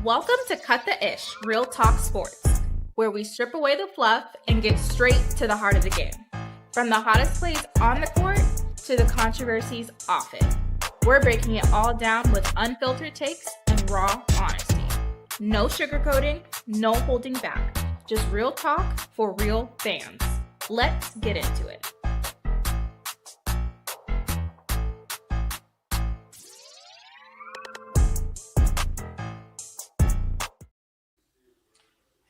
Welcome to Cut the Ish, Real Talk Sports, where we strip away the fluff and get straight to the heart of the game. From the hottest plays on the court to the controversies off it. We're breaking it all down with unfiltered takes and raw honesty. No sugarcoating, no holding back. Just real talk for real fans. Let's get into it.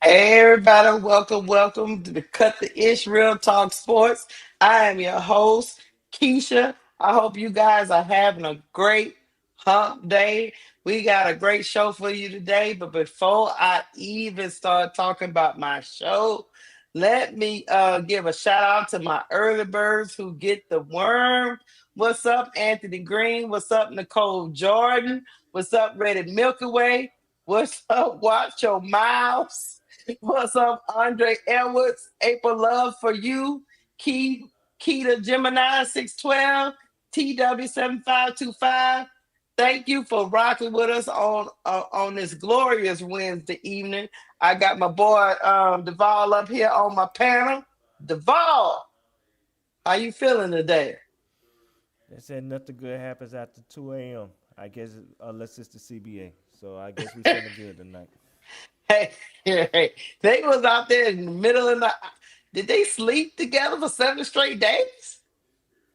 Hey everybody, welcome to the Cut the Ish Real Talk Sports. I am your host, Keisha. I hope you guys are having a great hump day. We got a great show for you today, but before I even start talking about my show, let me give a shout out to my early birds who get the worm. What's up, Anthony Green? What's up, Nicole Jordan? What's up, Reddit Milky Way? What's up, Watch Your Mouths? What's up, Andre Edwards? April Love for you. Keita Gemini 612, TW7525. Thank you for rocking with us on this glorious Wednesday evening. I got my boy Duval up here on my panel. Duval, how you feeling today? They said nothing good happens after 2 a.m. I guess unless it's the CBA. So I guess we feeling good tonight. Hey, they was out there in the middle of the night. Did they sleep together for 7 straight days?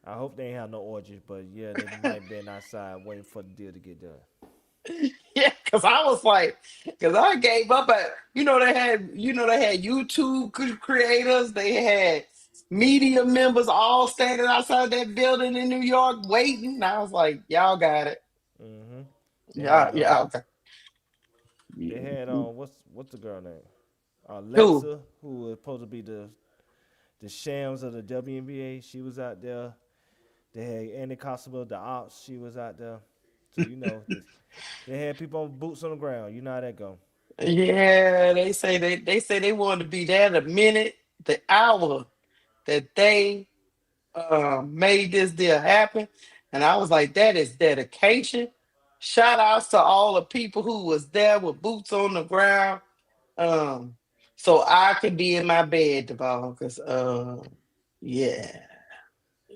I hope they ain't have no orgies, but yeah, they might been outside waiting for the deal to get done. Yeah, because I was like, because I gave up at, they had YouTube creators, they had media members all standing outside that building in New York waiting. And I was like, y'all got it. Mm-hmm. Yeah. Okay. They had what's the girl name? Who? Alexa, who was supposed to be the shams of the WNBA. She was out there. They had Andy Constable, the ops. She was out there. So they had people on boots on the ground. You know how that go. Yeah, they wanted to be there the minute, the hour that they made this deal happen. And I was like, that is dedication. Shout outs to all the people who was there with boots on the ground. Um, so I could be in my bed, Devon, because yeah.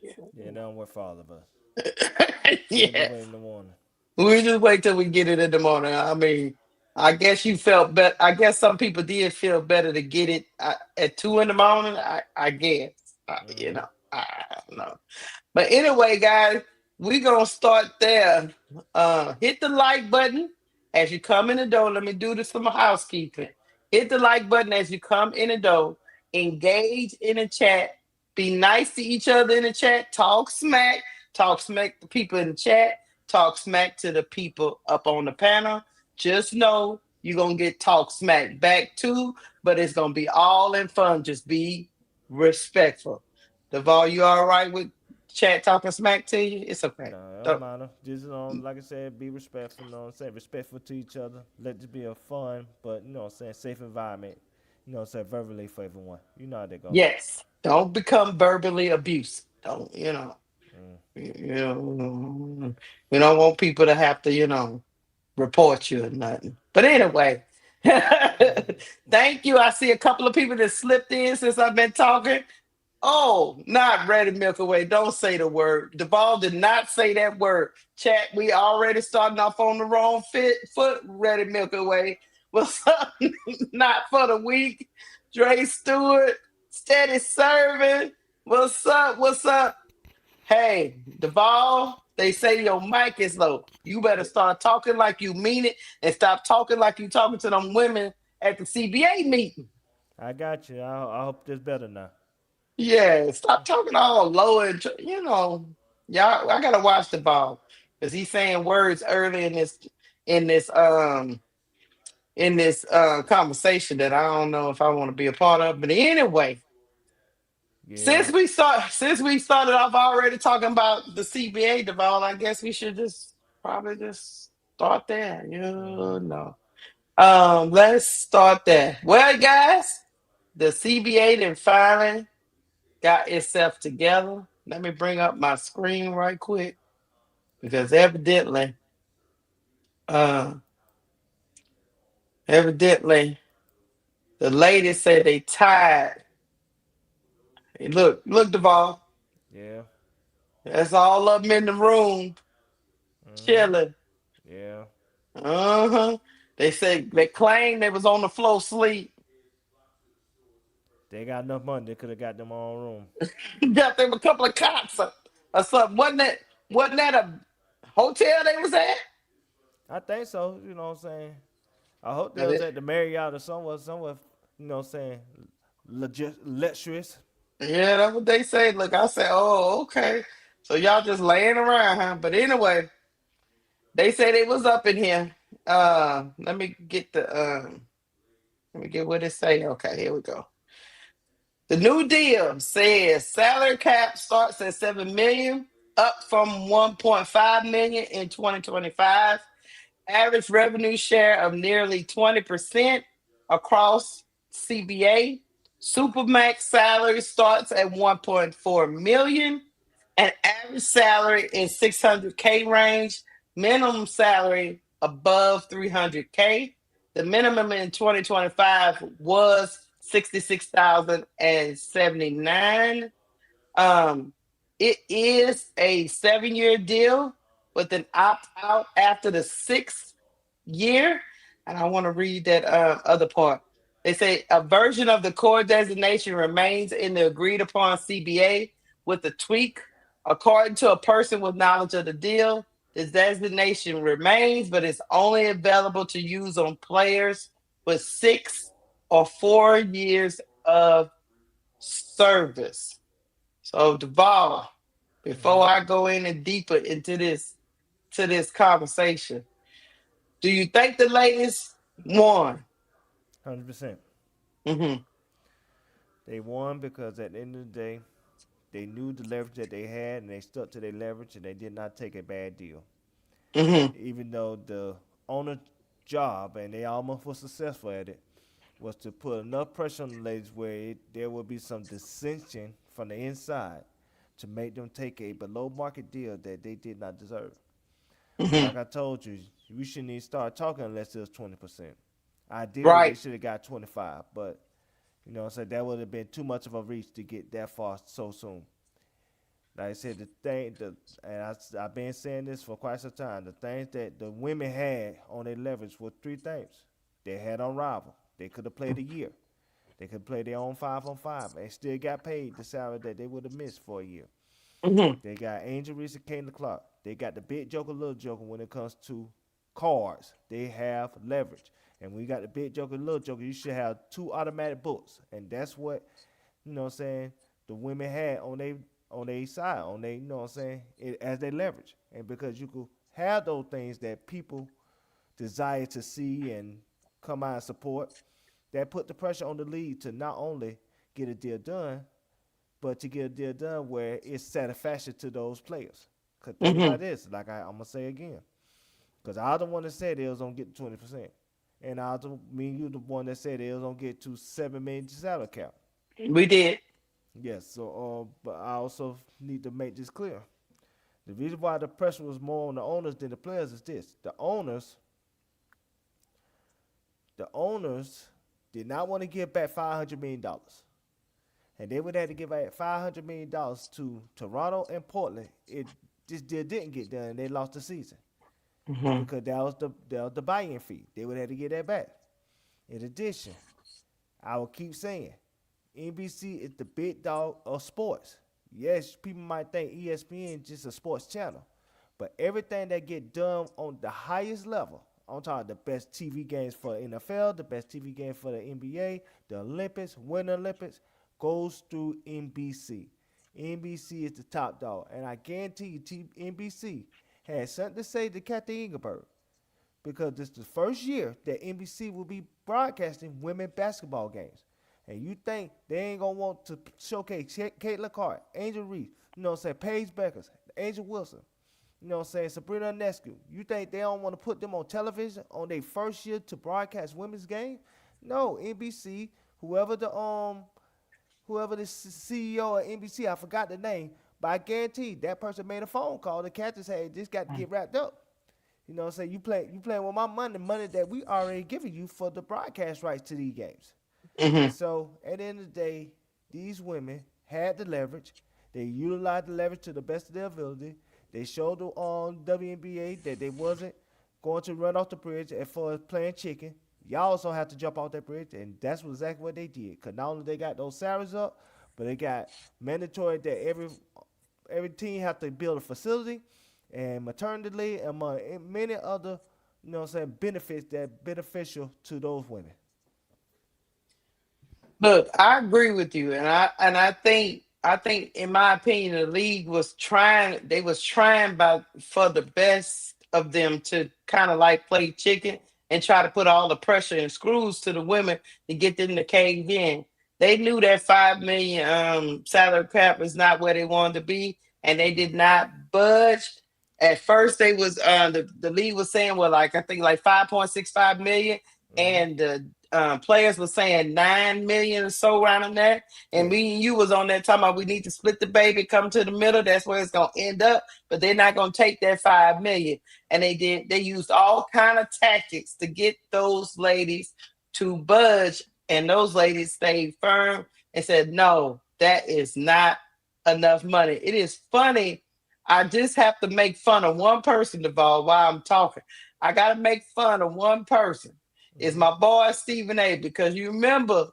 Yeah, that don't work for all of us. We'll just wait Yes. in the morning. We just wait till we get it in the morning. I mean, I guess you felt better. I guess some people did feel better to get it at 2 in the morning. I guess. Mm-hmm. I don't know. But anyway, guys, we're gonna start there. Hit the like button as you come in the door. Let me do this for my housekeeping. Hit the like button as you come in the door. Engage in the chat. Be nice to each other in the chat. Talk smack. Talk smack to people in the chat. Talk smack to the people up on the panel. Just know you're gonna get talk smack back too, but it's gonna be all in fun. Just be respectful. Deval, you all right with chat talking smack to you? It's okay. No, it don't Don't- matter. Just like I said, be respectful. You know what I'm saying? Respectful to each other. Let this be a fun, but you know what I'm saying, safe environment. You know what I'm saying, verbally for everyone. You know how they go. yes. Don't become verbally abusive. Don't, Mm. you know, we don't want people to have to, report you or nothing. But anyway, thank you. I see a couple of people that slipped in since I've been talking. Oh, not ready, Milky Way. Don't say the word. The ball did not say that word. Chat, we already starting off on the wrong foot. Ready, Milky Way. What's up? Not for the week. Dre Stewart, steady serving. What's up? What's up? Hey, the ball, they say your mic is low. You better start talking like you mean it and stop talking like you talking to them women at the CBA meeting. I got you. I hope this better now. Yeah, stop talking all low and y'all. I gotta watch the ball because he's saying words early in this um in this conversation that I don't know if I want to be a part of. But anyway, Yeah. since we started off already talking about the CBA, Deval, I guess we should just probably just start there. Mm-hmm. Let's start there. Well, guys, the CBA then finally got itself together. Let me bring up my screen right quick because evidently, uh, Evidently, the ladies said they tired. Hey, look, Duvall. Yeah. That's all of them in the room Mhm. chilling. Yeah. Uh-huh. They said they claimed they was on the floor sleep. They got enough money. They could have got them all room. Got them a couple of cots or something. Wasn't that a hotel they was at? I think so. You know what I'm saying? I hope they But was it- at the Marriott or somewhere. You know what I'm saying? Luxurious. yeah, that's what they say. Look, I said, oh, okay. So y'all just laying around, huh? But anyway, they said it was up in here. Let me get let me get what it say. Okay, here we go. The new deal says salary cap starts at 7 million, up from 1.5 million in 2025. Average revenue share of nearly 20% across CBA. Supermax salary starts at 1.4 million, and average salary in 600K range. Minimum salary above 300K. The minimum in 2025 was 66,079. Um, it is a 7-year deal with an opt out after the sixth year. And I want to read that other part. They say a version of the core designation remains in the agreed upon CBA with a tweak. According to a person with knowledge of the deal, this designation remains, but it's only available to use on players with 6 or 4 years of service. So Duvall, before Mhm. I go in and deeper into this conversation, do you think the ladies won? 100%. Mm-hmm. They won because at the end of the day, they knew the leverage that they had and they stuck to their leverage and they did not take a bad deal. Mm-hmm. Even though the owner job, and they almost were successful at it, was to put enough pressure on the ladies where there will be some dissension from the inside to make them take a below market deal that they did not deserve. But Mm-hmm. like I told you, we shouldn't even start talking unless it was 20%. Ideally, they Right. should have got 25, but you know what I'm saying, that would have been too much of a reach to get that far so soon. Like I said, I've been saying this for quite some time. The things that the women had on their leverage were three things. They had on rival. They could have played a year. They could play their own 5-on-5 and still got paid the salary that they would have missed for a year. Mm-hmm. They got Angel Reese and Kane Clark. They got the big joker, little joker when it comes to cards. They have leverage. And when you got the big joker, little joker, you should have two automatic books. And that's what, you know what I'm saying, the women had on their side, on they, you know what I'm saying, as they leverage. And because you could have those things that people desire to see and come out and support, that put the pressure on the league to not only get a deal done, but to get a deal done where it's satisfaction to those players. Cause think Mm-hmm. about this, like I'm gonna say again, cause I the one that said they was gonna get 20%, and me and you the one that said they was gonna get to 7 million salary cap. We did. Yes, so but I also need to make this clear. The reason why the pressure was more on the owners than the players is this: the owners did not want to give back $500 million, and they would have to give back $500 million to Toronto and Portland. This deal didn't get done, and they lost the season Mm-hmm. because that was the buy-in fee. They would have to get that back. In addition, I will keep saying, NBC is the big dog of sports. Yes, people might think ESPN is just a sports channel, but everything that get done on the highest level, I'm talking the best TV games for the NFL, the best TV game for the NBA, the Olympics, Winter Olympics, goes through NBC. NBC is the top dog, and I guarantee you, NBC has something to say to Kathy Engelberg because this is the first year that NBC will be broadcasting women basketball games. And you think they ain't gonna want to showcase Caitlin Clark, Angel Reese, you know what I'm saying, Paige Bueckers, Angel Wilson, you know what I'm saying, Sabrina Ionescu. You think they don't want to put them on television on their first year to broadcast women's game? No, NBC, whoever the CEO of NBC, I forgot the name, but I guarantee that person made a phone call to Candace, hey, this got to get wrapped up. You know what I'm saying? You playing with my money that we already giving you for the broadcast rights to these games. Hmm. And so at the end of the day, these women had the leverage. They utilized the leverage to the best of their ability. They showed on WNBA that they wasn't going to run off the bridge as far as playing chicken. Y'all also have to jump off that bridge, and that's exactly what they did. Cause not only they got those salaries up, but they got mandatory that every team have to build a facility and maternity leave and many other, benefits that beneficial to those women. Look, I agree with you, and I think in my opinion, the league was trying. They was trying by for the best of them to kind of like play chicken and try to put all the pressure and screws to the women to get them to cave in. They knew that 5 million salary cap is not where they wanted to be, and they did not budge. At first, they was the league was saying, well, like I think like 5.65 million, Mm-hmm. and the players were saying 9 million or so around there. And Yeah. me and you was on there talking about we need to split the baby, come to the middle. That's where it's gonna end up. But they're not gonna take that 5 million. And they did. They used all kind of tactics to get those ladies to budge, and those ladies stayed firm and said, "No, that is not enough money." It is funny. I just have to make fun of one person, Deval, while I'm talking. I got to make fun of one person. Is Mm-hmm. my boy Stephen A. Because you remember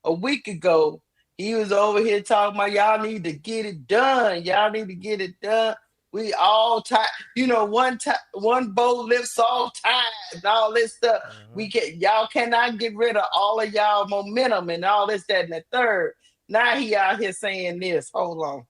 a week ago, he was over here talking about y'all need to get it done. Y'all need to get it done. We all tired. One boat lifts all tired and all this stuff. Mm-hmm. Y'all cannot get rid of all of y'all momentum and all this, that, and the third. Now he out here saying this. Hold on.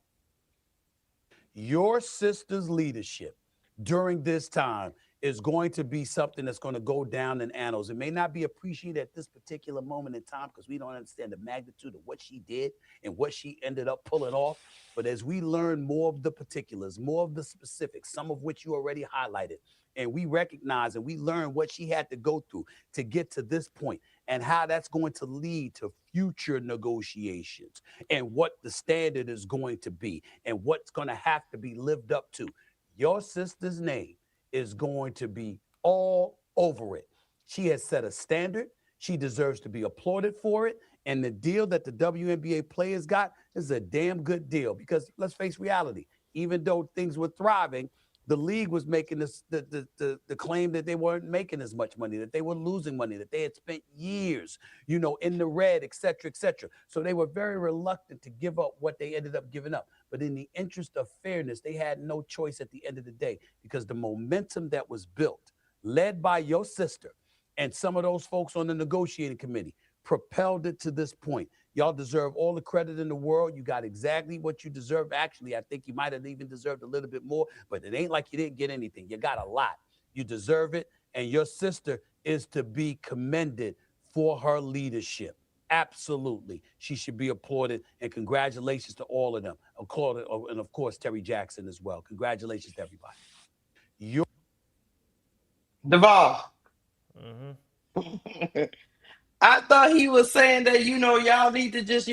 Your sister's leadership during this time is going to be something that's going to go down in annals. It may not be appreciated at this particular moment in time because we don't understand the magnitude of what she did and what she ended up pulling off. But as we learn more of the particulars, more of the specifics, some of which you already highlighted, and we recognize and we learn what she had to go through to get to this point and how that's going to lead to future negotiations and what the standard is going to be and what's going to have to be lived up to. Your sister's name is going to be all over it. She has set a standard. She deserves to be applauded for it. And the deal that the WNBA players got is a damn good deal because let's face reality, even though things were thriving, the league was making this the claim that they weren't making as much money, that they were losing money, that they had spent years, in the red, et cetera, et cetera. So they were very reluctant to give up what they ended up giving up. But in the interest of fairness, they had no choice at the end of the day because the momentum that was built, led by your sister and some of those folks on the negotiating committee, propelled it to this point. Y'all deserve all the credit in the world. You got exactly what you deserve. Actually, I think you might have even deserved a little bit more, but it ain't like you didn't get anything. You got a lot. You deserve it. And your sister is to be commended for her leadership. Absolutely. She should be applauded. And congratulations to all of them. And of course, Terry Jackson as well. Congratulations to everybody. Your Deval. Mm-hmm. I thought he was saying that y'all need to just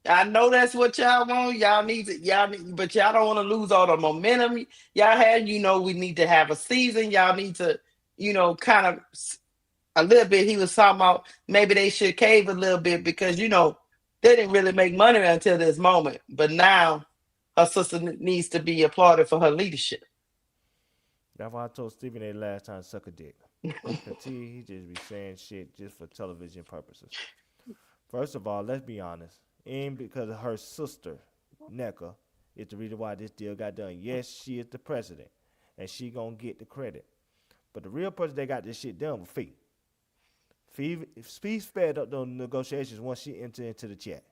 I know that's what y'all want. But y'all don't want to lose all the momentum y'all had. We need to have a season. Y'all need to kind of a little bit. He was talking about maybe they should cave a little bit because they didn't really make money until this moment. But now her sister needs to be applauded for her leadership. That's why I told Stephen A. last time suck a dick. Cause he just be saying shit just for television purposes. First of all, let's be honest. Ain't because of her sister, NECA, is the reason why this deal got done. Yes, she is the president, and she gonna get the credit. But the real person that got this shit done was Fee. Fee sped up those negotiations once she entered into the chat.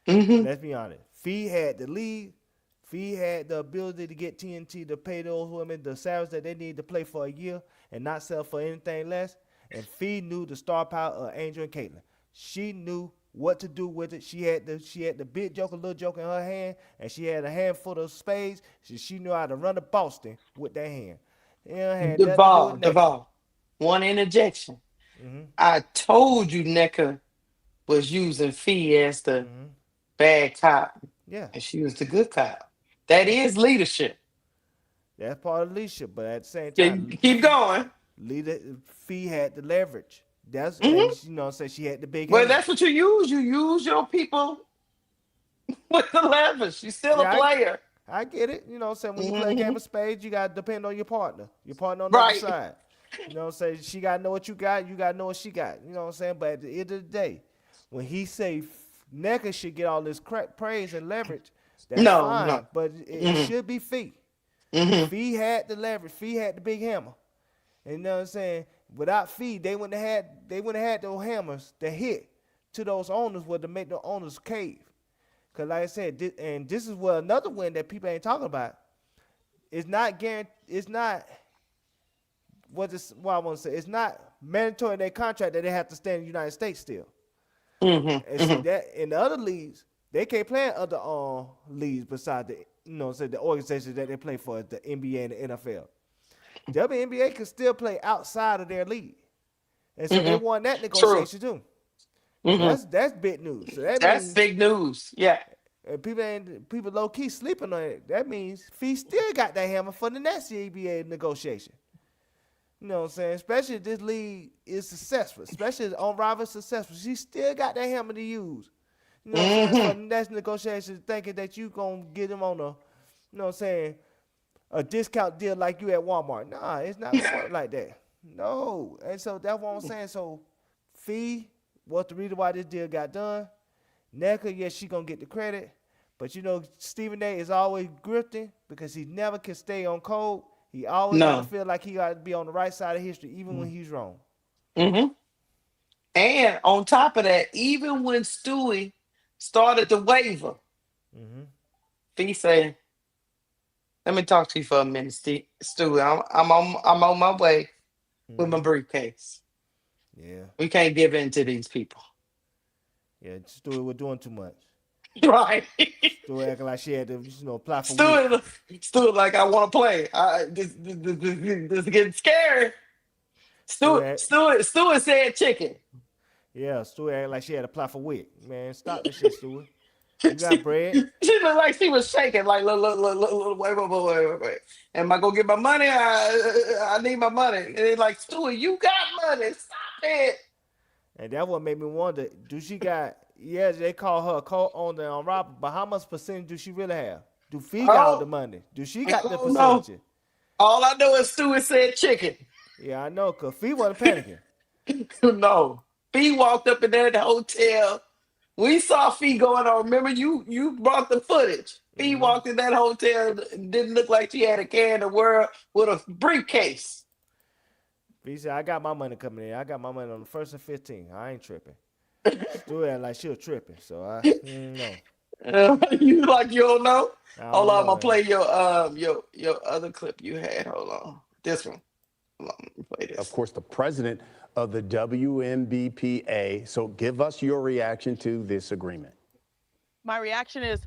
Hmm. Let's be honest. Fee had the lead. Fee had the ability to get TNT to pay those women the salaries that they need to play for a year and not sell for anything less. And Fee knew the star power of Angel and Caitlin. She knew what to do with it. She had the big joker, little joker in her hand, and she had a handful of spades. She knew how to run a Boston with that hand. It had nothing to do with NECA. Deval. One interjection. Mm-hmm. I told you NECA was using Fee as the Mm-hmm. bad cop, Yeah. and she was the good cop. That Yeah. is leadership. That's part of leadership, but at the same time, Keep going. Fee had the leverage. That's Mhm. and you know, say she had the big Well, hand. that's what you use. You use your people with the leverage. She's still a Yeah, player. I get it. You know, saying when you play a game Mhm. of spades, you gotta depend on your partner on the other Right. side. You know, say she gotta know what you got, you gotta know what she got. You know what I'm saying? But at the end of the day, when he say Necker should get all this praise and leverage, that's No, no. fine. But it Mhm. should be Fee. Mhm. Fee had the leverage. Fee had the big hammer. And you know what I'm saying? Without Fee, they wouldn't have had those hammers that hit to those owners would to make the owners cave. Cause like I said, this is what another win that people ain't talking about. It's not guaranteed. It's not what I want to say. It's not mandatory in their contract that they have to stay in the United States still. Mhm. And see Mhm. that in the other leagues, they can't play in other leagues besides the organizations that they play for, the NBA and the NFL. WNBA can still play outside of their league, and so they Mhm. won that True. negotiation too. So Mhm. that's big news. So that That's means big news. Yeah. people low key sleeping on it. That means Fee still got that hammer for the next CBA negotiation. You know what I'm saying? Especially if this league is successful, especially if on rival successful, she still got that hammer to use. You know what I'm saying? For the Mhm. next negotiation, thinking that you gonna get them on you know what I'm saying, a discount deal like you at Walmart. Nah, it's not gonna work like that. No. And so that's what I'm saying. So Fee was the reason why this deal got done. Necker, yes, she gonna get the credit. But you know, Stephen A is always grifting because he never can stay on code. He always gotta No. feel like he gotta be on the right side of history, even when he's wrong. Mhm. And on top of that, even when Stewie started to waver, Mm-hmm. he said, "Let me talk to you for a minute, Stewie. I'm on my way with my Mm-hmm. briefcase. Yeah. We can't give in to these people." Yeah. Stewart was doing too much. Right. Stewart acting like she had to, apply for WIC. Stewart, like I want to play. This is getting scary. Stewart, Stewart said chicken. yeah, Stewart acting like she had to apply for WIC. Man, stop this shit, Stewart. You got she, bread. she looked like she was shaking. Like, look, wait. Am I gonna get my money? I need my money. And it's like, Stewart, you got money. Stop it. And that what made me wonder, do she got, yeah, they call her a co-owner on Robert, but how much percentage do she really have? Do Fee got all the Oh, money? Do she I got the don't know. percentage? All I know is Stewart said chicken. Yeah, I know, because Fee wasn't panicking. No. Fee walked up in there at the hotel. We saw Fee going on. Remember, you brought the footage. Fee Mm-hmm. walked in that hotel and didn't look like she had a can in the world with a briefcase. Fee said, I got my money coming in. I got my money on the 1st and 15th. I ain't tripping. Stewart acted like she was tripping, so I don't know. You like you don't know? I Hold don't on, I'm know, gonna man. play your other clip you had. Hold on. This one. Hold on, let me play Of this. course, the president of the WNBPA. So give us your reaction to this agreement. My reaction is,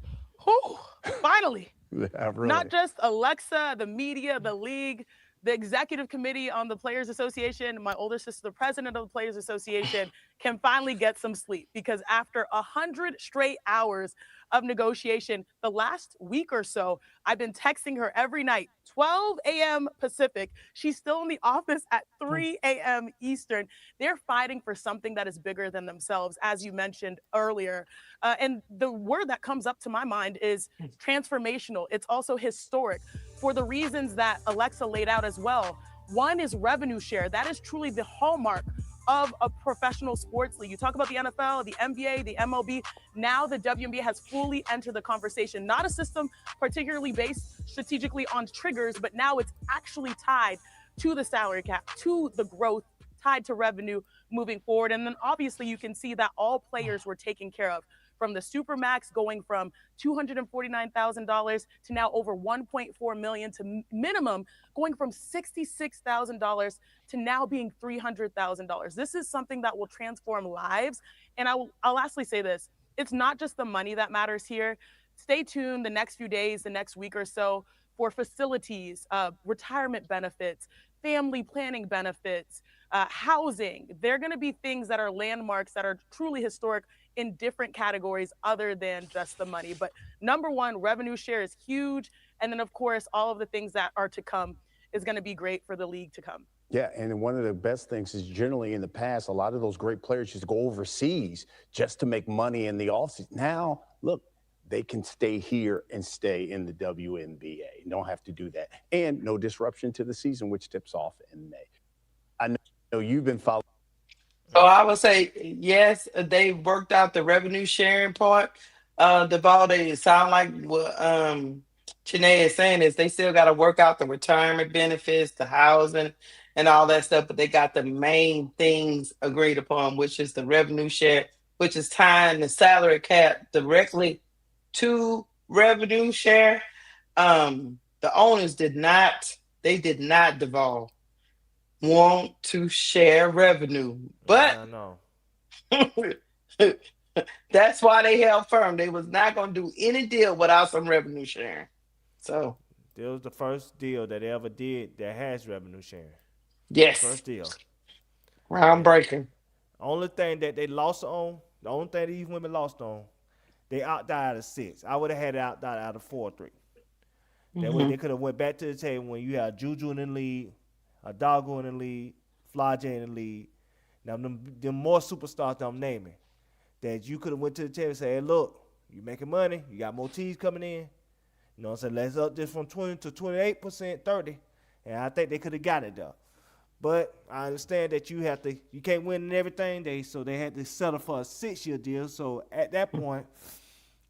whew, finally. Yeah, really. Not just Alexa, the media, the league, the executive committee on the Players Association, my older sister, the president of the Players Association, can finally get some sleep because after 100 straight hours of negotiation, the last week or so, I've been texting her every night, 12 a.m. Pacific. She's still in the office at 3 a.m. Eastern. They're fighting for something that is bigger than themselves, as you mentioned earlier. And the word that comes up to my mind is transformational. It's also historic for the reasons that Alexa laid out as well. One is revenue share. That is truly the hallmark of a professional sports league. You talk about the NFL, the NBA, the MLB. Now the WNBA has fully entered the conversation. Not a system particularly based strategically on triggers, but now it's actually tied to the salary cap, to the growth, tied to revenue moving forward. And then obviously you can see that all players were taken care of, from the Supermax going from $249,000 to now over $1.4 million, to minimum going from $66,000 to now being $300,000. This is something that will transform lives. And I'll lastly say this, it's not just the money that matters here. Stay tuned the next few days, the next week or so, for facilities, retirement benefits, family planning benefits, housing. They're going to be things that are landmarks that are truly historic in different categories other than just the money. But number one, revenue share is huge. And then, of course, all of the things that are to come is going to be great for the league to come. Yeah, and one of the best things is generally in the past, a lot of those great players used to go overseas just to make money in the offseason. Now, look, they can stay here and stay in the WNBA. Don't have to do that. And no disruption to the season, which tips off in May. I know you've been following. So I would say yes, they worked out the revenue sharing part. The ball they sound like what Chanae is saying is they still got to work out the retirement benefits, the housing, and all that stuff. But they got the main things agreed upon, which is the revenue share, which is tying the salary cap directly to revenue share. The owners did not devolve want to share revenue, but I know. that's why they held firm. They was not going to do any deal without some revenue sharing. So This was the first deal that they ever did that has revenue sharing. yes, First deal. groundbreaking. Only thing that they lost on, the only thing these women lost on, they opted out of 6. I would have had it out of 4 or 3. That way they could have went back to the table when you had Juju in the league, Adago in the league, Flage in the league. Now, them more superstars that I'm naming, that you could have went to the table and said, hey, look, you making money, you got more T's coming in. You know what I'm saying? Let's up this from 20 to 28%, 30. And I think they could have got it there. But I understand that you can't win in everything. So they had to settle for a 6-year deal. So at that point,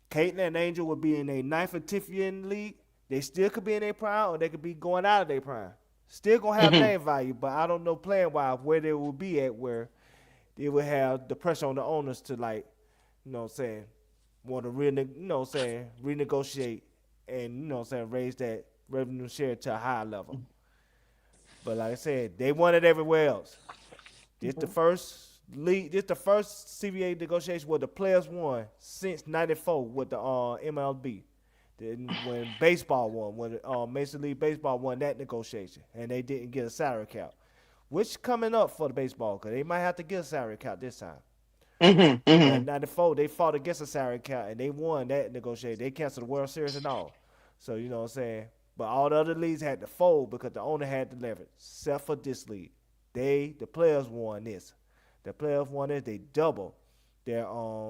Caitlin and Angel would be in a 9th or 10th year in the league. They still could be in their prime, or they could be going out of their prime. Still gonna have name value, but I don't know playing wise where they will be at, where they would have the pressure on the owners to want to renegotiate and raise that revenue share to a higher level. But like I said, they won it everywhere else. This the first league. This the first CBA negotiation where the players won since '94 with the MLB. When baseball won, when Major League Baseball won that negotiation, and they didn't get a salary cap, which coming up for the baseball because they might have to get a salary cap this time. In '94, they fought against a salary cap and they won that negotiation. They canceled the World Series and all. So you know what I'm saying. But all the other leagues had to fold because the owner had the leverage, except for this league. The players won this. The players won this. They double their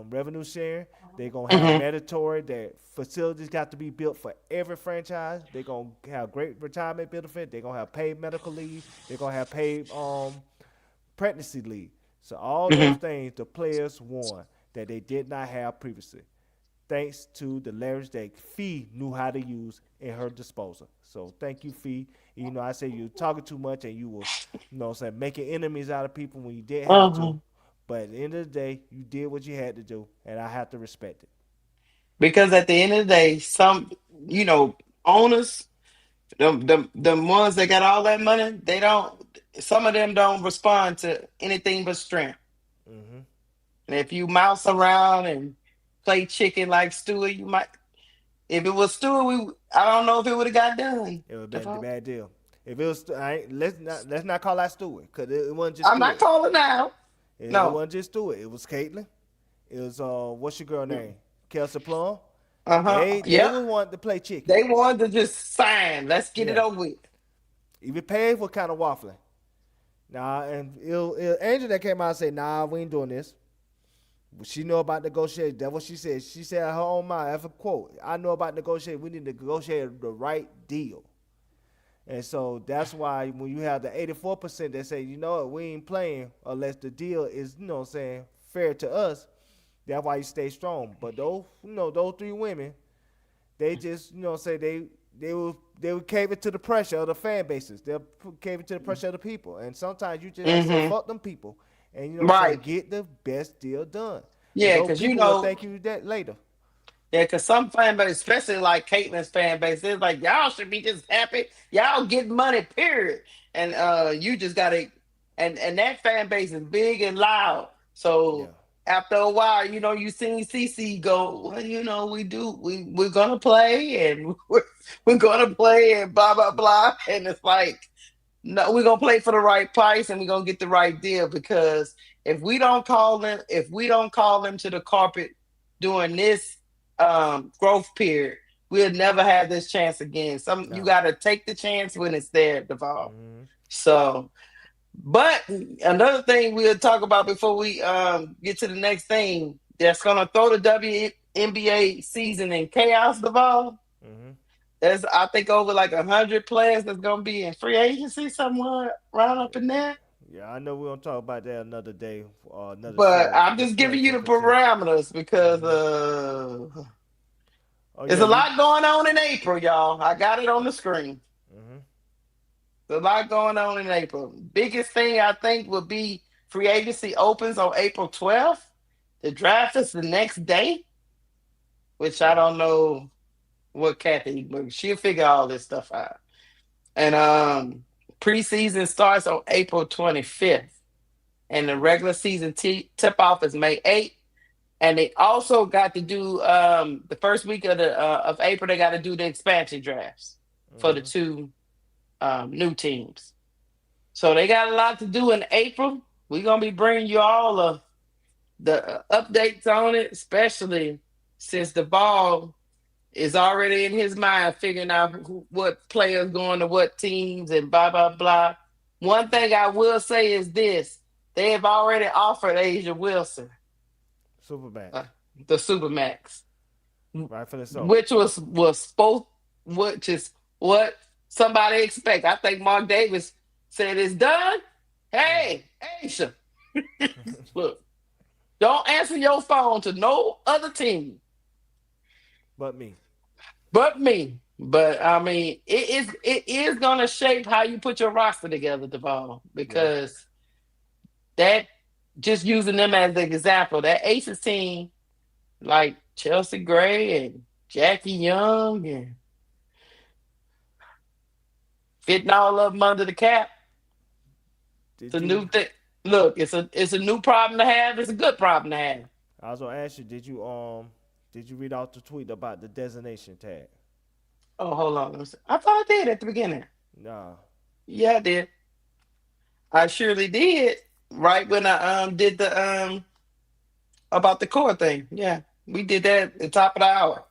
revenue sharing. They're going to have mandatory that facilities got to be built for every franchise. They're going to have great retirement benefit. They're going to have paid medical leave. They're going to have paid pregnancy leave. So all those things the players won that they did not have previously, thanks to the leverage that Fee knew how to use in her disposal. So thank you, Fee. I say you're talking too much and you were, making enemies out of people when you didn't have to. But at the end of the day, you did what you had to do, and I have to respect it. Because at the end of the day, some owners, the ones that got all that money, they don't. Some of them don't respond to anything but strength. And if you mouse around and play chicken like Stewart, you might. If it was Stewart, I don't know if it would have got done. It would have been a bad deal. If it was, let's not call that Stewart because it wasn't just. I'm not calling out. It wasn't just Stewart. It was Caitlin. It was what's your girl name? Kelsey Plum. They wanted to play chicken. They wanted to just sign. Let's get it over with. Even Paige was kind of waffling. And Angel that came out and said, "Nah, we ain't doing this." But she know about negotiation. That's what she said. She said her own mind. That's a quote. I know about negotiation. We need to negotiate the right deal. And so that's why when you have the 84% that say, you know what, we ain't playing unless the deal is, fair to us, that's why you stay strong. But those 3 women, they just, say they will cave it to the pressure of the fan bases. They'll cave it to the pressure of the people. And sometimes you just have to say, fuck them people. And get the best deal done. Yeah, because will thank you that later. Yeah, because some fan base, especially like Caitlin's fan base, they're like, y'all should be just happy. Y'all get money, period. And you just gotta and that fan base is big and loud. So after a while, you seen CC go, well, we're gonna play and we're gonna play and blah blah blah. And it's like, no, we're gonna play for the right price and we're gonna get the right deal, because if we don't call them to the carpet during this growth period, we'll never have this chance again. No. You got to take the chance when it's there, Duvall. Mhm. So, but another thing we'll talk about before we get to the next thing that's gonna throw the WNBA season in chaos, Duvall. Mhm. There's, I think, over like 100 players that's gonna be in free agency somewhere around up in there. Yeah, I know we're gonna talk about that another day, another But show. I'm just giving you the parameters because Oh there's yeah, a lot going on in April, y'all. I got it on the screen. Mhm. There's a lot going on in April. Biggest thing I think will be free agency opens on April 12th. The draft is the next day, which I don't know what Kathy, but she'll figure all this stuff out. And preseason starts on April 25th. And the regular season tip-off is May 8th. And they also got to do the first week of April. They got to do the expansion drafts for the two new teams. So they got a lot to do in April. We're gonna be bringing you all of the updates on it, especially since the ball is already in his mind, figuring out what players going to what teams and blah blah blah. One thing I will say is this: they have already offered Asia Wilson. Supermax. The Supermax. Rightfully so. Which is what somebody expect. I think Mark Davis said it's done. Hey, Aisha. Look, don't answer your phone to no other team. But me. But I mean, it is gonna shape how you put your roster together, Devon, because that, just using them as an example, that Aces team, like Chelsea Gray and Jackie Young and fitting all of them under the cap. It's a new thing. Look, it's a new problem to have. It's a good problem to have. I was gonna ask you, did you read out the tweet about the designation tag? Oh, hold on. I thought I did at the beginning. Nah. Yeah, I did. I surely did. Right when I did the about the core thing. Yeah, we did that at the top of the hour.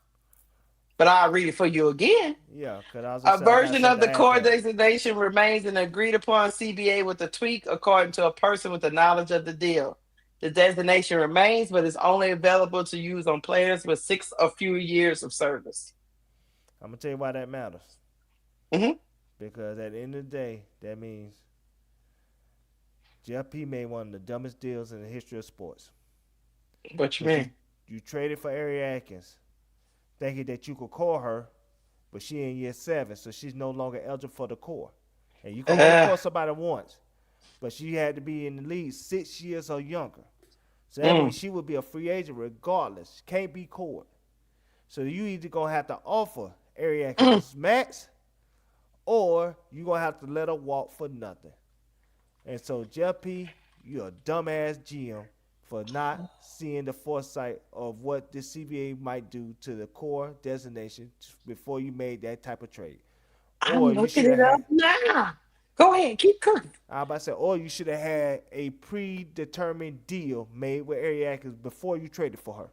But I'll read it for you again. Yeah, because a version of the core designation remains an agreed upon CBA with a tweak according to a person with the knowledge of the deal. The designation remains, but is only available to use on players with 6 or fewer years of service. I'm gonna tell you why that matters. Mm-hmm. Because at the end of the day, that means Jeff P made one of the dumbest deals in the history of sports. What you mean? You traded for Ari Atkins, thinking that you could call her, but she in year 7, so she's no longer eligible for the core. And you can only call somebody once, but she had to be in the league 6 years or younger. So that means she would be a free agent regardless. She can't be cored. So you either gonna have to offer Ari Atkins max, or you gonna have to let her walk for nothing. And so Jeff P, you're a dumbass GM for not seeing the foresight of what the CBA might do to the core designation before you made that type of trade. I'm looking it up now. Go ahead, keep cooking. I was about to say, or you should have had a predetermined deal made with Ari Atkins before you traded for her.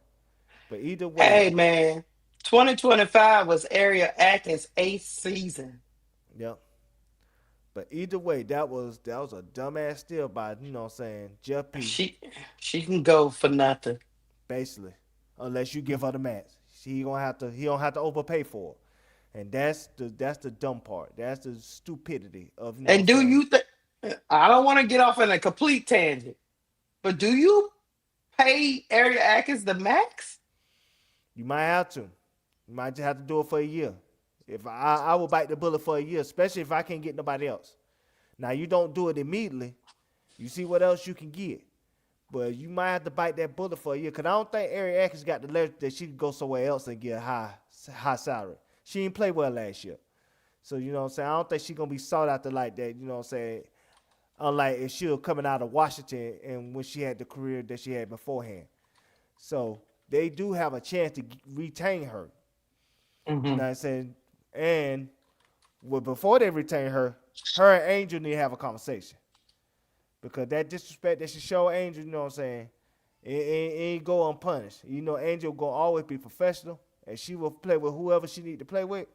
But either way. Hey, man, 2025 was Ari Atkins' 8th season. Yep. But either way, that was a dumbass deal by, Jeff P. She can go for nothing. Basically. Unless you give her the max. He don't have to overpay for it. And that's the dumb part. That's the stupidity of And do you think, I don't want to get off on a complete tangent, but do you pay Ari Atkins the max? You might have to. You might just have to do it for a year. If I will bite the bullet for a year, especially if I can't get nobody else. Now, you don't do it immediately. You see what else you can get. But you might have to bite that bullet for a year, because I don't think Ari Atkins got the leverage that she could go somewhere else and get a high salary. She didn't play well last year. So, you know what I'm saying? I don't think she's going to be sought after like that, you know what I'm saying? Unlike if she was coming out of Washington and when she had the career that she had beforehand. So, they do have a chance to retain her. Mm-hmm. You know what I'm saying? And before they retain her and Angel need to have a conversation. Because that disrespect that she showed Angel, you know what I'm saying, it ain't go unpunished. You know, Angel going to always be professional, and she will play with whoever she need to play with.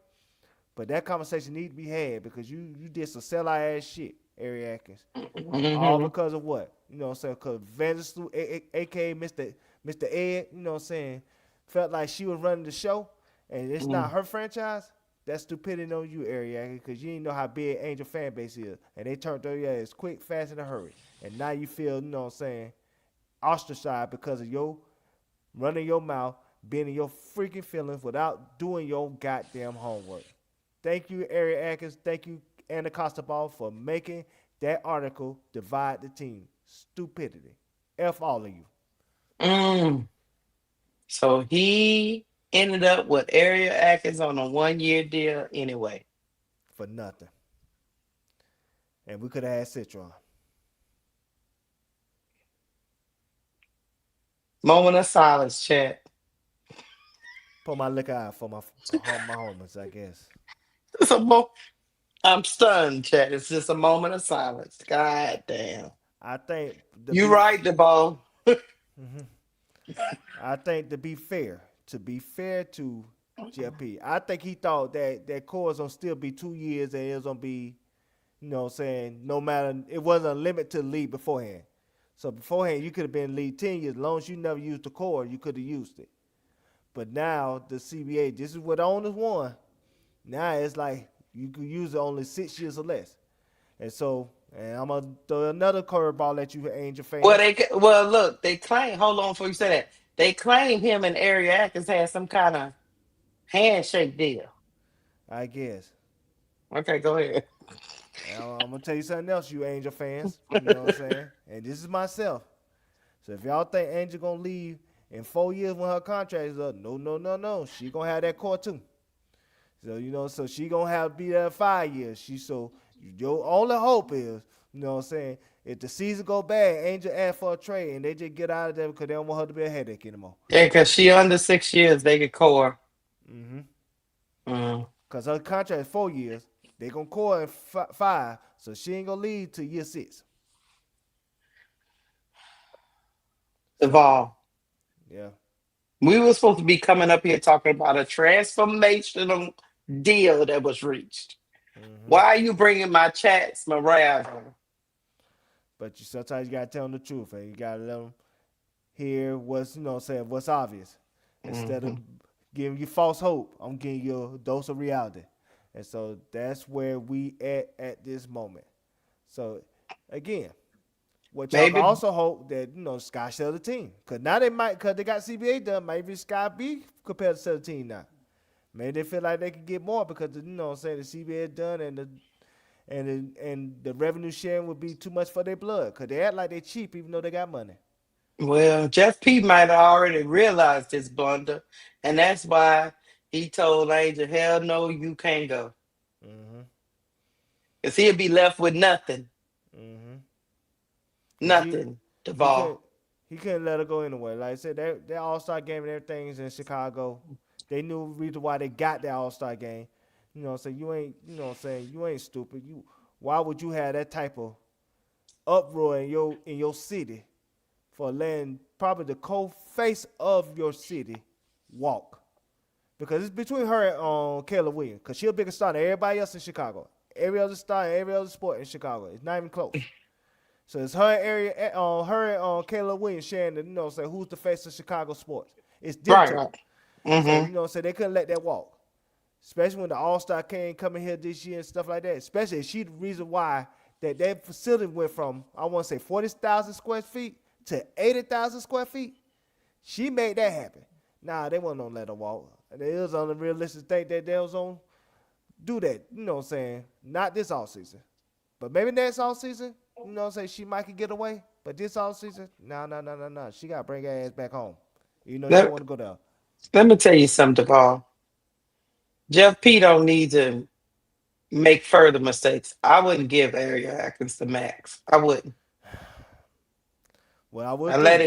But that conversation need to be had because you did some sellout ass shit, Ari Atkins. All because of what? You know what I'm saying? Because Vanessa, a.k.a. Mr. Ed, you know what I'm saying, felt like she was running the show, and it's not her franchise. That's stupidity on you, Ari Atkins, because you didn't know how big Angel fan base is. And they turned on your ass quick, fast, in a hurry. And now you feel, you know what I'm saying, ostracized because of your running your mouth, being in your freaking feelings without doing your goddamn homework. Thank you, Ari Atkins. Thank you, Anna Costaball, for making that article divide the team. Stupidity. F all of you. So he ended up with Ari Atkins on a 1-year deal anyway. For nothing. And we could have had Citron. Moment of silence, chat. Put my liquor out for my homies, I guess. It's I'm stunned, chat. It's just a moment of silence. God damn. I think You right, DeBall. I think to be fair to GFP, I think he thought that core was gonna still be 2 years and it was gonna be, you know what I'm saying, no matter, it wasn't a limit to the league beforehand. So beforehand you could have been league 10 years. As long as you never used the core, you could have used it. But now the CBA, this is what the owners want. Now it's like you could use it only 6 years or less. And so, and I'm gonna throw another curveball at you, Angel fans. Well, look, they claim. Hold on, before you say that, they claim him and Ari Atkins had some kind of handshake deal. I guess. Okay, go ahead. I'm gonna tell you something else, you Angel fans. You know what I'm saying? And this is myself. So if y'all think Angel gonna leave in 4 years when her contract is up, no. She gonna have that core too. So you know, so she gonna be there 5 years. Your only hope is, you know what I'm saying, if the season go bad, Angel ask for a trade and they just get out of there because they don't want her to be a headache anymore. Yeah, because she under 6 years, they get core. Because her contract is 4 years. They gonna core in 5, so she ain't gonna leave till year 6. Evolve. Yeah. We were supposed to be coming up here talking about a transformational deal that was reached. Why are you bringing my chats, morale? But sometimes you gotta tell them the truth, and you gotta let them hear what's, you know, saying what's obvious, instead of giving you false hope. I'm giving you a dose of reality, and so that's where we at this moment. So again, what y'all can also hope that, you know, Sky sell the team, because now they might, because they got CBA done, maybe Sky be compared to sell the team now. Maybe they feel like they can get more because, you know what I'm saying, the CBA is done and the revenue sharing would be too much for their blood because they act like they're cheap even though they got money. Well, Jeff P might have already realized this blunder, and that's why he told Angel, hell no, you can't go. Because he'll be left with nothing. Nothing to ball. He couldn't let her go anyway. Like I said, that All-Star game and everything is in Chicago. They knew the reason why they got that All-Star game. You know what I'm saying? You ain't, you know what I'm saying, you ain't stupid. Why would you have that type of uproar in your city for letting probably the co-face of your city walk? Because it's between her and Kayla Williams, because she's a bigger star than everybody else in Chicago. Every other star in every other sport in Chicago. It's not even close. So it's her and Kayla Williams sharing the, you know what I'm saying, who's the face of Chicago sports. It's different. Right. So, you know what I'm saying, they couldn't let that walk. Especially when the All-Star came coming here this year and stuff like that. Especially if she the reason why that facility went from, I want to say, 40,000 square feet to 80,000 square feet. She made that happen. Nah, they wasn't gonna let her walk. It was unrealistic to think that they was gonna do that. You know what I'm saying? Not this offseason. But maybe next offseason, you know what I'm saying, she might could get away. But this offseason, no. She got to bring her ass back home. You know, she don't want to go there. Let me tell you something, Paul. Jeff P don't need to make further mistakes. I wouldn't give Ari Atkins the max. I wouldn't. Well, I would. I'll let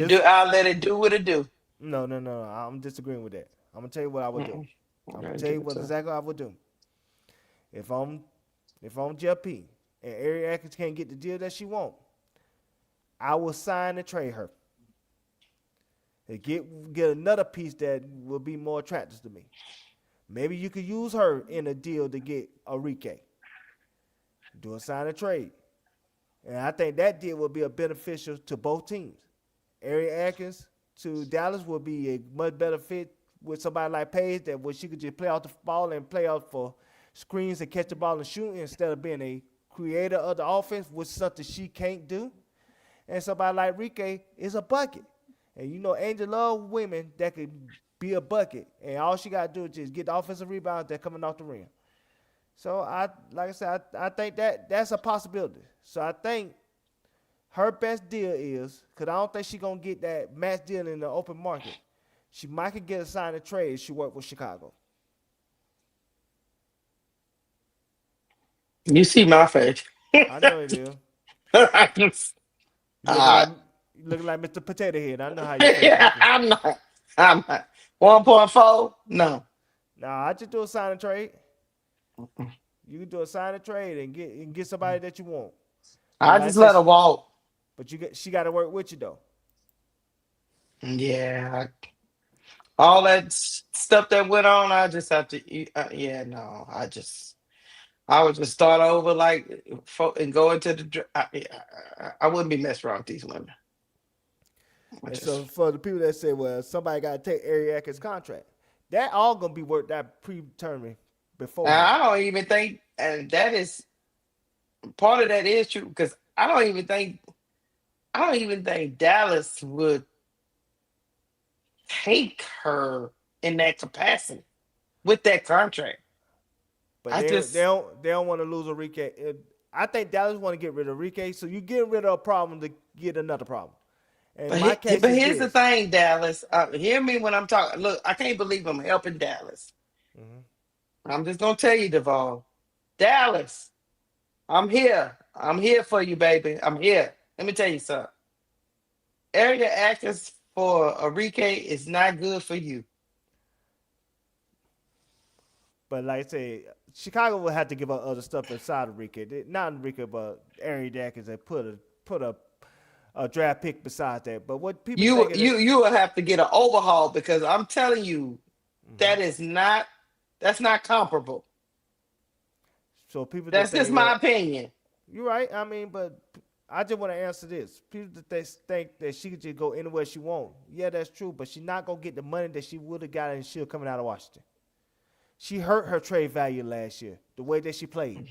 it do what it do. No. I'm disagreeing with that. I'm gonna tell you what I would do. I'm gonna tell you what exactly I would do. If I'm Jeff P and Ari Atkins can't get the deal that she want, I will sign and trade her. and get another piece that will be more attractive to me. Maybe you could use her in a deal to get Enrique. Do a sign and trade. And I think that deal will be a beneficial to both teams. Ari Atkins to Dallas will be a much better fit with somebody like Paige, that where she could just play off the ball and play out for screens and catch the ball and shoot instead of being a creator of the offense, which is something she can't do. And somebody like Enrique is a bucket. And you know Angel love women that could be a bucket. And all she got to do is just get the offensive rebounds that coming off the rim. So, like I said, I think that's a possibility. So, I think her best deal is, because I don't think she's going to get that max deal in the open market. She might could get a sign and trade if she worked with Chicago. You see my face. I know it is. Looking like Mr. Potato Head. I know how you feel. Yeah, I'm not. 1.4? No. Nah, I just do a sign and trade. You can do a sign and trade and get somebody that you want. I just let her walk. But she got to work with you though. Yeah. All that stuff that went on, I just have to. I would just start over and go into the. I wouldn't be messed around with these women. So for the people that say, well, somebody got to take Ari Atkins' contract, that all gonna be worked out pre-determined before. I don't even think, and that is part of that is true, because I don't even think Dallas would take her in that capacity with that contract. But they don't want to lose Enrique. I think Dallas want to get rid of Enrique, so you get rid of a problem to get another problem. But here's the thing, Dallas. Hear me when I'm talking. Look, I can't believe I'm helping Dallas. Mm-hmm. I'm just gonna tell you, Duvall. Dallas, I'm here. I'm here for you, baby. I'm here. Let me tell you something. Area Atkins for Enrique is not good for you. But like I say, Chicago will have to give up other stuff inside of Enrique. Not Enrique, but Area Atkins. They put a draft pick beside that. But what people you will have to get an overhaul, because I'm telling you, that's not comparable. So people, that's just my opinion. You're right. I mean, but I just want to answer this. People that think that she could just go anywhere she wants. Yeah, that's true, but she's not gonna get the money that she would have got and she coming out of Washington. She hurt her trade value last year, the way that she played.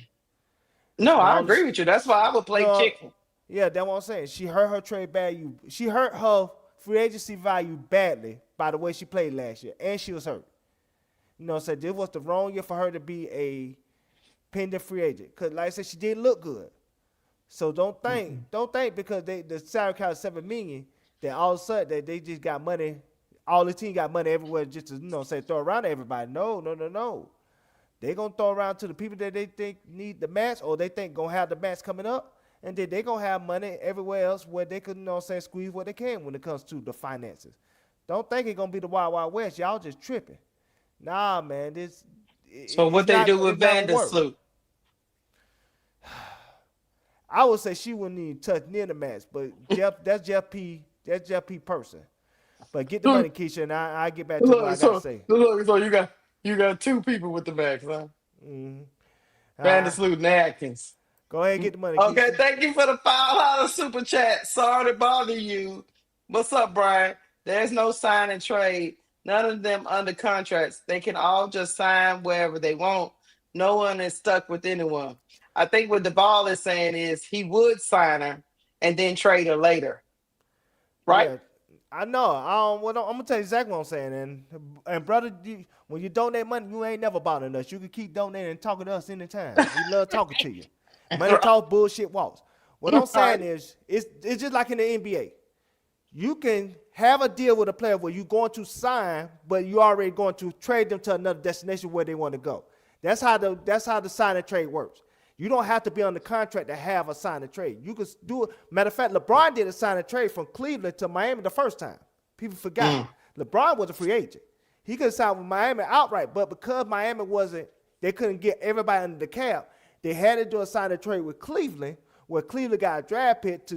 No, I agree with you. That's why I would play chicken. Yeah, that's what I'm saying. She hurt her trade value. She hurt her free agency value badly by the way she played last year, and she was hurt. You know what I'm saying? This was the wrong year for her to be a pending free agent. Because, like I said, she did look good. So don't think because the salary cap is $7 million that all of a sudden that they just got money. All the team got money everywhere just to throw around to everybody. No. They gonna throw around to the people that they think need the match, or they think gonna have the match coming up, and then they gonna have money everywhere else where they could squeeze what they can when it comes to the finances. Don't think it's gonna be the Wild Wild West. Y'all just tripping. Nah, man. So what they do with Vandersloot? I would say she wouldn't even touch near the match, but that's Jeff P. That's Jeff P. person. But get the money, Keisha, and I get back to what I gotta say. So you got two people with the max, huh? Mm-hmm. Vandersloot and Atkins. Go ahead and get the money. Okay, Keisha. Thank you for the $5 super chat. Sorry to bother you. What's up, Brian? There's no sign and trade. None of them under contracts. They can all just sign wherever they want. No one is stuck with anyone. I think what Duvall is saying is he would sign her and then trade her later. Right? Yeah, I know. I'm going to tell you exactly what I'm saying. And brother, when you donate money, you ain't never bothering us. You can keep donating and talking to us anytime. We love talking to you. Money talk, bullshit walks. What I'm saying is, it's just like in the NBA. You can have a deal with a player where you're going to sign, but you're already going to trade them to another destination where they want to go. That's how the sign and trade works. You don't have to be on the contract to have a sign and trade. You can do it. Matter of fact, LeBron did a sign and trade from Cleveland to Miami the first time. People forgot. LeBron was a free agent. He could sign with Miami outright, but because Miami they couldn't get everybody under the cap, they had to do a sign and trade with Cleveland, where Cleveland got a draft pick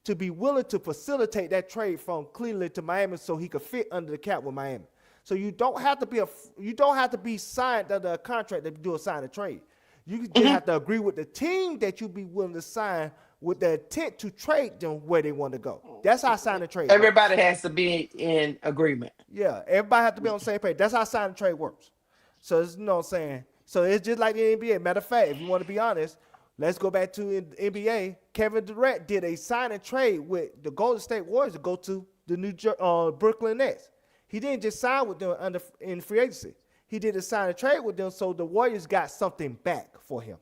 to be willing to facilitate that trade from Cleveland to Miami so he could fit under the cap with Miami. So you don't have to be signed under a contract to do a sign and trade. You just have to agree with the team that you be willing to sign with the intent to trade them where they want to go. That's how sign and trade Everybody works. has to be in agreement. Yeah, everybody has to be on the same page. That's how sign and trade works. So it's, you know what I'm saying? So it's just like the NBA. Matter of fact, if you want to be honest, let's go back to the NBA. Kevin Durant did a sign and trade with the Golden State Warriors to go to the Brooklyn Nets. He didn't just sign with them in free agency. He did a sign and trade with them so the Warriors got something back for him.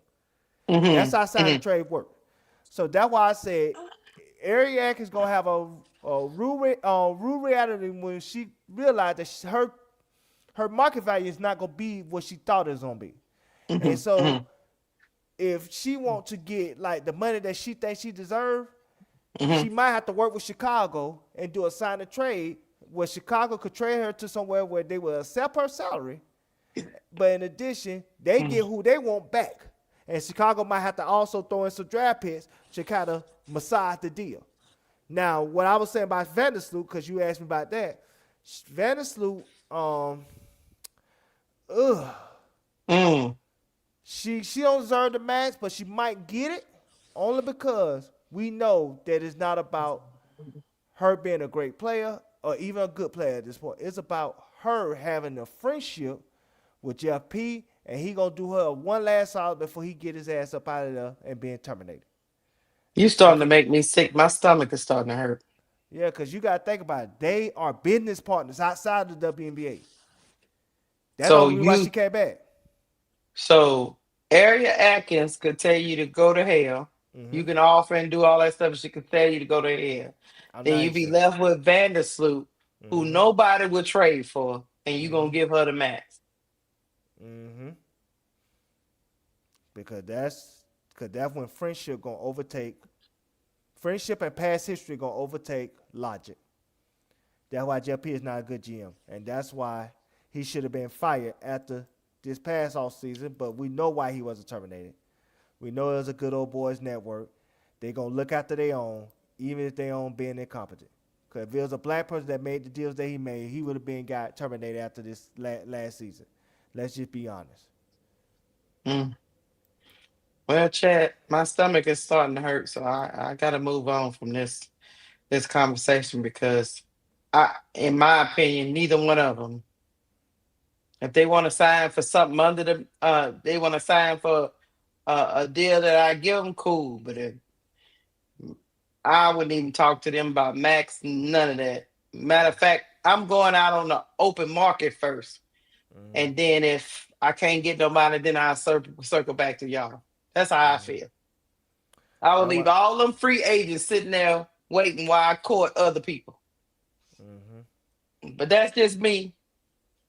That's how sign and trade work. So that's why I said Ariak is going to have a rude reality when she realized that her market value is not going to be what she thought it was going to be. And so if she wants to get like the money that she thinks she deserves, she might have to work with Chicago and do a sign and trade where Chicago could trade her to somewhere where they will accept her salary. But in addition, they get who they want back. And Chicago might have to also throw in some draft picks to kind of massage the deal. Now, what I was saying about Vandersloot, because you asked me about that, Vandersloot, she don't deserve the max, but she might get it only because we know that it's not about her being a great player or even a good player at this point. It's about her having a friendship with Jeff P, and he gonna do her one last solid before he get his ass up out of there and being terminated. You starting to make me sick. My stomach is starting to hurt. Yeah, because you got to think about it. They are business partners outside the WNBA. That's the only reason why she came back. So Area Atkins could tell you to go to hell. You can offer and do all that stuff. She could tell you to go to hell. Then you be left with Vandersloot, who nobody would trade for, and you gonna give her the max. Because that's when friendship gonna overtake. Friendship and past history gonna overtake logic. That's why Jeff P is not a good GM, and that's why he should have been fired after this past off season. But we know why he wasn't terminated. We know it was a good old boys network. They gonna look after their own, even if they own being incompetent. Because if it was a black person that made the deals that he made, he would have got terminated after this last season. Let's just be honest. Well, Chad, my stomach is starting to hurt, so I got to move on from this conversation because, in my opinion, neither one of them, if they want to sign for something they want to sign for a deal that I give them, cool. But I wouldn't even talk to them about max, none of that. Matter of fact, I'm going out on the open market first, and then if I can't get nobody, then I'll circle back to y'all. That's how I feel. I will leave all them free agents sitting there waiting while I court other people. But that's just me.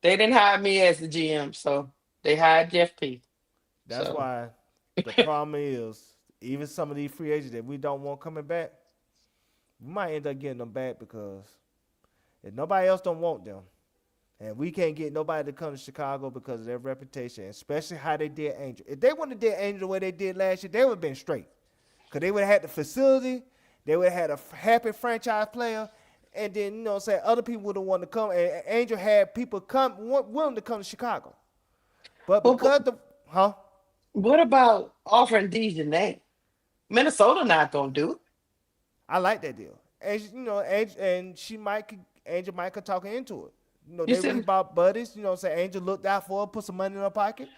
They didn't hire me as the GM, so they hired Jeff P. That's why the problem is, even some of these free agents that we don't want coming back, we might end up getting them back because if nobody else don't want them, and we can't get nobody to come to Chicago because of their reputation, especially how they did Angel. If they wouldn't have did Angel the way they did last year, they would have been straight. Because they would have had the facility, they would have had a happy franchise player, and then, you know what I'm saying, other people would have wanted to come, and Angel had people willing to come to Chicago. But because What about offering Dejanay? Minnesota not going to do it. I like that deal. And, you know, and Angel might could talk her into it. You know, they really about buddies. You know what I'm saying? Angel looked out for her, put some money in her pocket.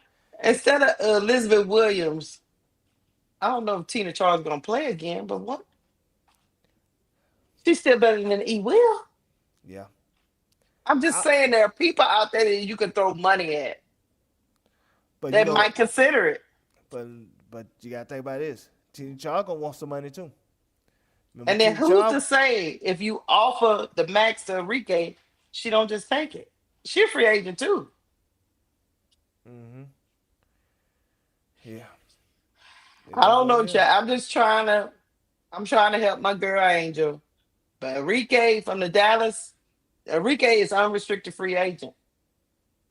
Instead of Elizabeth Williams, I don't know if Tina Charles is going to play again, but what? She's still better than E. Will. Yeah. I'm just saying there are people out there that you can throw money at but that might consider it. But you got to think about this. Tina Charles going to want some money too. Remember, and then who's to say if you offer the max to Enrique, she don't just take it. She a free agent too. Yeah. I don't know, Chad. I'm trying to help my girl Angel. But Enrique from the Dallas, Enrique is unrestricted free agent.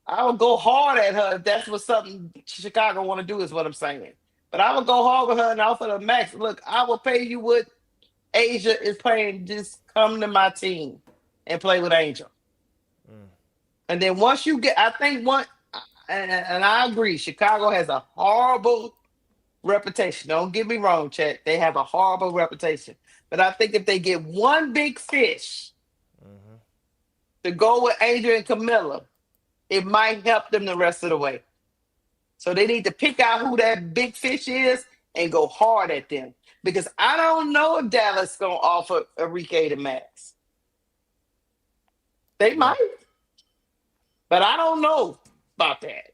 I would go hard at her if that's what something Chicago want to do, is what I'm saying. But I would go hard with her and offer the max. Look, I will pay you what Asia is playing, just come to my team and play with Angel. And then once you get, I think and I agree, Chicago has a horrible reputation. Don't get me wrong, Chet. They have a horrible reputation. But I think if they get one big fish to go with Angel and Camilla, it might help them the rest of the way. So they need to pick out who that big fish is and go hard at them. Because I don't know if Dallas is going to offer Enrique the max. They might. But I don't know about that.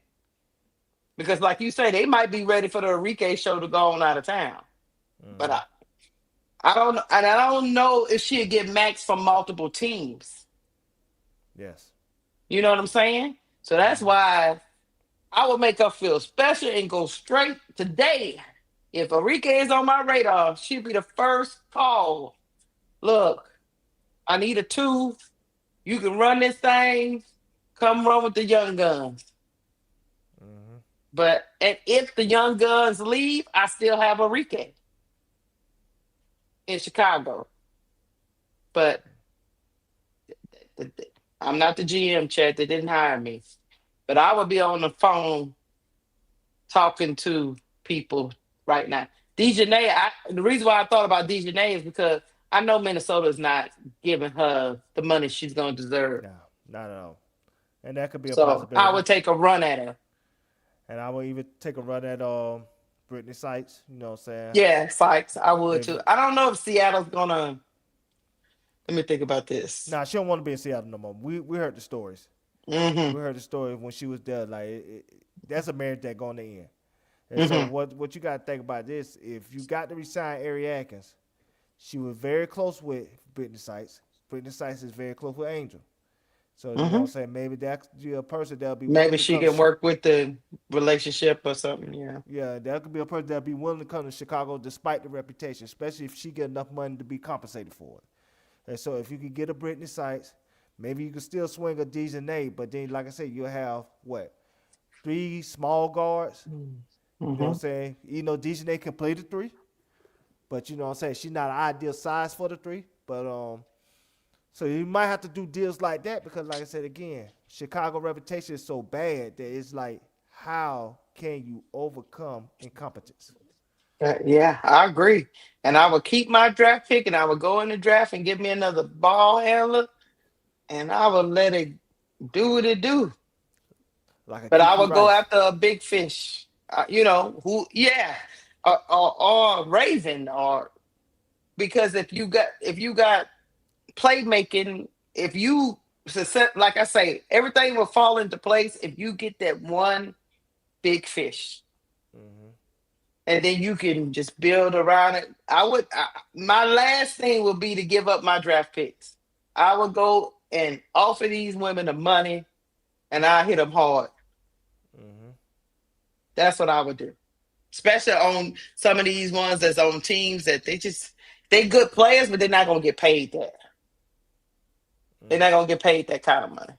Because like you say, they might be ready for the Enrique show to go on out of town. But I don't know. And I don't know if she'll get max from multiple teams. Yes. You know what I'm saying? So that's why I would make her feel special and go straight today. If Enrique is on my radar, she'll be the first call. Look, I need a 2. You can run this thing. Come run with the young guns. But and if the young guns leave, I still have Enrique in Chicago. But I'm not the GM, Chad. They didn't hire me. But I would be on the phone talking to people right now. Dejanay, the reason why I thought about Dejanay is because I know Minnesota's not giving her the money she's going to deserve. No, not at all. And that could be a So possibility. I would take a run at her. And I would even take a run at Brittany Sykes. You know what I'm saying? Yeah, Sykes. I would too. I don't know if Seattle's going to. Let me think about this. Nah, she don't want to be in Seattle no more. We heard the stories. We heard the story when she was there. Like that's a marriage that's going to end. And so what you got to think about this, if you got to resign Ari Atkins, she was very close with Brittany Sykes. Brittany Sykes is very close with Angel. So you know what I'm saying? Maybe that's a person that'll be maybe she can work with the relationship or something, yeah. Yeah, that could be a person that'll be willing to come to Chicago despite the reputation, especially if she get enough money to be compensated for it. And so if you could get a Brittany Sykes, maybe you can still swing a Dejanay, but then like I said, you'll have 3 small guards. You know what I'm saying? You know, Dejanay can play the 3, but you know what I'm saying? She's not an ideal size for the 3. But so you might have to do deals like that because, like I said again, Chicago reputation is so bad that it's like, how can you overcome incompetence? Yeah, I agree. And I would keep my draft pick and I would go in the draft and give me another ball handler and I would let it do what it do. But I would go after a big fish. Or Raven, or because if you got playmaking, like I say, everything will fall into place if you get that one big fish. And then you can just build around it. My last thing would be to give up my draft picks. I would go and offer these women the money and I hit them hard. That's what I would do. Especially on some of these ones that's on teams that they good players, but they're not going to get paid that. They're not going to get paid that kind of money.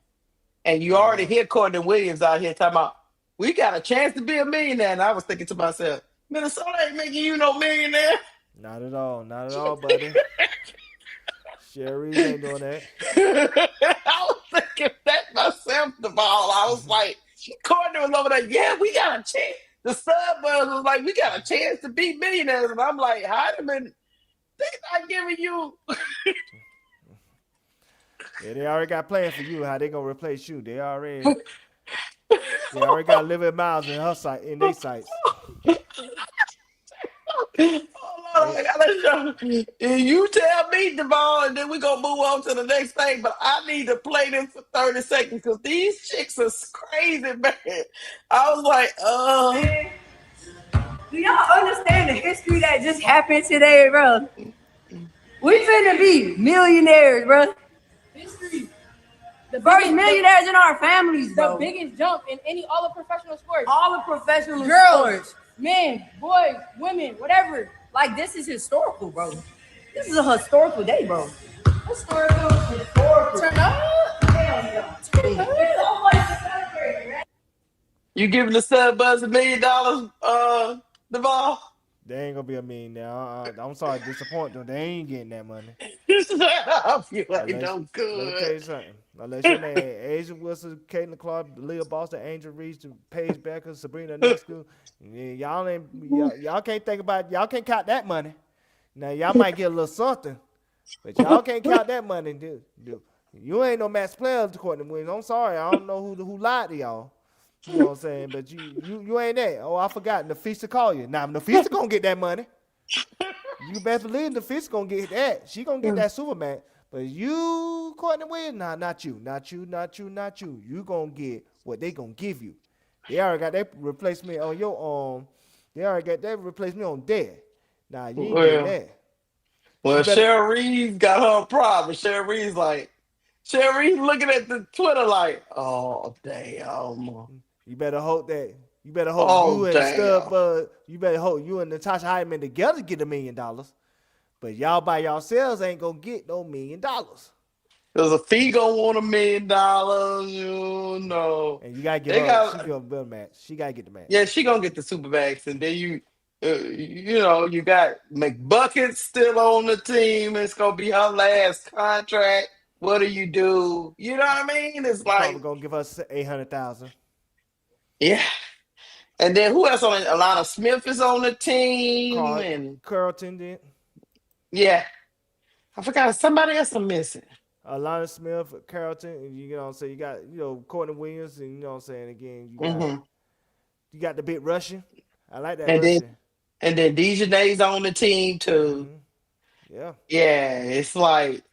And you already hear Courtney Williams out here talking about, we got a chance to be a millionaire. And I was thinking to myself, Minnesota ain't making you no millionaire. Not at all, buddy. Sherry ain't doing that. I was thinking that myself, the ball. I was like, Courtney was over there, yeah, we got a chance. The Suburbs was like, we got a chance to be millionaires. And I'm like, Heidemann, they not giving you. Yeah, they already got plans for you. How they gonna replace you? They already got Living Miles in her site, in their sites. You tell me, Devon, and then we gonna move on to the next thing. But I need to play this for 30 seconds because these chicks are crazy, man. I was like, do y'all understand the history that just happened today, bro? We finna be millionaires, bro. History. The first millionaires in our families, bro. The biggest jump in all of professional sports. All of professional Girls, sports. men, boys, women, whatever. Like, this is historical, bro. This is a historical day, bro. Historical. Turn up. Turn up. you giving the Suburbs $1 million, Devon? They ain't gonna be a million now. I'm sorry to disappoint them. They ain't getting that money. I feel like Unless, no let me tell you good. something. Unless your name Asia Wilson, Caitlin Clark, Leah Boston, Angel Reese, Paige Bueckers, Sabrina Nescu, y'all can't think about y'all can't count that money. Now y'all might get a little something, but y'all can't count that money, dude. You ain't no match player according to Williams. I'm sorry, I don't know who lied to y'all. You know what I'm saying? But you ain't that. Oh, I forgot. Nafisa call you. Now Nafisa gonna get that money. You best believe Nafisa gonna get that. She gonna get that Superman. But you, Courtney Williams, nah, not you. You gonna get what they gonna give you. They already got that replacement on your They already got that replacement on there. Nah, you ain't getting Well, that. well, You better Cheryl Reeves got her problem. Cheryl Reeves looking at the Twitter like, oh damn, you better hope that oh you and damn. you better hope you and Natasha Hyman together get $1 million. But y'all by yourselves ain't gonna get no $1 million. Cause a fee gonna want $1 million, you know. And you gotta give They her. She got give a better match. She gotta get the match. yeah, she gonna get the Supermax, and then you know, you got McBucket still on the team. It's gonna be her last contract. What do you do? You know what I mean? It's You probably like, gonna give us 800,000. yeah. And then who else on it? Alana Smith is on the team, and Carlton did. yeah, I forgot somebody else I'm missing. Alana Smith, Carlton, and you know what I'm saying. You got Courtney Williams, and you know what I'm saying. Again, Hmm. you got the bit Russian. I like that And then Russian. Dejanay's on the team too. Hmm. Yeah. Yeah, it's like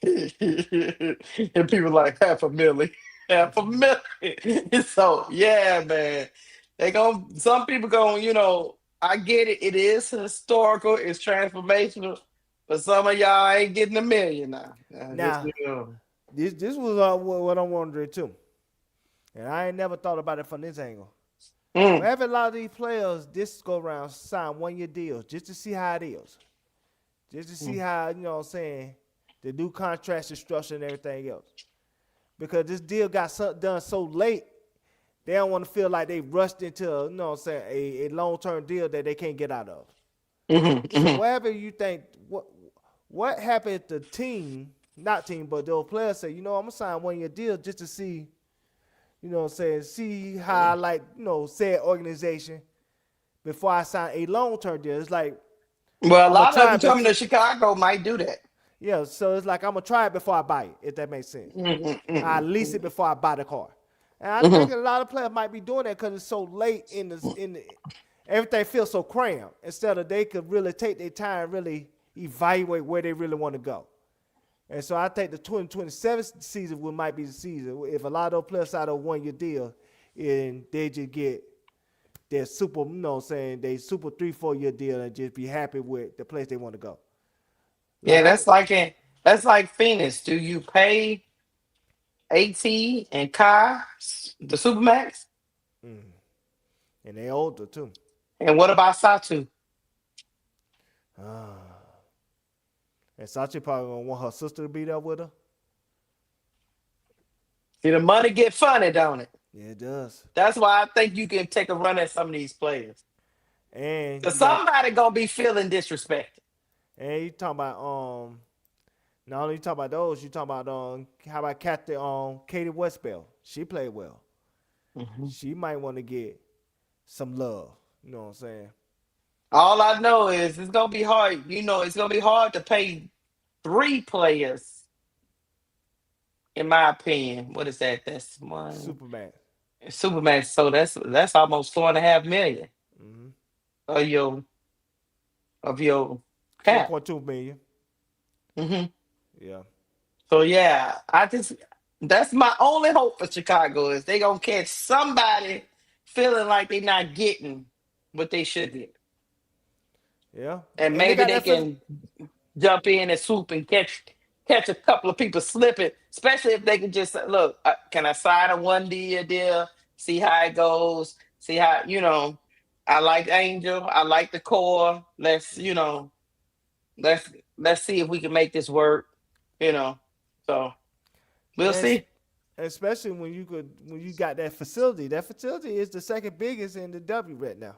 and people like half a million, half a million. So yeah, man, they gon' some people going, I get it. It is historical. It's transformational. But some of y'all ain't getting $1 million now. Just Now, this was what I'm wondering too, and I ain't never thought about it from this angle. mm, Well, having a lot of these players this go around sign 1 year deals just to see how it is, just to see mm. how you know what I'm saying the new contract structure and everything else. Because this deal got done so late, they don't want to feel like they rushed into you know what I'm saying a long term deal that they can't get out of. Hmm. So Hmm. whatever you think, what happened if the team, not team, but those players say, I'm gonna sign 1 year deal just to see, what I'm saying, see how I like, said organization before I sign a long term deal. It's like Well, a I'm gonna lot of try them it, but coming to Chicago might do that. yeah, so it's like I'm gonna try it before I buy it, if that makes sense. Hmm. I Hmm. lease it before I buy the car. And I Hmm. think a lot of players might be doing that because it's so late everything feels so cramped. Instead of they could really take their time, really evaluate where they really want to go. And so I think the 2027 season might be the season if a lot of those players out of 1 year deal and they just get their super, saying they super 3-4 year deal and just be happy with the place they want to go. Yeah, Like that's like Phoenix. Do you pay AT and Kai the Supermax? mm, and they older too. And what about Satu? Ah. And Sachi probably gonna want her sister to be there with her. See, the money get funny, don't it? Yeah, it does. That's why I think you can take a run at some of these players. And Cause you got somebody gonna be feeling disrespected. and you talking about not only you talking about those, you talking about how about Katie Westbell? She played well. Mhm. She might want to get some love. You know what I'm saying? All I know is it's gonna be hard. It's gonna be hard to pay 3 players, in my opinion. What is that? That's one Superman. Superman. So that's almost 4.5 million Mm-hmm. of your cap. 4.2 million. Hmm. Yeah. So yeah, that's my only hope for Chicago is they gonna catch somebody feeling like they're not getting what they should get, Yeah. and And they maybe got they that can jump in and swoop and catch a couple of people slipping, especially if they can just say, look, can I sign a 1 year deal, see how it goes, see how I like Angel, I like the core. Let's let's see if we can make this work. You know, so we'll and see. especially when you got that facility. That facility is the second biggest in the W right now.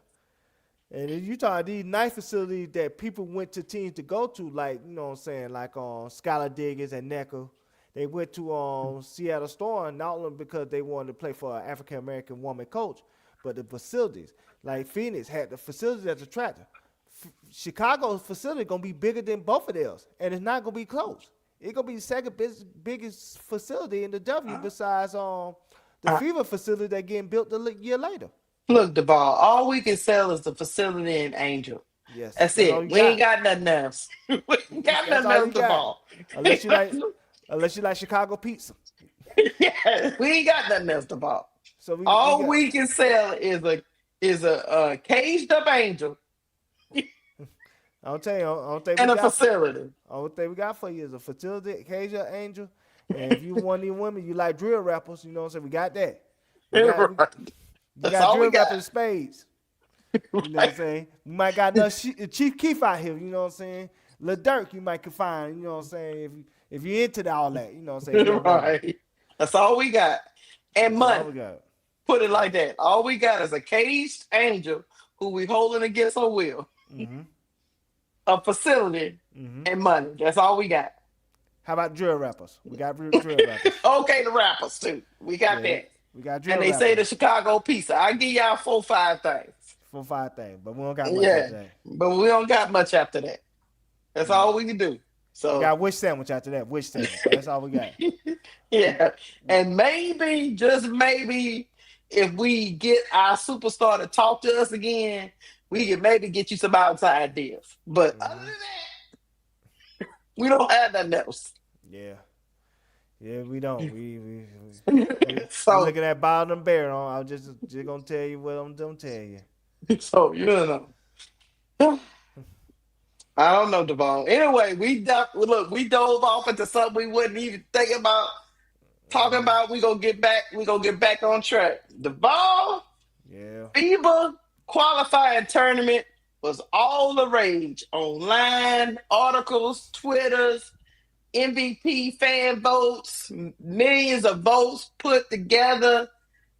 And then you talk these nice facilities that people went to teams to go to, like, you know what I'm saying, like Skylar Diggins and Necker. They went to Seattle Storm, not only because they wanted to play for an African-American woman coach, but the facilities. Like Phoenix had the facilities that's attractive. Chicago's facility going to be bigger than both of theirs, and it's not going to be close. It's going to be the second biggest facility in the W besides the FIBA facility that's getting built a year later. Look, Duval, all we can sell is the facility in Angel. Yes, That's it. We ain't got nothing else. We ain't got nothing else, Duval. Unless you like Chicago pizza. Yeah, we ain't got nothing else, Duval. So all we can sell is a caged up Angel. I'll tell you, I don't think and we a got facility. All thing we got for you is a facility, cage up Angel. And if you one of these women, you like drill rappers, you know what I'm saying? We got that. We got drill rappers spades. You know what I'm saying? We might got Chief Keef out here, you know what I'm saying? Lil Durk you might can find, you know what I'm saying? If you're into all that, you know what I'm saying? Right. That's all we got. And money. We got. Put it like that. All we got is a caged Angel who we holding against her will. Mm-hmm. A facility and money. That's all we got. How about drill rappers? We got drill rappers. Okay, the rappers too. We got that. We got drill and they rappers. say the Chicago pizza. I give y'all 4-5 things. 4-5 things, but we don't got much after that. But we don't got much after that. That's all we can do. So we got wish sandwich after that. Wish sandwich. That's all we got. Yeah. And maybe, just maybe, if we get our superstar to talk to us again, we can maybe get you some outside deals. But other than that, we don't have nothing else. Yeah. Yeah, we don't. We so looking at bottom bear on. I'm just gonna tell you what I'm gonna tell you. So you know. I don't know, Devon. Anyway, we dove off into something we wouldn't even think about talking about. We gonna get back on track. Devon, FIBA Qualifying Tournament was all the rage. Online, articles, Twitters, MVP fan votes, millions of votes put together.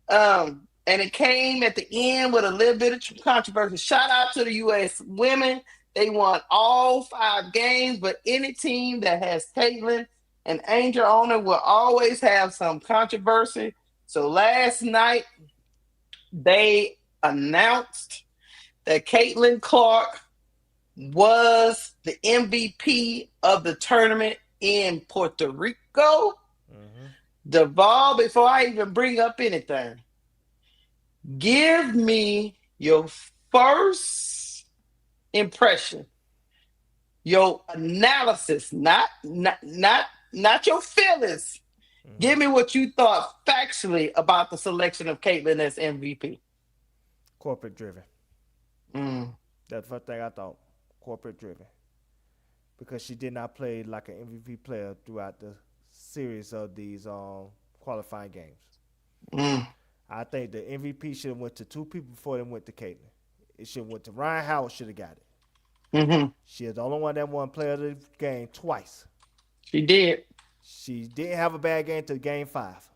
And it came at the end with a little bit of controversy. Shout out to the U.S. women. They won all 5 games, but any team that has Caitlin and Angel on it will always have some controversy. So last night, they announced that Caitlin Clark was the MVP of the tournament in Puerto Rico. Deval, before I even bring up anything, give me your first impression, your analysis, not your feelings. Give me what you thought factually about the selection of Caitlin as MVP. Corporate driven. That's the first thing I thought. Corporate driven. Because she did not play like an MVP player throughout the series of these qualifying games. I think the MVP should have went to 2 people before they went to Caitlin. It should have went to Ryan Howard. Should have got it. She is the only one that won player of the game twice. She did. She didn't have a bad game till game 5.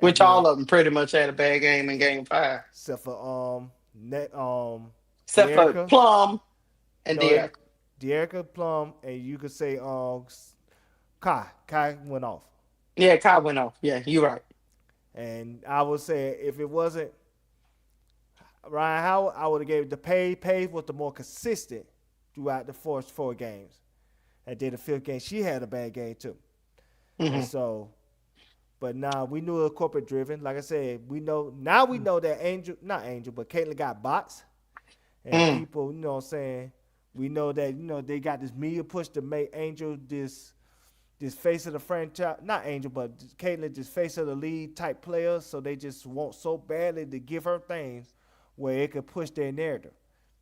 Which all of them pretty much had a bad game in game 5. Except for except for Plum and De'Erica Plum, and you could say Kai. Kai went off. Yeah, Kai went off. Yeah, you're right. And I would say if it wasn't Ryan Howard, I would have gave it to Paige. Paige was the more consistent throughout the first 4 games. And then the 5th game, she had a bad game too. And so, but now we knew it was corporate driven. Like I said, we know that Caitlin got bots. And people, you know what I'm saying, we know that, you know, they got this media push to make Angel this face of the franchise, not Angel, but Caitlin, this face of the league type player. So they just want so badly to give her things where it could push their narrative.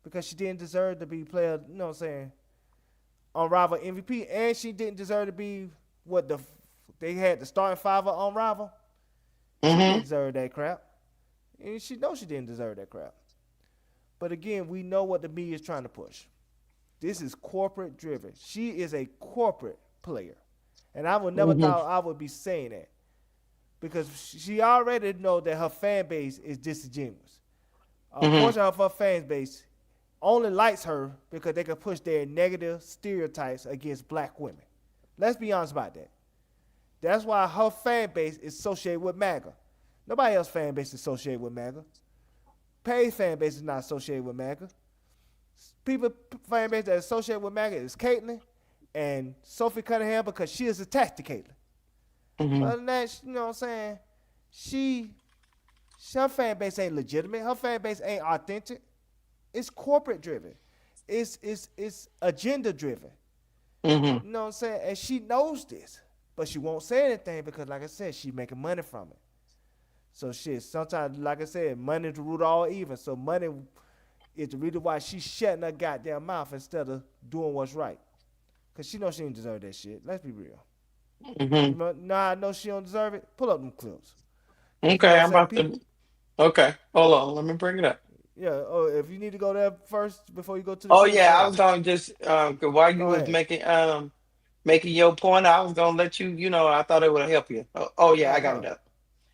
Because she didn't deserve to be player, you know what I'm saying, unrivaled MVP. And she didn't deserve to be they had the starting 5 on Rival. She didn't deserve that crap. And she knows she didn't deserve that crap. But again, we know what the media is trying to push. This is corporate driven. She is a corporate player. And I would never thought I would be saying that. Because she already know that her fan base is disingenuous. A portion of her fan base only likes her because they can push their negative stereotypes against black women. Let's be honest about that. That's why her fan base is associated with MAGA. Nobody else's fan base is associated with MAGA. Paige fan base is not associated with MAGA. People fan base that is associated with MAGA is Caitlyn and Sophie Cunningham because she is attached to Caitlyn. Other than that, you know what I'm saying? Her fan base ain't legitimate. Her fan base ain't authentic. It's corporate driven. It's agenda driven. You know what I'm saying? And she knows this, but she won't say anything because, like I said, she's making money from it. So shit, sometimes, like I said, money is the root of all evil. So money is the reason why she's shutting her goddamn mouth instead of doing what's right. Because she knows she don't deserve that shit. Let's be real. I know she don't deserve it. Pull up them clips. Okay, I'm about to. Okay, hold on. Let me bring it up. Yeah. Oh, if you need to go there first before you go to the. Oh yeah, I was gonna just while you was ahead. making your point, I was gonna let you. You know, I thought it would help you. Oh yeah, I got it up.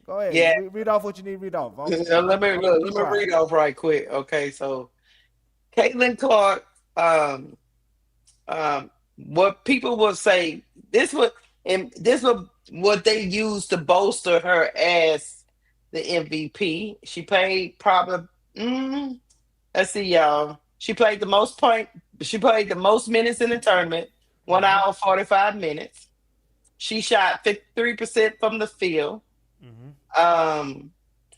Go ahead. Yeah. Read off what you need to read off. Let me read off right quick. Okay, so Caitlin Clark. What people will say this was what they used to bolster her as the MVP. She played probably. Let's see, y'all. She played the most minutes in the tournament. 1 hour 45 minutes. She shot 53% from the field.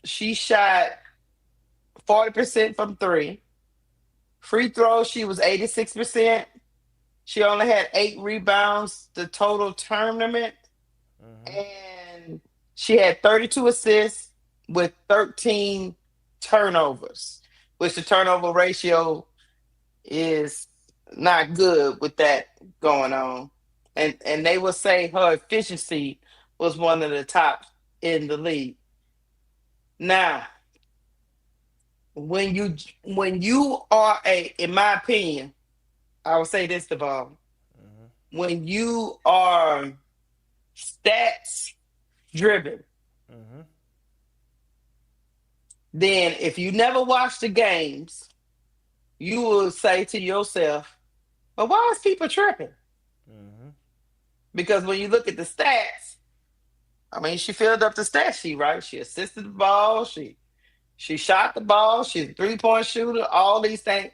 She shot 40% from three. Free throws, she was 86%. She only had 8 rebounds the total tournament. And she had 32 assists with 13 turnovers, which the turnover ratio is not good with that going on. And they will say her efficiency was one of the top in the league. Now, when you are in my opinion, I will say this, Devon. When you are stats driven, then if you never watch the games, you will say to yourself, "But why is people tripping?" Because when you look at the stats, I mean, she filled up the stat sheet, right? She assisted the ball, she shot the ball, she's a 3-point shooter, all these things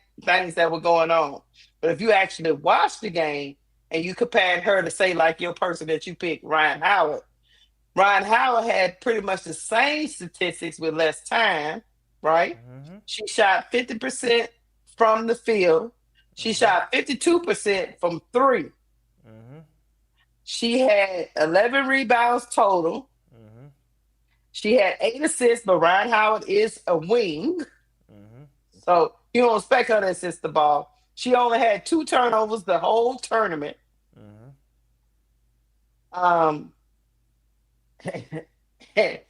that were going on. But if you actually watch the game and you compared her to, say, like your person that you picked, Ryan Howard had pretty much the same statistics with less time, right? She shot 50% from the field. She shot 52% from three. She had 11 rebounds total. She had 8 assists, but Ryan Howard is a wing. So you don't expect her to assist the ball. She only had 2 turnovers the whole tournament.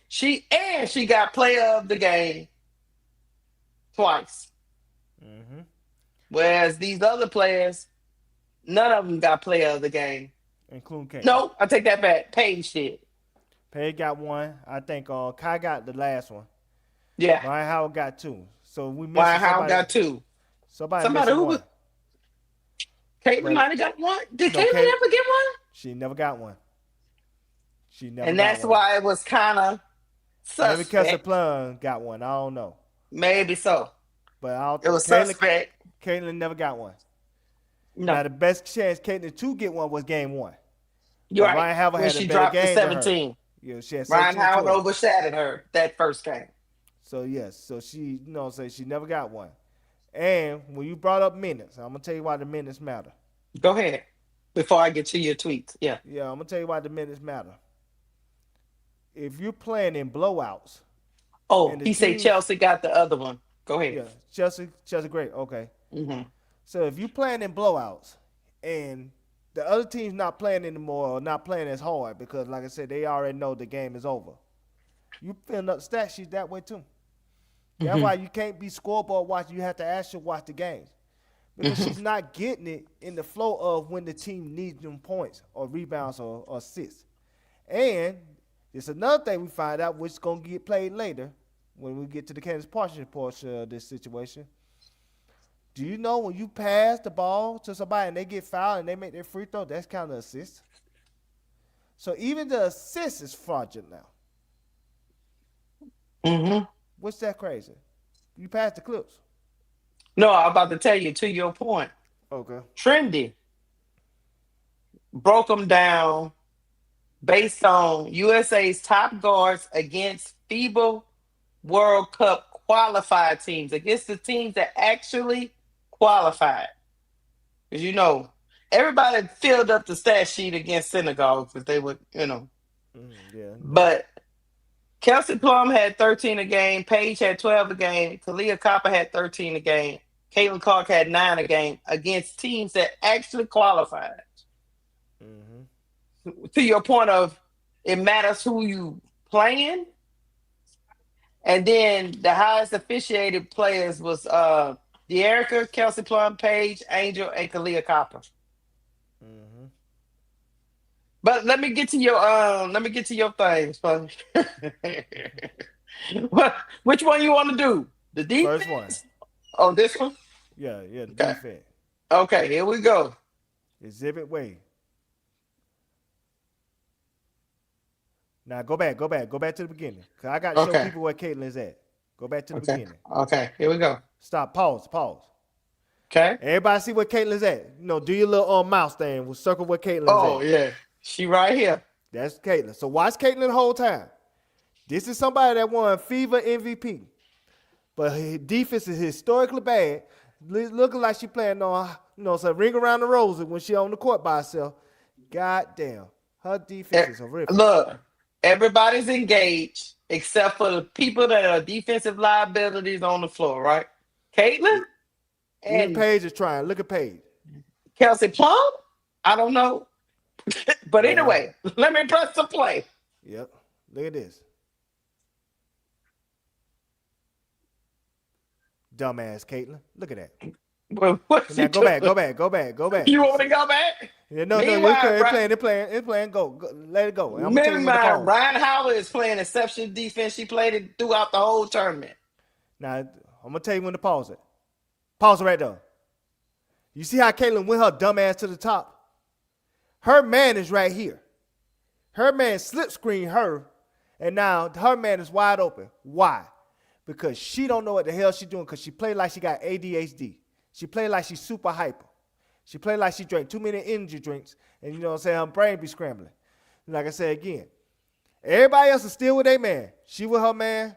She got player of the game twice. Whereas these other players, none of them got player of the game. Including Kate. No, I take that back. Paige did. Paige got 1. I think Kai got the last one. Yeah. Ryan Howard got 2. So we missed. Ryan Howard got 2. Somebody who one. Caitlin might have got 1. Did Caitlin ever get 1? She never got 1. And that's why it was kind of suspect. Maybe Kessler Plum got 1. I don't know. Maybe so. But it was suspect. Caitlin never got 1. No. Now the best chance Caitlin to get 1 was game 1. You're right. Ryan Howard had she a better dropped game to 17. Yeah, she had 17. Ryan Howard overshadowed her that first game. So yes, so she, she never got 1. And when you brought up minutes, I'm gonna tell you why the minutes matter. Go ahead. Before I get to your tweets, yeah. Yeah, I'm gonna tell you why the minutes matter. If you're playing in blowouts. Oh, he said Chelsea got the other one. Go ahead. Yeah, Chelsea, great. Okay. So if you're playing in blowouts and the other team's not playing anymore or not playing as hard because, like I said, they already know the game is over. You filling up stat sheets that way too. That's why you can't be scoreboard watching. You have to actually watch the games. Because she's not getting it in the flow of when the team needs them points or rebounds or assists. And there's another thing we find out which is going to get played later. when we get to the Candace Parker portion of this situation. Do you know when you pass the ball to somebody and they get fouled and they make their free throw, that's kind of assist? So even the assist is fraudulent now. Mm-hmm. What's that crazy? You passed the clips. No, I'm about to tell you, to your point. Okay. Trendy broke them down based on USA's top guards against FIBA World Cup qualified teams, against the teams that actually qualified. Because, you know, everybody filled up the stat sheet against Senegal because they would, you know. Yeah. But Kelsey Plum had 13 a game. Paige had 12 a game. Kalia Copper had 13 a game. Caitlin Clark had 9 a game against teams that actually qualified. Mm-hmm. To your point of it matters who you playing. And then the highest officiated players was De'Erica, Kelsey Plum, Paige, Angel, and Kalia Copper. Mm-hmm. But let me get to your things. Which one you want to do? The defense? First one. Oh, this one? Yeah, the Okay. defense. Okay, here we go. Exhibit way. Now go back to the beginning. Cause I got to show people where Caitlin is at. Go back to the beginning. Okay, here we go. Stop. Pause. Okay. Everybody see where Caitlin is at. You know, do your little mouse thing. We'll circle where Caitlin is Oh, at. yeah. She right here. That's Caitlin. So watch Caitlin the whole time. This is somebody that won FIBA MVP. But her defense is historically bad. Looking like she playing on, some ring around the rosy when she on the court by herself. God damn. Her defense is horrific. Look, everybody's engaged except for the people that are defensive liabilities on the floor, right? Caitlin Even Paige is trying. Look at Paige. Kelsey Plum? I don't know. But anyway, let me press the play. Yep. Look at this. Dumbass Caitlin. Look at that. Well, what's Now go back. You want to go back? Yeah, no, it's playing. Go. Let it go. I'm Meanwhile, Ryan Howard is playing exceptional defense. She played it throughout the whole tournament. Now, I'm going to tell you when to pause it. Pause it right there. You see how Caitlin went her dumb ass to the top? Her man is right here. Her man slip screened her, and now her man is wide open. Why? Because she don't know what the hell she's doing because she played like she got ADHD. She played like she's super hyper. She played like she drank too many energy drinks, and you know what I'm saying, her brain be scrambling. Like I said again, everybody else is still with their man. She with her man.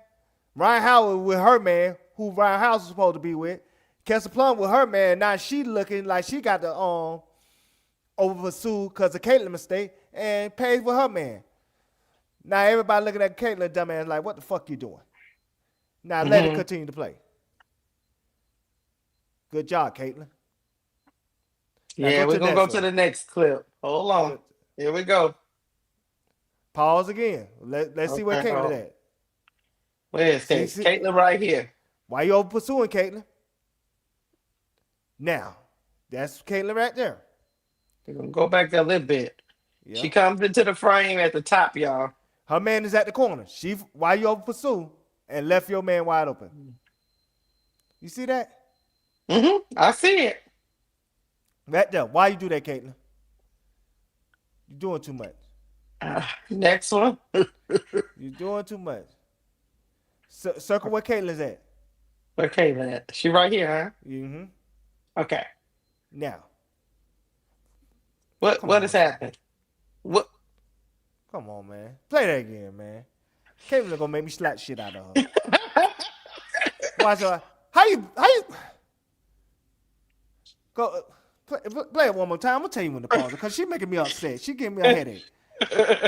Ryan Howard with her man, who Ryan Howard was supposed to be with. Kelsey Plum with her man. Now she looking like she got the over pursue because of Caitlyn's mistake, and Paige with her man. Now everybody looking at Caitlyn dumbass like, what the fuck you doing? Now let it continue to play. Good job, Caitlin. Yeah, we're going to go to the next clip. Hold on. Here we go. Pause again. Let's see where Caitlin at. Where is Caitlin? Right here. Why you over pursuing Caitlin? Now, that's Caitlin right there. We're going to go back a little bit. Yep. She comes into the frame at the top, y'all. Her man is at the corner. Why you over pursue and left your man wide open? You see that? I see it. Right there. Why you do that, Caitlin? You're doing too much. Next one. You're doing too much. Circle where Caitlin's at. Where Caitlin at? She right here, huh? Mm-hmm. Okay. Now. What has happened? What? Come on, man. Play that again, man. Caitlin gonna make me slap shit out of her. Watch her. How you go play it one more time? I'm gonna tell you when to pause it because she making me upset. She giving me a headache.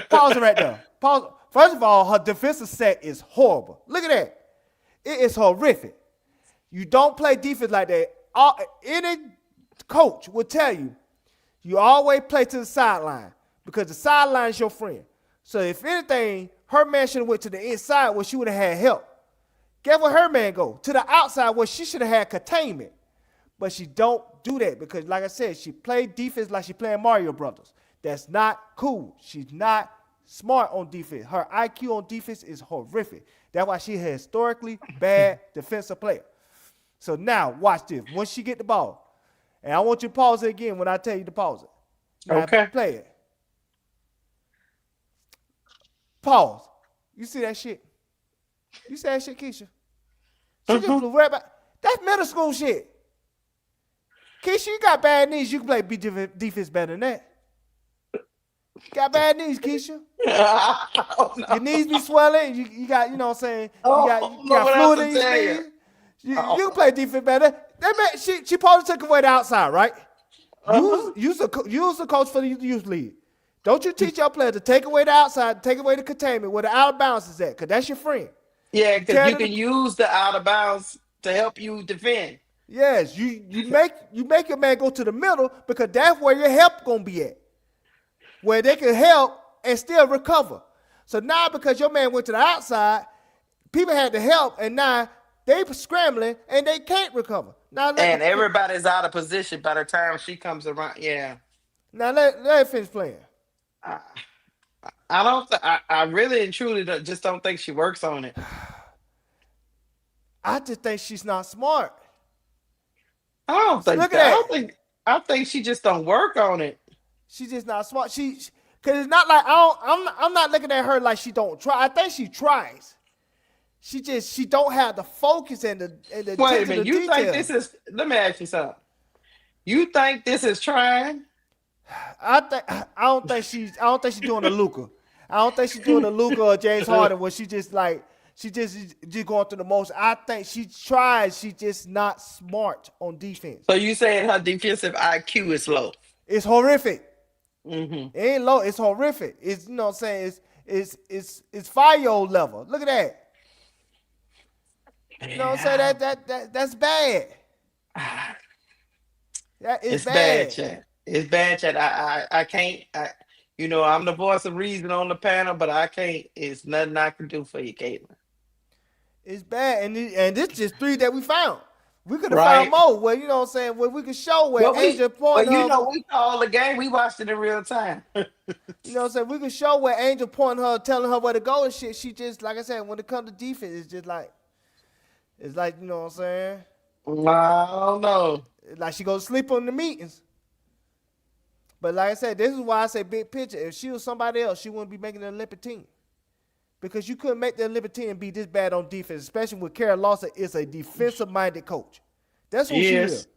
Pause it right there. Pause. First of all, her defensive set is horrible. Look at that. It is horrific. You don't play defense like that. Any coach will tell you, you always play to the sideline because the sideline is your friend. So if anything, her man should have went to the inside where she would have had help. Guess where her man go? To the outside where she should have had containment. But she don't do that because, like I said, she played defense like she playing Mario Brothers. That's not cool. She's not smart on defense. Her IQ on defense is horrific. That's why she's a historically bad defensive player. So now, watch this. Once she get the ball, and I want you to pause it again when I tell you to pause it. Now, Okay. play it. Pause. You see that shit? You see that shit, Keisha? She just flew right back. That's middle school shit. Keisha, you got bad knees. You can play defense better than that. Got bad knees, Keisha. Your knees be swelling. You got, you know what I'm saying? You got fluid in your knees. You can play defense better. She probably took away the outside, right? Use the coach for the youth league. Don't you teach your player to take away the outside, take away the containment where the out of bounds is at, because that's your friend. Yeah, because you can use the out of bounds to help you defend. Yes, you make your man go to the middle because that's where your help gonna be at, where they can help and still recover. So now because your man went to the outside, people had to help, and now they scrambling and they can't recover. Now and everybody's out of position by the time she comes around. Yeah. Now let her finish playing. I really and truly just don't think she works on it. I just think she's not smart. I think she just don't work on it. She's just not smart. Because it's not like I'm not looking at her like she don't try. I think she tries. She don't have the focus and the Wait a minute. You think this is? Let me ask you something. You think this is trying? I don't think she's doing a Luka. I don't think she's doing a Luka or James Harden where she just going through the most. I think she tries. She's just not smart on defense. So you saying her defensive IQ is low? It's horrific. Mm-hmm. It ain't low. It's horrific. It's, you know what I'm saying, it's 5-year-old level. Look at that. You know what I'm saying? That's bad. That is bad, Chad. It's bad, Chad. I can't. I'm the voice of reason on the panel, but I can't. It's nothing I can do for you, Caitlin. It's bad, and this just 3 that we found. We could have found more. Where, you know what I'm saying, where we could show where Angel pointed. We called the game. We watched it in real time. You know what I'm saying? We could show where Angel pointing her, telling her where to go and shit. She just, like I said, when it comes to defense, it's just like, you know what I'm saying? I don't know. It's like she goes to sleep on the meetings. But like I said, this is why I say big picture. If she was somebody else, she wouldn't be making the Olympic team. Because you couldn't make the Olympic team and be this bad on defense, especially with Kara Lawson is a defensive-minded coach. That's who she is.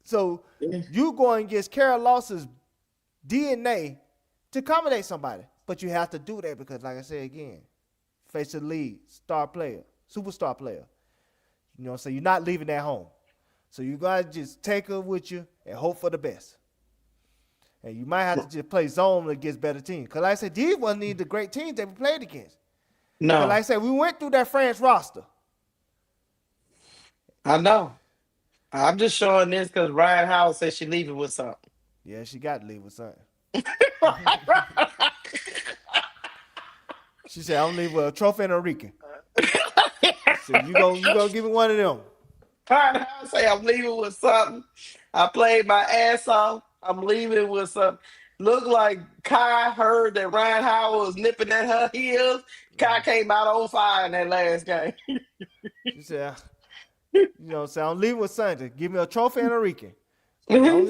So you going against Kara Lawson's DNA to accommodate somebody. But you have to do that because, like I said again, face the lead, star player, superstar player. You know what I'm saying? You're not leaving that home. So you got to just take her with you and hope for the best. And you might have to just play zone against better teams. Because like I said, these wasn't even the great teams that we played against. No. Like I said, we went through that France roster. I know. I'm just showing this because Ryan Howard said she leaving with something. Yeah, she got to leave with something. She said, I'm leaving with a trophy and a Rican. So you gonna give me one of them. Ryan Howard say I'm leaving with something. I played my ass off. I'm leaving with something. Look like Kai heard that Ryan Howard was nipping at her heels. Kai came out on fire in that last game. She said, you know what I'm saying? I'm leaving with something. Give me a trophy and a Rican. And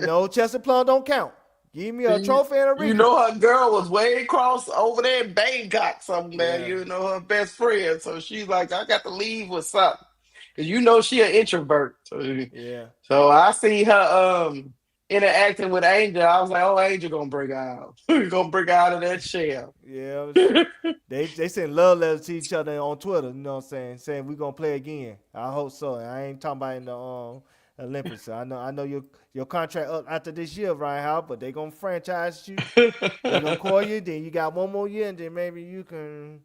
no Chester Plum don't count. Give me a trophy and a Rican. You know her girl was way across over there in Bangkok somewhere. Yeah. You know her best friend. So she's like, I got to leave with something. Because you know she an introvert. So, yeah. So I see her interacting with Angel. I was like, oh, Angel gonna bring her out. Gonna bring her out of that shell. Yeah. They send love letters to each other on Twitter, you know what I'm saying? Saying we gonna play again. I hope so. I ain't talking about in the Olympics. I know your contract up after this year, Ryan Howard, but they gonna franchise you. They gonna call you. Then you got one more year, and then maybe you can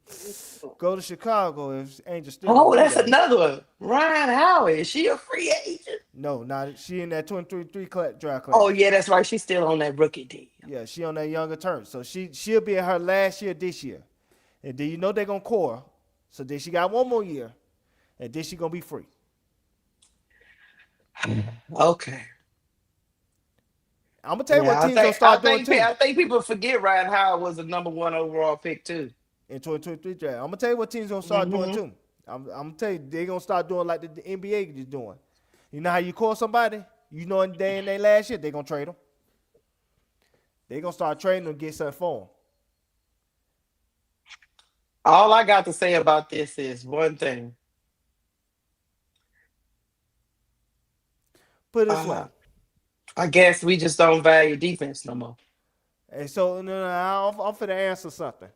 go to Chicago if Angel still. Oh, that's another one. Ryan Howard. Is she a free agent? No, not she in that 23 draft class. Oh yeah, that's right. She's still on that rookie team. Yeah, she on that younger term. So she'll be in her last year this year, and then you know they're gonna call her. So then she got one more year, and then she gonna be free. Okay. I'm gonna tell you what teams gonna start doing too. I think people forget Ryan Howard was the number 1 overall pick too. in 2023 draft. I'm gonna tell you what teams gonna start doing too. I'm gonna tell you they're gonna start doing like the NBA is doing. You know how you call somebody? You know in their last year, they're gonna trade them. They're gonna start trading them, get something for them. All I got to say about this is one thing. Put it this way. I guess we just don't value defense no more. And so I'm finna answer something.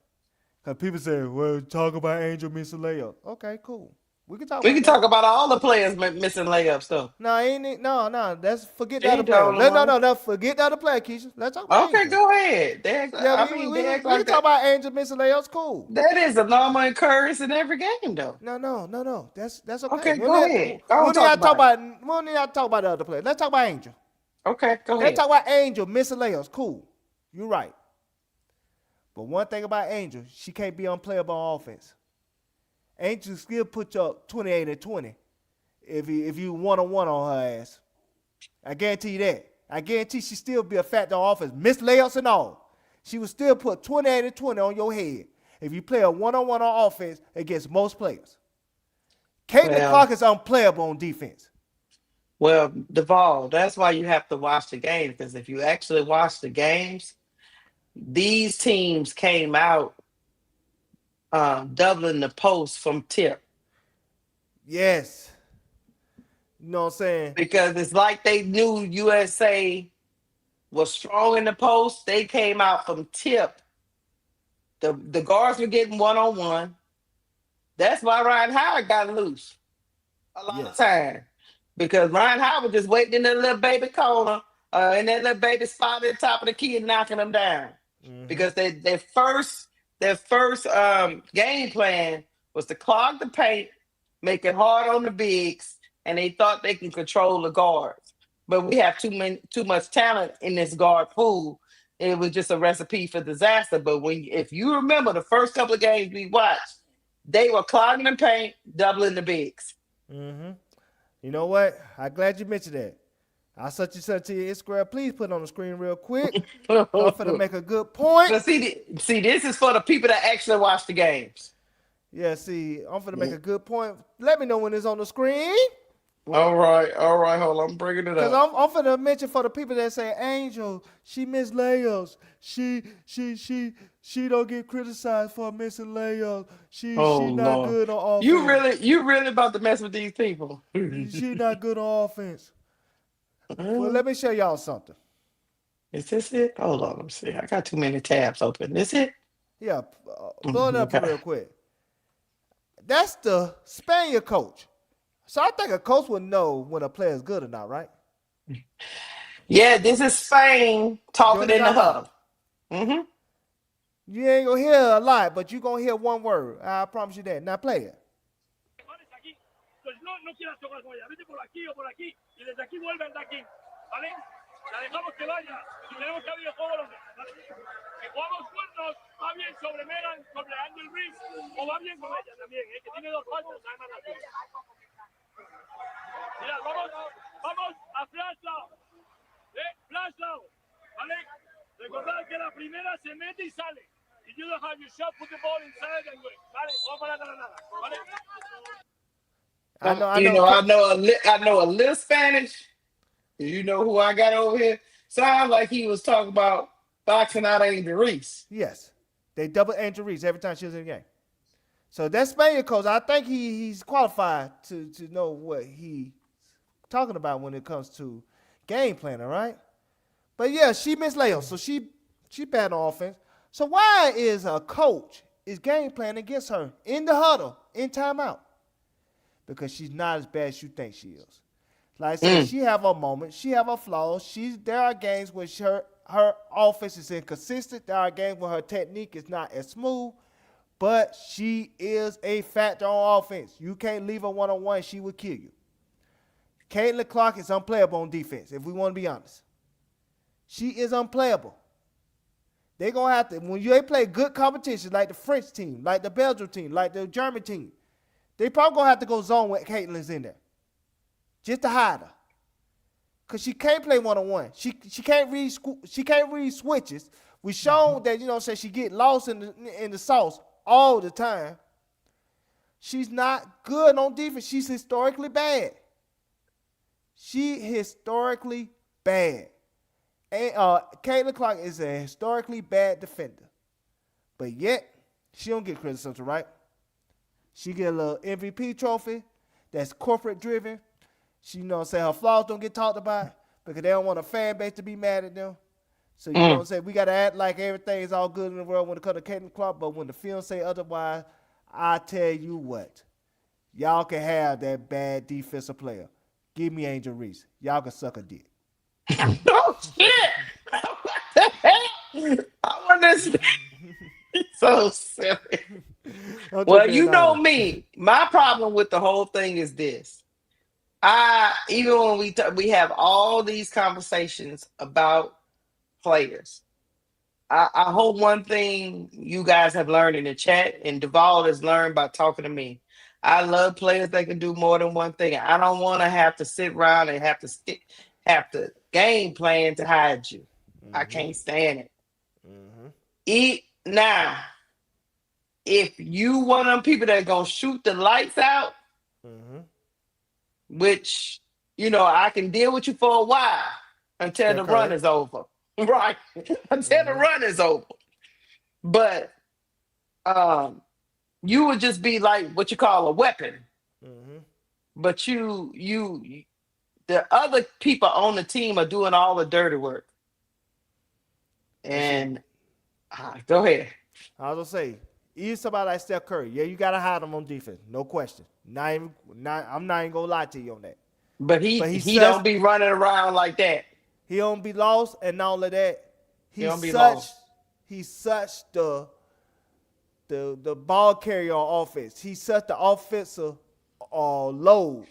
Because people say, well, talk about Angel missing layup. Okay, cool. We can talk We about can that. talk about all the players missing layups though. No, ain't it? No. That's forget the She other player. don't know. No. Forget the other player, Keisha. Let's talk about Okay, Angel. go ahead. We can talk about Angel missing layups. Cool. That is a normal occurrence in every game, though. No. That's okay. Okay, go ahead. We don't We need to talk about the other player. Let's talk about Angel. Okay, go ahead. Let's talk about Angel missing layups. Cool. You're right. But one thing about Angel, she can't be unplayable on offense. Angel still put you up 28 and 20 if you one-on-one on her ass. I guarantee you that. I guarantee she still be a factor on offense. Missed layups and all. She would still put 28 and 20 on your head if you play a one-on-one on offense against most players. Caitlin Clark is unplayable on defense. Well, Duvall, that's why you have to watch the games, because if you actually watch the games, these teams came out doubling the post from tip. Yes. You know what I'm saying? Because it's like they knew USA was strong in the post. They came out from tip. The guards were getting one-on-one. That's why Ryan Howard got loose a lot of time. Because Ryan Howard was just waiting in that little baby corner, in that little baby spot at the top of the key and knocking them down. Because their first game plan was to clog the paint, make it hard on the bigs, and they thought they can control the guards. But we have too much talent in this guard pool. It was just a recipe for disaster. But if you remember the first couple of games we watched, they were clogging the paint, doubling the bigs. Mm-hmm. You know what? I'm glad you mentioned that. I sent you to your Instagram. Please put it on the screen real quick. I'm finna make a good point. But see, this is for the people that actually watch the games. Yeah, see, I'm finna make a good point. Let me know when it's on the screen. All right. Hold on, I'm bringing it Because up. I'm finna mention for the people that say, Angel, she missed layups. She don't get criticized for missing layups. She not good on offense. You really about to mess with these people? She not good on offense. Well, let me show y'all something. Is this it? Hold on, let me see. I got too many tabs open. This it? Yeah, blow it up real quick. That's the Spaniard coach. So I think a coach would know when a player is good or not, right? Yeah, this is Spain talking in the huddle. Mm-hmm. You ain't gonna hear a lot, but you gonna hear one word. I promise you that. Now play it. No quieras tocar con ella, vete por aquí o por aquí y desde aquí vuelve al aquí, ¿vale? La dejamos que vaya y tenemos que abrir el juego los demás, ¿vale? Que jugamos cuernos, va bien sobre Megan, sobre Angel Reese o va bien con ella también, que tiene dos faltas, además la tiene. Mira, vamos a flashdown, flashdown, ¿vale? Recordad que la primera se mete y sale. Y you don't have your shot, put the ball inside and win, ¿vale? Vamos para nada, ¿vale? I know a little Spanish. You know who I got over here? Sounds like he was talking about boxing out Angel Reese. Yes. They double Angel Reese every time she was in the game. So that Spaniard coach, I think he's qualified to know what he's talking about when it comes to game planning, right? But yeah, she missed layups, so she bad on offense. So why is a coach is game planning against her in the huddle, in timeout? Because she's not as bad as you think she is. Like I said, she have her moments. She have her flaws. There are games where her offense is inconsistent. There are games where her technique is not as smooth. But she is a factor on offense. You can't leave her one-on-one. She will kill you. Caitlin Clark is unplayable on defense, if we want to be honest. She is unplayable. They're going to have to, when they play good competition like the French team, like the Belgium team, like the German team, they probably going to have to go zone when Caitlin's in there. Just to hide her. Because she can't play one-on-one. She can't read switches. We shown that, she get lost in the sauce all the time. She's not good on defense. She's historically bad. She historically bad. And Caitlin Clark is a historically bad defender. But yet, she don't get criticism, right? She get a little MVP trophy that's corporate driven. She, you know what I'm saying, her flaws don't get talked about because they don't want a fan base to be mad at them. So, you know what I'm saying, we got to act like everything is all good in the world when it comes to Caitlin Clark, but when the film say otherwise, I tell you what, y'all can have that bad defensive player. Give me Angel Reese. Y'all can suck a dick. Oh, shit! What the hell? I understand. So silly. Well, you know me. My problem with the whole thing is this. Even when we have all these conversations about players, I hope one thing you guys have learned in the chat, and Duvall has learned by talking to me. I love players that can do more than one thing. I don't want to have to sit around and have to game plan to hide you. I can't stand it. Now, if you one of them people that are gonna shoot the lights out, which I can deal with you for a while until the run is over. Right. Until the run is over. But you would just be like what you call a weapon. But the other people on the team are doing all the dirty work. And go ahead. I was gonna say, even somebody like Steph Curry, yeah, you gotta hide him on defense, no question. I'm not even gonna lie to you on that. But he don't be running around like that. He don't be lost, and all of that. He's such the ball carrier on offense. He's such the offensive load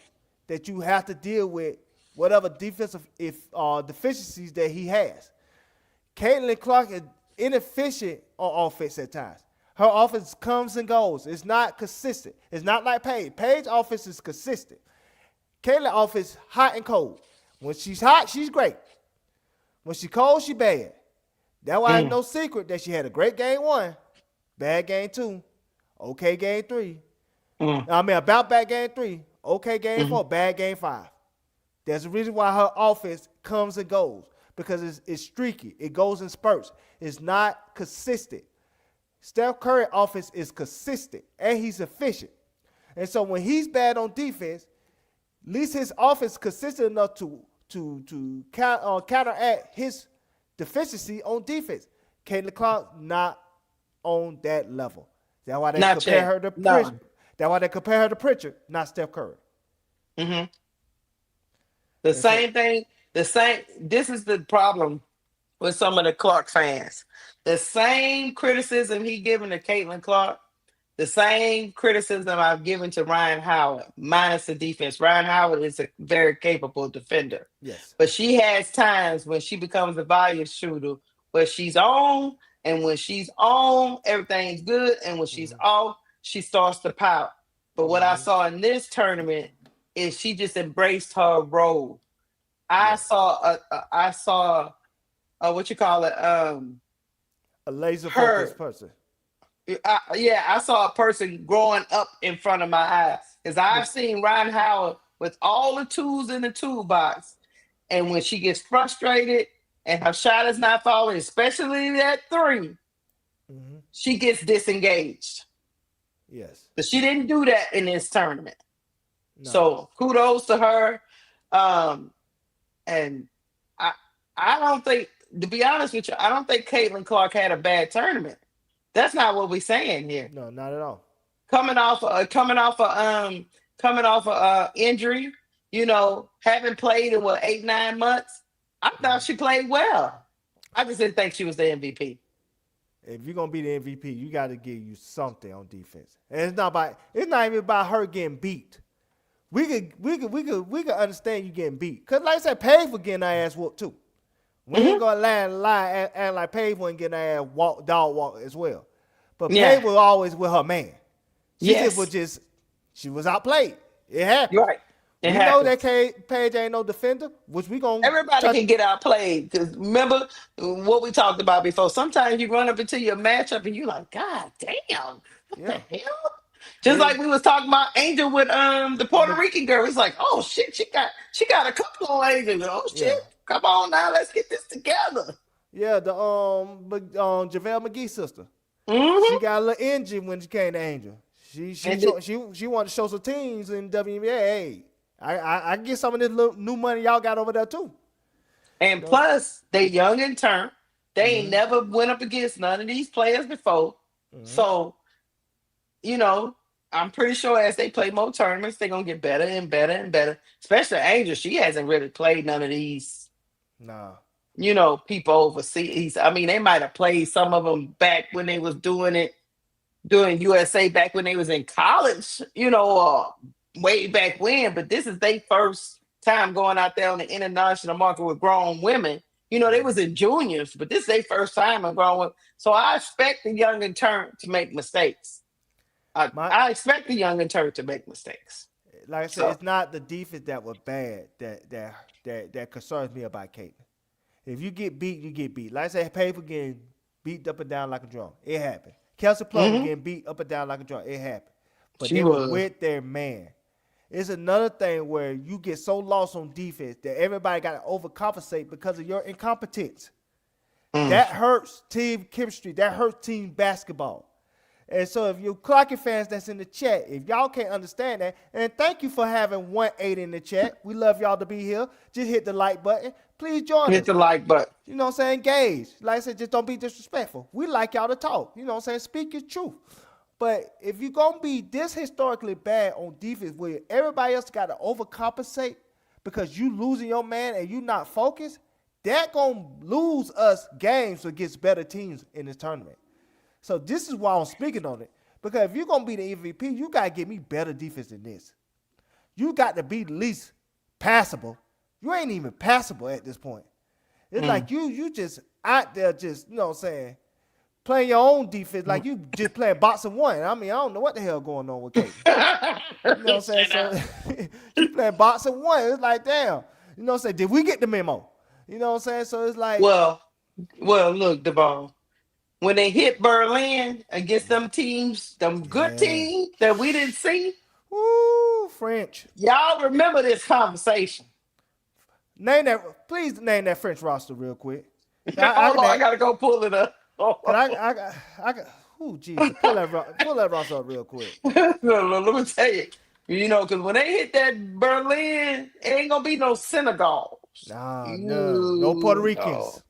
that you have to deal with whatever defensive deficiencies that he has. Caitlin Clark is inefficient on offense at times. Her offense comes and goes. It's not consistent. It's not like Paige. Paige offense is consistent. Caitlin offense hot and cold. When she's hot, she's great. When she cold, she bad. That's why it's no secret that she had a great game 1, bad game 2, okay game 3. About bad game 3, okay game 4, bad game 5. There's a reason why her offense comes and goes, because it's streaky. It goes in spurts. It's not consistent. Steph Curry offense is consistent, and he's efficient. And so when he's bad on defense, at least his offense is consistent enough to counteract his deficiency on defense. Caitlin Clark not on that level. That's why they compare her to Pritchard. That's why they compare her to Pritchard, not Steph Curry. The same thing. This is the problem with some of the Clark fans. The same criticism he given to Caitlin Clark, the same criticism I've given to Ryan Howard, minus the defense. Ryan Howard is a very capable defender. Yes. But she has times when she becomes a volume shooter where she's on, and when she's on, everything's good, and when she's off, she starts to pout. But what I saw in this tournament is she just embraced her role. I saw what you call it, a laser focused person. I saw a person growing up in front of my eyes, because I've seen Ryan Howard with all the tools in the toolbox, and when she gets frustrated and her shot is not falling, especially that 3, she gets disengaged. Yes, but she didn't do that in this tournament. No. So kudos to her. And I don't think, to be honest with you, I don't think Caitlin Clark had a bad tournament. That's not what we're saying here. No, not at all. Coming off a injury, haven't played in 8-9 months. I thought she played well. I just didn't think she was the MVP. If you're gonna be the MVP, you got to give you something on defense. And it's not even about her getting beat. We could understand you getting beat, cause like I said, Paige was getting her ass whooped too. We ain't gonna lie and like Paige wasn't getting her ass dog walk as well. But Paige was always with her man. She was outplayed. It happened. Right. We know that Paige ain't no defender, which we gonna. Everybody can get outplayed. Because remember what we talked about before. Sometimes you run up into your matchup and you're like, God damn, Yeah. The hell? Just like we was talking about Angel with the Puerto Rican girl. It's like, oh shit, she got a couple on Angel. Oh Yeah. shit, come on now, let's get this together. Yeah, the JaVale McGee's sister. Mm-hmm. She got a little engine when she came to Angel. She wanted to show some teams in WNBA. Hey, I get some of this little new money y'all got over there too. And plus, they young and turned. They ain't Mm-hmm. never went up against none of these players before. Mm-hmm. So, I'm pretty sure as they play more tournaments, they're gonna get better and better and better. Especially Angel, she hasn't really played none of these, Nah. people overseas. I mean, they might have played some of them back when they was doing USA back when they was in college, way back when. But this is their first time going out there on the international market with grown women. They was in juniors, but this is their first time in grown women. So I expect the young and turn to make mistakes. I expect the young and turn to make mistakes. Like I said, it's not the defense that was bad that concerns me about Caitlin. If you get beat, you get beat. Like I said, Paige getting beat up and down like a drum. It happened. Kelsey Plum getting beat up and down like a drum. It happened. But they were with their man. It's another thing where you get so lost on defense that everybody got to overcompensate because of your incompetence. That hurts team chemistry. That hurts team basketball. And so if you Clarkie fans that's in the chat, if y'all can't understand that, and thank you for having 1-8 in the chat. We love y'all to be here. Just hit the like button. Please join us. Hit the like button. You know what I'm saying? Engage. Like I said, just don't be disrespectful. We like y'all to talk. You know what I'm saying? Speak your truth. But if you're going to be this historically bad on defense where everybody else got to overcompensate because you losing your man and you not focused, that going to lose us games against better teams in this tournament. So this is why I'm speaking on it. Because if you're going to be the MVP, you got to give me better defense than this. You got to be at least passable. You ain't even passable at this point. It's like you just out there just, you know what I'm saying, playing your own defense like you just playing boxing one. I mean, I don't know what the hell going on with Kate. You know what I'm saying? So you playing boxing one. It's like, damn. You know what I'm saying? Did we get the memo? You know what I'm saying? So it's like. Well, look, DeBall. When they hit Berlin against them teams, them good teams that we didn't see. Woo, French. Y'all remember this conversation. Please name that French roster real quick. Hold on, I gotta go pull it up. Jesus, pull that roster up real quick. Let me tell you, because when they hit that Berlin, it ain't gonna be no Senegal. Nah, no Puerto Ricans.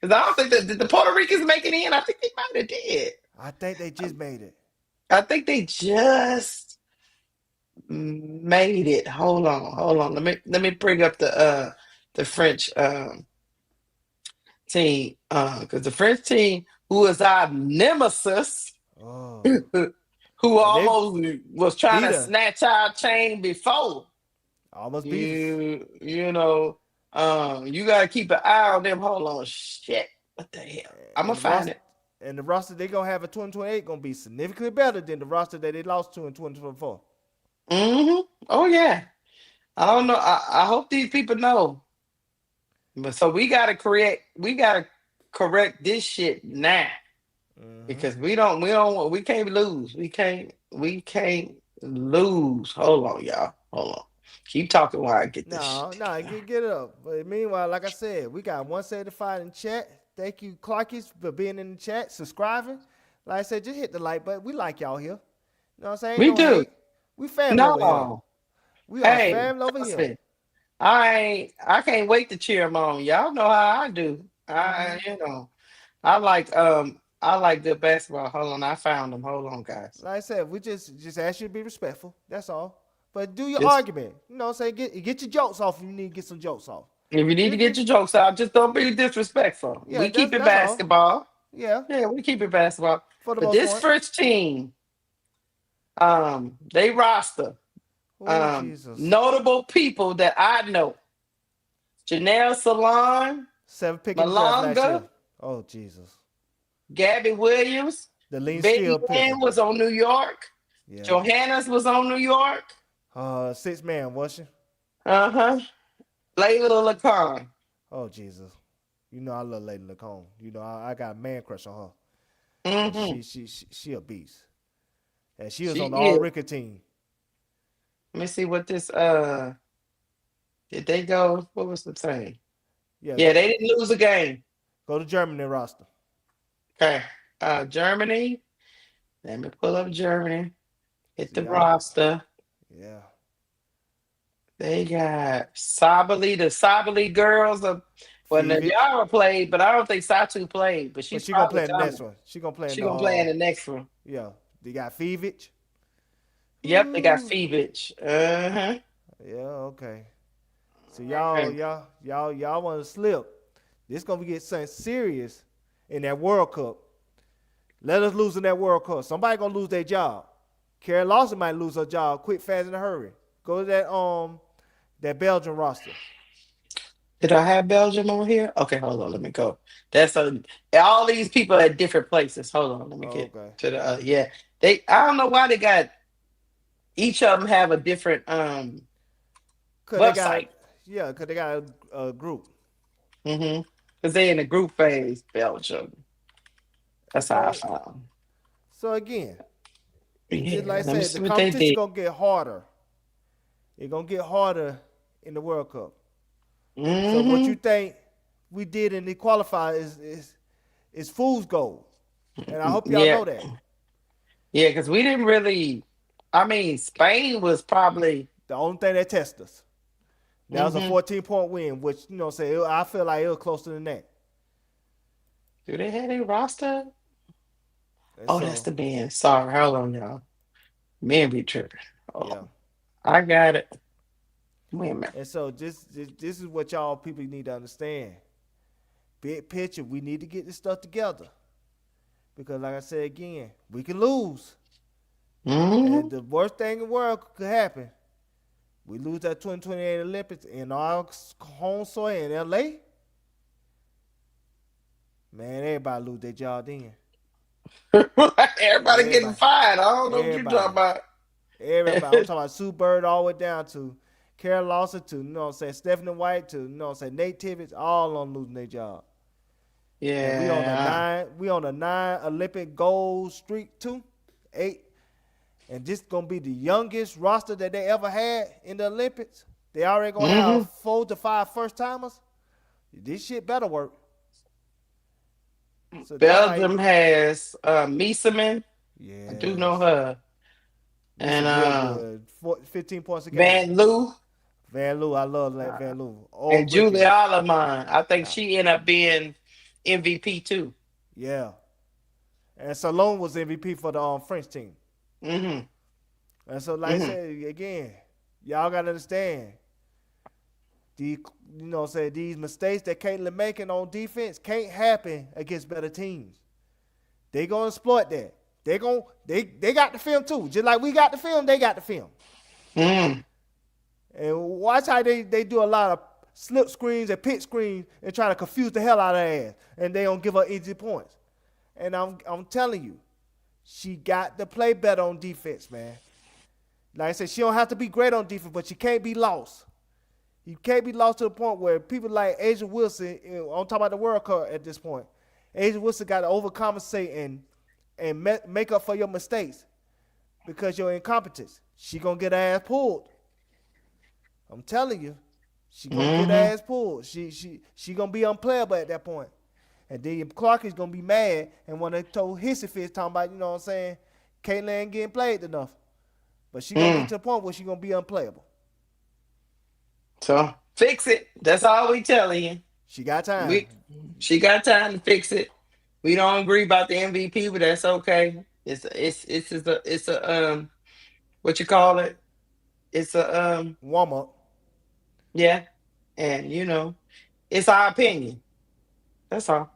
Because I don't think that the Puerto Ricans make it in. I think they might have did. I think they just made it. I think they just made it. Hold on. Let me bring up the French team. Because the French team, who is our nemesis, who almost was trying to snatch our chain before. Almost beat you got to keep an eye on them. Hold on. Shit. What the hell? I'm going to find it. And the roster they going to have in 2028 going to be significantly better than the roster that they lost to in 2024. Oh, yeah. I don't know. I hope these people know. But so we got to correct this shit now. Because we can't lose. We can't lose. Hold on, y'all. Hold on. Keep talking while I get this. No, get it up. But meanwhile, like I said, we got 175 in chat. Thank you, Clarkies, for being in the chat, subscribing. Like I said, just hit the like button. We like y'all here. You know what I'm saying? We do. Hate. We family over here. We are family over here. I can't wait to cheer them on. Y'all know how I do. I like good basketball. Hold on, I found them. Hold on, guys. Like I said, we just ask you to be respectful. That's all. But do your argument. You know what I'm saying? Get your jokes off if you need to get some jokes off. If you need to get your jokes out, just don't be disrespectful. Yeah, we keep it basketball. All. Yeah, we keep it basketball. But this French team, they roster notable people that I know. Janelle Salon, 7th pick Malonga. Oh, Jesus. Gabby Williams. The lean Betty skill Ann was on New York. Yeah. Johannes was on New York. 6 man, was she? Layla Lacon. Oh, Jesus. You know I love Layla Lacon. You know I got a man crush on her. Mm-hmm. She a beast. And she was She on the is. all-Ricker team. Let me see what this did they go? What was the thing? Yeah, Yeah, they didn't lose a game. go to Germany roster. Okay. Germany. Let me pull up Germany. Hit See the y'all. roster. Yeah. They got Sabali, the Sabali girls. Well, Fevic. Najara played, but I don't think Satu played. But But she's she gonna probably play in the next coming. one. She gonna play in She the gonna play in the next one. yeah. They got Fevic. Yep, they got Ooh. Fevic. Uh-huh. Yeah, okay. So Okay. y'all want to slip. This gonna get something serious in that World Cup. Let us lose in that World Cup. Somebody gonna lose their job. Carrie Lawson might lose her job. Quick, fast, in a hurry. Go to that Belgian roster. Did I have Belgium on here? Okay, hold on. Let me go. That's all these people at different places. Hold on. Let me get Okay. to the yeah. I don't know why they got each of them have a different Cause website. they got a group. Mm-hmm. Because they in the group phase, Belgium. That's how I So found. so again, Yeah, just like I let me said, see the what they competition did. gonna get harder. It's gonna get harder in the World Cup. So what Mm-hmm. you think we did in the qualifier is fool's gold. And I hope y'all Yeah, know that. yeah, because we didn't really. I mean, Spain was probably. The only thing that tests us. That was a Mm-hmm. 14-point win, which, I feel like it was closer than that. Do they have a roster? And Oh, that's so, the men. Sorry, hold on, y'all. Men be tripping. Hold yeah. on. I got it. Wait a minute. And so this is what y'all people need to understand. Big picture, we need to get this stuff together. Because like I said again, we can lose. Mm-hmm. And the worst thing in the world could happen. We lose that 2028 Olympics in our home soil in LA. Man, everybody lose their job then. Everybody getting Everybody. fired. I don't know what you're talking Everybody. about. Everybody. I'm talking about Sue Bird all the way down to Carol Lawson to, Stephanie White to, Nate Tibbetts, all on losing their job. And we on a nine Olympic gold streak too. 8. And this gonna be the youngest roster that they ever had in the Olympics. They already gonna have 4 to 5 first timers. This shit better work. So Belgium has Mieseman. I do know yes. her. This is And real good. 15 points a game. Van Loo Van Loo, I love that Van Loo. and Old Julie Ricky. Alleman. I think she ended up being MVP too. Yeah. And Salone was MVP for the French team. Mm-hmm. And so, like I said, again, y'all got to understand, these mistakes that Caitlin making on defense can't happen against better teams. They gonna exploit that. They got the film too. Just like we got the film, they got the film. Mm. And watch how they do a lot of slip screens and pitch screens and try to confuse the hell out of their ass. And they don't give her easy points. And I'm telling you, she got to play better on defense, man. Like I said, she don't have to be great on defense, but she can't be lost. You can't be lost to the point where people like Asia Wilson, I'm talking about the World Cup at this point. Asia Wilson got to overcompensate and make up for your mistakes because your incompetence. She gonna get her ass pulled. I'm telling you, she gonna get her ass pulled. She gonna be unplayable at that point. And then Clark is gonna be mad and when they told Hissy Fist talking about, Caitlin ain't getting played enough. But she gonna get to the point where she gonna be unplayable. So fix it. That's all we telling you. She got time. She got time to fix it. We don't agree about the MVP, but that's okay. It's a what you call it? It's a warm up. Yeah. And it's our opinion. That's all.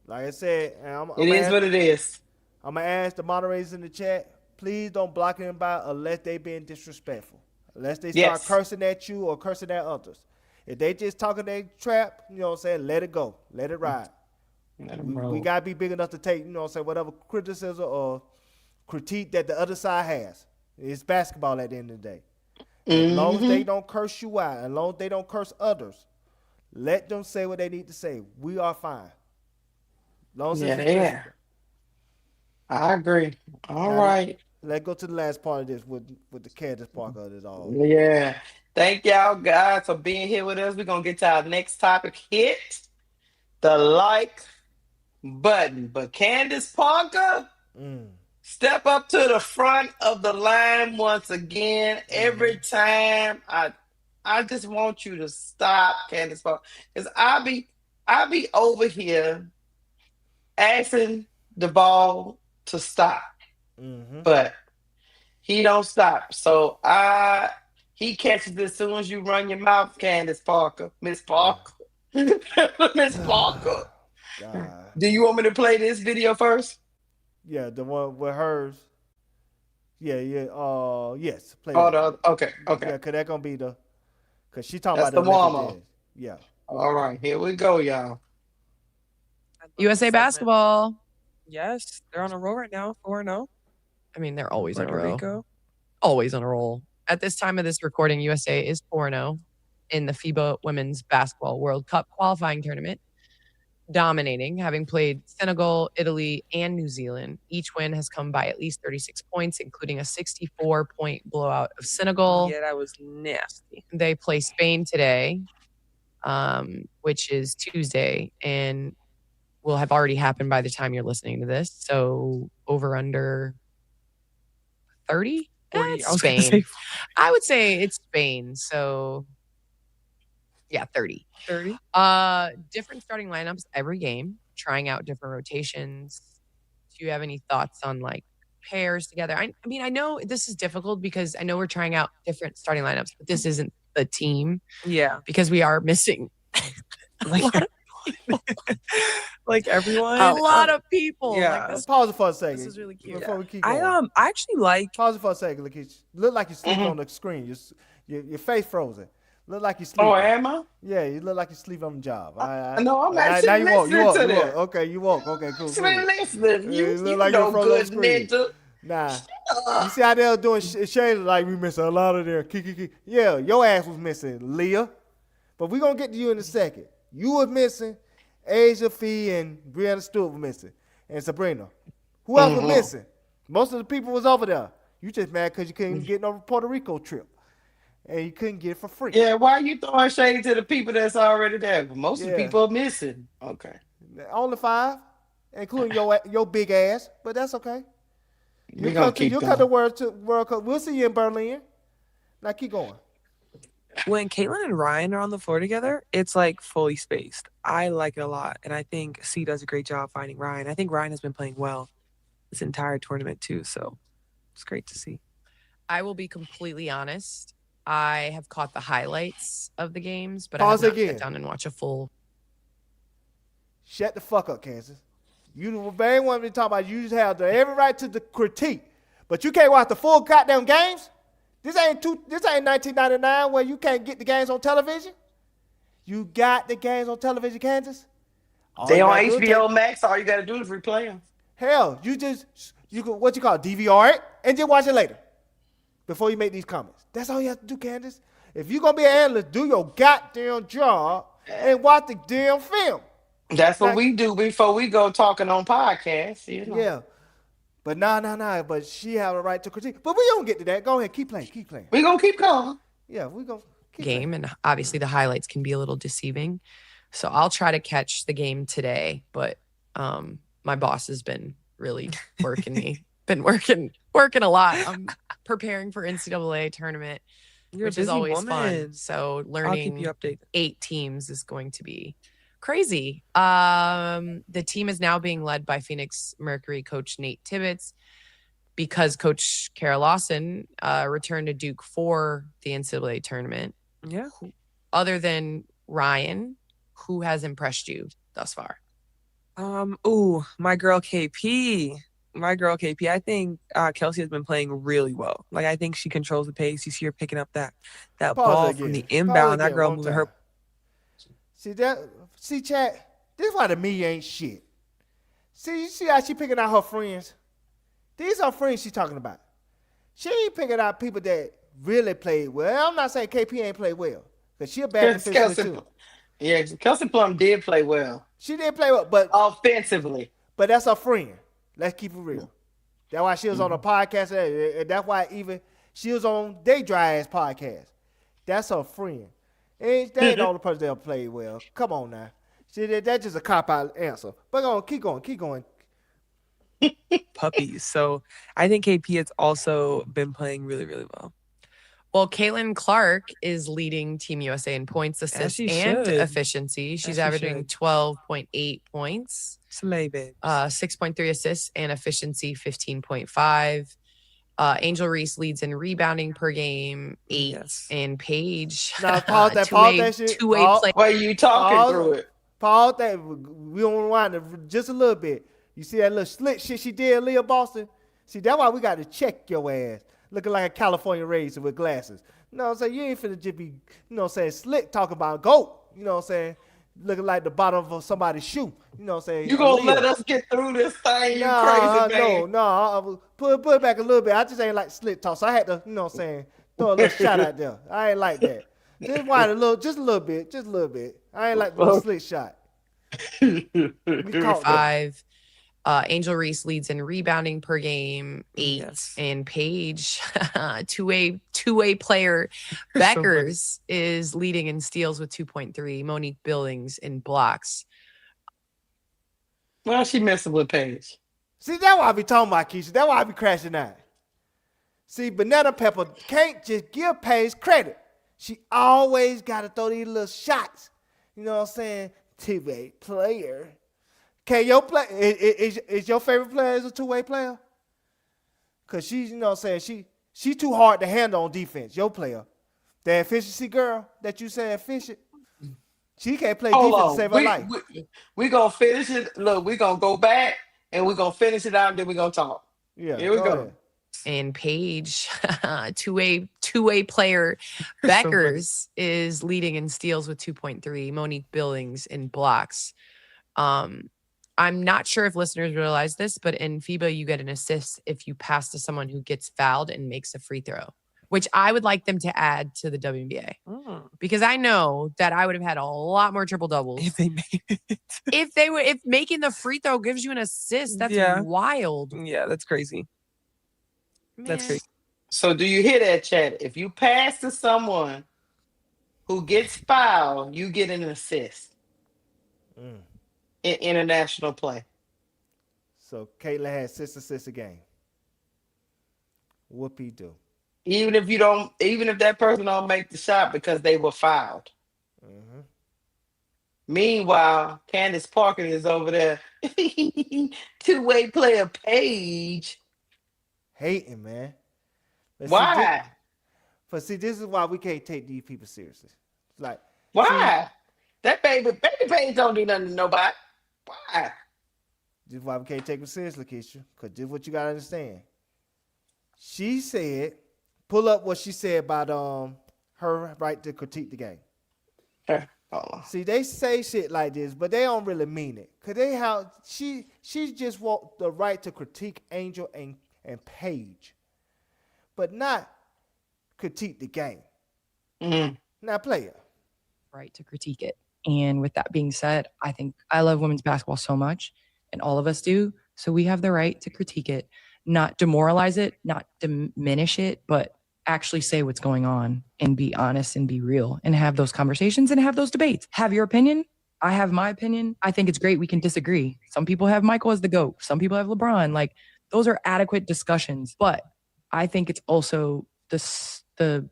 Like I said, it is what it is. I'm gonna ask the moderators in the chat, please don't block anybody unless they being disrespectful. Unless they start cursing at you or cursing at others. If they just talking their trap, let it go. Let it ride. We gotta be big enough to take, whatever criticism or critique that the other side has. It's basketball at the end of the day. As long as they don't curse you out, as long as they don't curse others, let them say what they need to say. We are fine. As long as it's respectful. I agree. All Now, right. let's go to the last part of this with the Candace Parker of it all. Yeah. Thank y'all guys for being here with us. We're gonna get to our next topic. Hit the like button. But Candace Parker, step up to the front of the line once again. Every time I just want you to stop, Candace Parker. Because I be over here asking the ball to stop. But he don't stop. So he catches it as soon as you run your mouth, Candace Parker. Miss Parker. Miss Parker. God. Do you want me to play this video first? Yeah, the one with hers. Yeah. Yes. Play Oh, that. okay. Yeah, because that's going to be because she talking That's about the Olympic warm-up. dance. Yeah. All right, here we go, y'all. USA basketball. Yes, they're on a roll right now, 4-0. I mean, they're always on a Puerto roll. Rico. Always on a roll. At this time of this recording, USA is 4-0 in the FIBA Women's Basketball World Cup Qualifying Tournament, dominating, having played Senegal, Italy, and New Zealand. Each win has come by at least 36 points, including a 64-point blowout of Senegal. Yeah, that was nasty. They play Spain today, which is Tuesday, and will have already happened by the time you're listening to this. So over under 30? 40. Spain. I would say it's Spain. So yeah, 30. 30. Different starting lineups every game, trying out different rotations. Do you have any thoughts on like pairs together? I mean, I know this is difficult because I know we're trying out different starting lineups, but this isn't the team. Yeah. Because we are missing like everyone. a lot of people. Yeah. Like, Pause it for a second. This is really cute. Before we keep going. I actually like. Pause it for a second. Look like you sleeping on the screen. Your face frozen. Look like you sleeping. Oh, am I? Yeah, you look like you sleep on the job. No, I'm actually now you walk. listening to You walk. that. Okay, you walk. Okay, cool. I've been listening. You look like know you're frozen on good, the screen. nigga. Nah. You see how they're doing shade like we missing a lot of their kiki. Yeah, your ass was missing, Leah. But we're going to get to you in a second. You was missing. Asia Fee and Brianna Stewart were missing. And Sabrina. Who else was missing? Most of the people was over there. You just mad because you couldn't get no Puerto Rico trip. And you couldn't get it for free. Yeah, why are you throwing shade to the people that's already there? Most of the people are missing. Okay. Only 5, including your big ass, but that's okay. We're going to keep You'll going. cut the World Cup. We'll see you in Berlin. Now keep going. When Caitlin and Ryan are on the floor together, it's like fully spaced. I like it a lot. And I think C does a great job finding Ryan. I think Ryan has been playing well this entire tournament too. So it's great to see. I will be completely honest. I have caught the highlights of the games, but Pause I have not again. sat down and watch a full. Shut the fuck up, Kansas. You the very one we talk about. You just have every right to the critique, but you can't watch the full goddamn games. This ain't 1999 where you can't get the games on television. You got the games on television, Kansas. They on HBO Max. All you got to do is replay them. Hell, you can what you call it, DVR it and just watch it later before you make these comments. That's all you have to do, Candace. If you're gonna be an analyst, do your goddamn job and watch the damn film. That's what we do before we go talking on podcasts. You know? Yeah. But nah. But she have a right to critique. But we don't get to that. Go ahead, keep playing. We're going to keep going. Yeah, we're going to keep game, playing. and obviously the highlights can be a little deceiving. So I'll try to catch the game today, but my boss has been really working me. Been working a lot. I'm preparing for NCAA tournament, You're which a is busy always woman. fun. So I'll keep learning you updated. 8 teams is going to be crazy. The team is now being led by Phoenix Mercury coach Nate Tibbetts because Coach Kara Lawson returned to Duke for the NCAA tournament. Yeah. Other than Ryan, who has impressed you thus far? My girl KP. I think Kelsey has been playing really well. Like, I think she controls the pace. You see her picking up that ball from the inbound. That girl moving her. See, chat, this is why the media ain't shit. See, you see how she picking out her friends? These are friends she's talking about. She ain't picking out people that really played well. I'm not saying KP ain't played well, because she a bad defender too. Yeah, Kelsey Plum did play well. She did play well, but offensively. But that's her friend. Let's keep it real. That's why she was on a podcast, and that's why even she was on Day Dry ass podcast. That's her friend. That ain't all the person that played well. Come on now. See, that's just a cop-out answer. But go on, keep going. Puppies. So I think KP has also been playing really, really well. Well, Caitlin Clark is leading Team USA in points, assists, she and should. efficiency. She's As she averaging should. 12.8 points, Slay, bitch. 6.3 assists, and efficiency 15.5. Angel Reese leads in rebounding per game, 8, and Paige. Now pause that shit. Two-way play. Why you talking through it? Pause that. We don't want to just a little bit. You see that little slick shit she did, Leah Boston? See, that's why we got to check your ass. Looking like a California raisin with glasses. You know what I'm saying? You ain't finna just be, you know what I'm saying, slick talking about goat. You know what I'm saying? Looking like the bottom of somebody's shoe. You know what I'm saying? You gonna let us get through this thing, you crazy man. No. Put it back a little bit. I just ain't like slick talk. So I had to, you know what I'm saying, throw a little shot out there. I ain't like that. Just wind just a little bit. I ain't like the little slick shot. We caught that. 5. Angel Reese leads in rebounding per game, 8, and Paige, two-way player, Bueckers is leading in steals with 2.3. Monique Billings in blocks. Well, she messing with Paige. See, that's why I be talking about, Keisha. That's why I be crashing out. See, Banana Pepper can't just give Paige credit. She always got to throw these little shots. You know what I'm saying? Two-way player. Okay, is your favorite player is a two-way player? Because she's, you know what I'm saying, she too hard to handle on defense, your player. The efficiency girl that you say efficient, she can't play defense to save her life. We going to finish it. Look, we going to go back, and we're going to finish it out, and then we're going to talk. Yeah, here we go. Ahead. And Paige, two-way player, Bueckers is leading in steals with 2.3. Monique Billings in blocks. I'm not sure if listeners realize this, but in FIBA, you get an assist if you pass to someone who gets fouled and makes a free throw, which I would like them to add to the WNBA. Because I know that I would have had a lot more triple doubles if they made it. if making the free throw gives you an assist. That's wild. Yeah, that's crazy. Man. That's crazy. So do you hear that, Chad? If you pass to someone who gets fouled, you get an assist. In international play. So Caitlin had 6 assists a game. Whoopie do. Even if that person don't make the shot because they were fouled. Meanwhile, Candace Parker is over there. Two-way player Paige. Hating, man. Why? See, this is why we can't take these people seriously. Like, why? That baby Paige don't do nothing to nobody. Why? This is why we can't take them seriously, Keisha. Because this is what you got to understand. She said, pull up what she said about her right to critique the game. See, they say shit like this, but they don't really mean it. Because she just want the right to critique Angel and Paige, but not critique the game. Not play it. Right to critique it. And with that being said, I think I love women's basketball so much, and all of us do. So we have the right to critique it, not demoralize it, not diminish it, but actually say what's going on and be honest and be real and have those conversations and have those debates. Have your opinion. I have my opinion. I think it's great. We can disagree. Some people have Michael as the GOAT. Some people have LeBron. Like, those are adequate discussions. But I think it's also the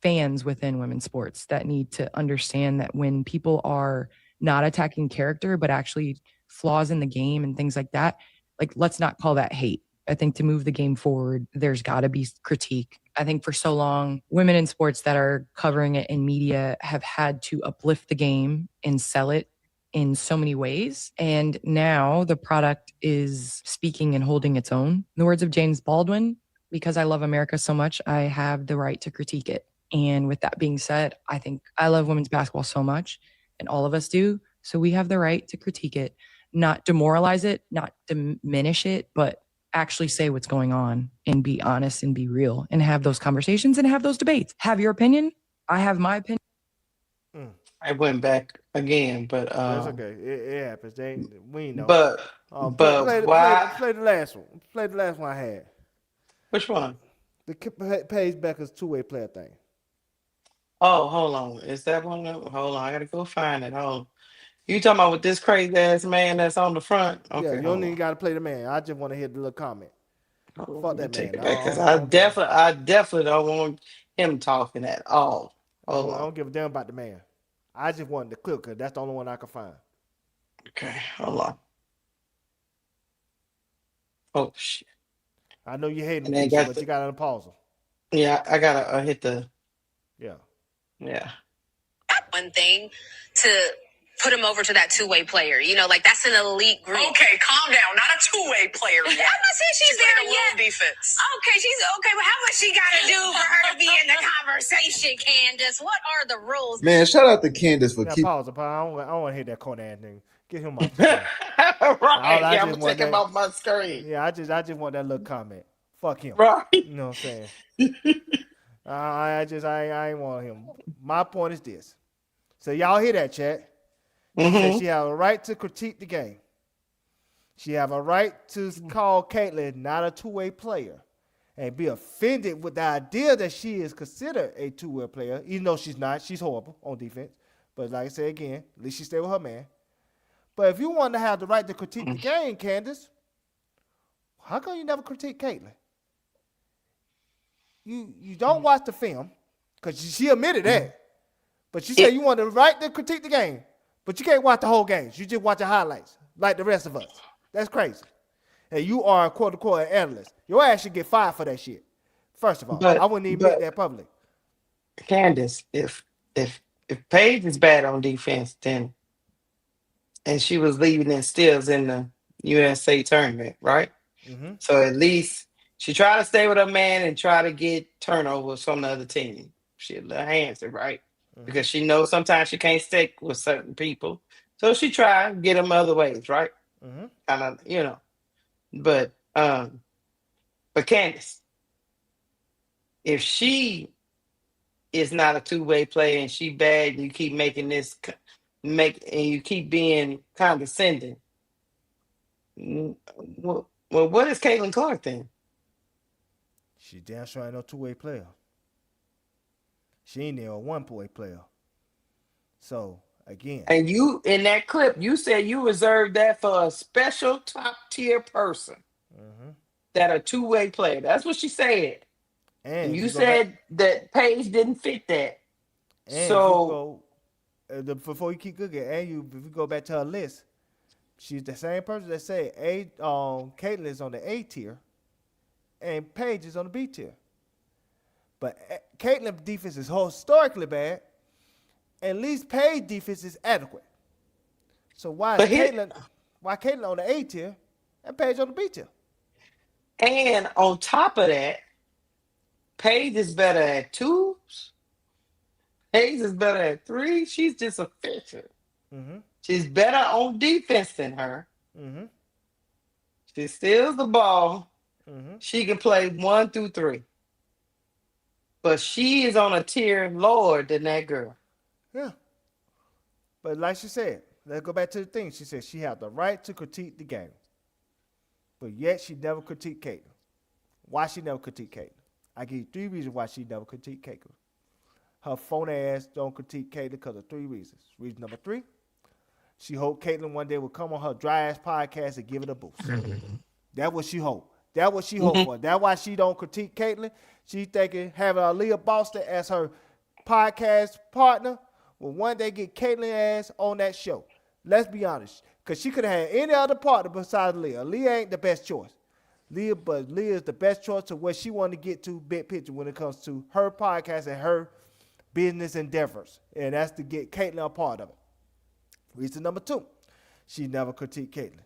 fans within women's sports that need to understand that when people are not attacking character, but actually flaws in the game and things like that, like, let's not call that hate. I think to move the game forward, there's got to be critique. I think for so long, women in sports that are covering it in media have had to uplift the game and sell it in so many ways. And now the product is speaking and holding its own. In the words of James Baldwin, because I love America so much, I have the right to critique it. And with that being said, I think I love women's basketball so much, and all of us do. So we have the right to critique it, not demoralize it, not diminish it, but actually say what's going on and be honest and be real and have those conversations and have those debates. Have your opinion. I have my opinion. I went back again, but That's okay. It happens. We ain't know. but Play why? the last one. Play the last one I had. Which one? The Paige Bueckers two-way player thing. Oh, hold on. Is that one? Hold on. I gotta go find it. Hold on. You talking about with this crazy ass man that's on the front? Yeah, Okay, you hold don't even on. got to play the man. I just want to hear the little comment. Hold on, Fuck let me that take man. it back because I don't care. I definitely don't want him talking at all. I Hold on. don't give a damn about the man. I just wanted the clip because that's the only one I could find. Okay, hold on. Oh shit. I know you hate him, And they Keisha, got but you got to pause him. yeah, I gotta hit the Yeah. One thing to put him over to that two-way player. You know, like that's an elite group. Okay, calm down. Not a two-way player yet. I'm not saying she's there yet. Defense. Okay, she's okay, but how much she got to do for her to be in the conversation, Candace? What are the rules? Man, shout out to Candace for Now keeping. pause. I don't want to hear that corner ass nigga. Get him off the screen. right. I Yeah, just I'm want taking him that- off my screen. Yeah, I just want that little comment. Fuck him. Right. You know what I'm saying? I ain't want him. My point is this. So y'all hear that, chat? She said she have a right to critique the game. She have a right to call Caitlin not a two-way player and be offended with the idea that she is considered a two-way player, even though she's not. She's horrible on defense. But like I said again, at least she stay with her man. But if you want to have the right to critique the game, Candace, how come you never critique Caitlin? You don't watch the film, because she admitted that. But you say you want the right to critique the game, but you can't watch the whole game. You just watch the highlights, like the rest of us. That's crazy. And you are a quote-unquote analyst. Your ass should get fired for that shit. First of all, I wouldn't even admit that public. Candace, if Paige is bad on defense, then and she was leaving in steals in the USA tournament, right? Mm-hmm. So at least she tried to stay with her man and try to get turnovers from the other team. She a little handsy, right? Because she knows sometimes she can't stick with certain people. So she tried to get them other ways, right? Mm-hmm. Kind of, you know. But Candace, if she is not a two-way player and she bad and you keep making this and you keep being condescending, well, what is Caitlin Clark then? She damn sure ain't no two-way player. She ain't there a one-way player. So, again. And you, in that clip, you said you reserved that for a special top-tier person. That a two-way player. That's what she said. And you said that Paige didn't fit that. And so, before you keep cooking, if you go back to her list, she's the same person that said Caitlin is on the A tier and Paige is on the B tier. But Caitlin's defense is historically bad. At least Paige defense is adequate. So why is Caitlin on the A tier and Paige on the B tier? And on top of that, Paige is better at twos. Paige is better at threes. She's just efficient. She's better on defense than her. She steals the ball. She can play 1 through 3. But she is on a tier lower than that girl. Yeah. But like she said, let's go back to the thing. She said she had the right to critique the game. But yet she never critiqued Caitlin. Why she never critiqued Caitlin? I give you 3 reasons why she never critiqued Caitlin. Her phone ass don't critique Caitlin because of 3 reasons. Reason number 3, she hoped Caitlin one day would come on her dry ass podcast and give it a boost. That's what she hoped. That's what she hoped for. That's why she don't critique Caitlin. She thinking having Aaliyah Boston as her podcast partner will one day get Caitlin ass on that show. Let's be honest. Because she could have had any other partner besides Leah. Leah ain't the best choice. Leah is the best choice to where she wanted to get to big picture when it comes to her podcast and her business endeavors. And that's to get Caitlin a part of it. Reason number 2, she never critiqued Caitlin.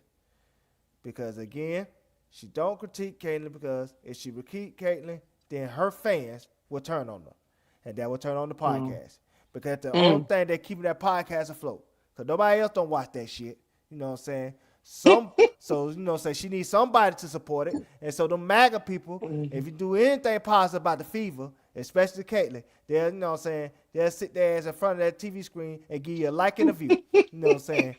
Because again, she don't critique Caitlin because if she critique Caitlin, then her fans will turn on her. And that will turn on the podcast. Because the only thing that keeping that podcast afloat. Because nobody else don't watch that shit. You know what I'm saying? So you know, say she needs somebody to support it. And so the MAGA people, if you do anything positive about the fever, especially Caitlin. They'll, you know what I'm saying, they'll sit their ass in front of that TV screen and give you a like and a view. You know what I'm saying?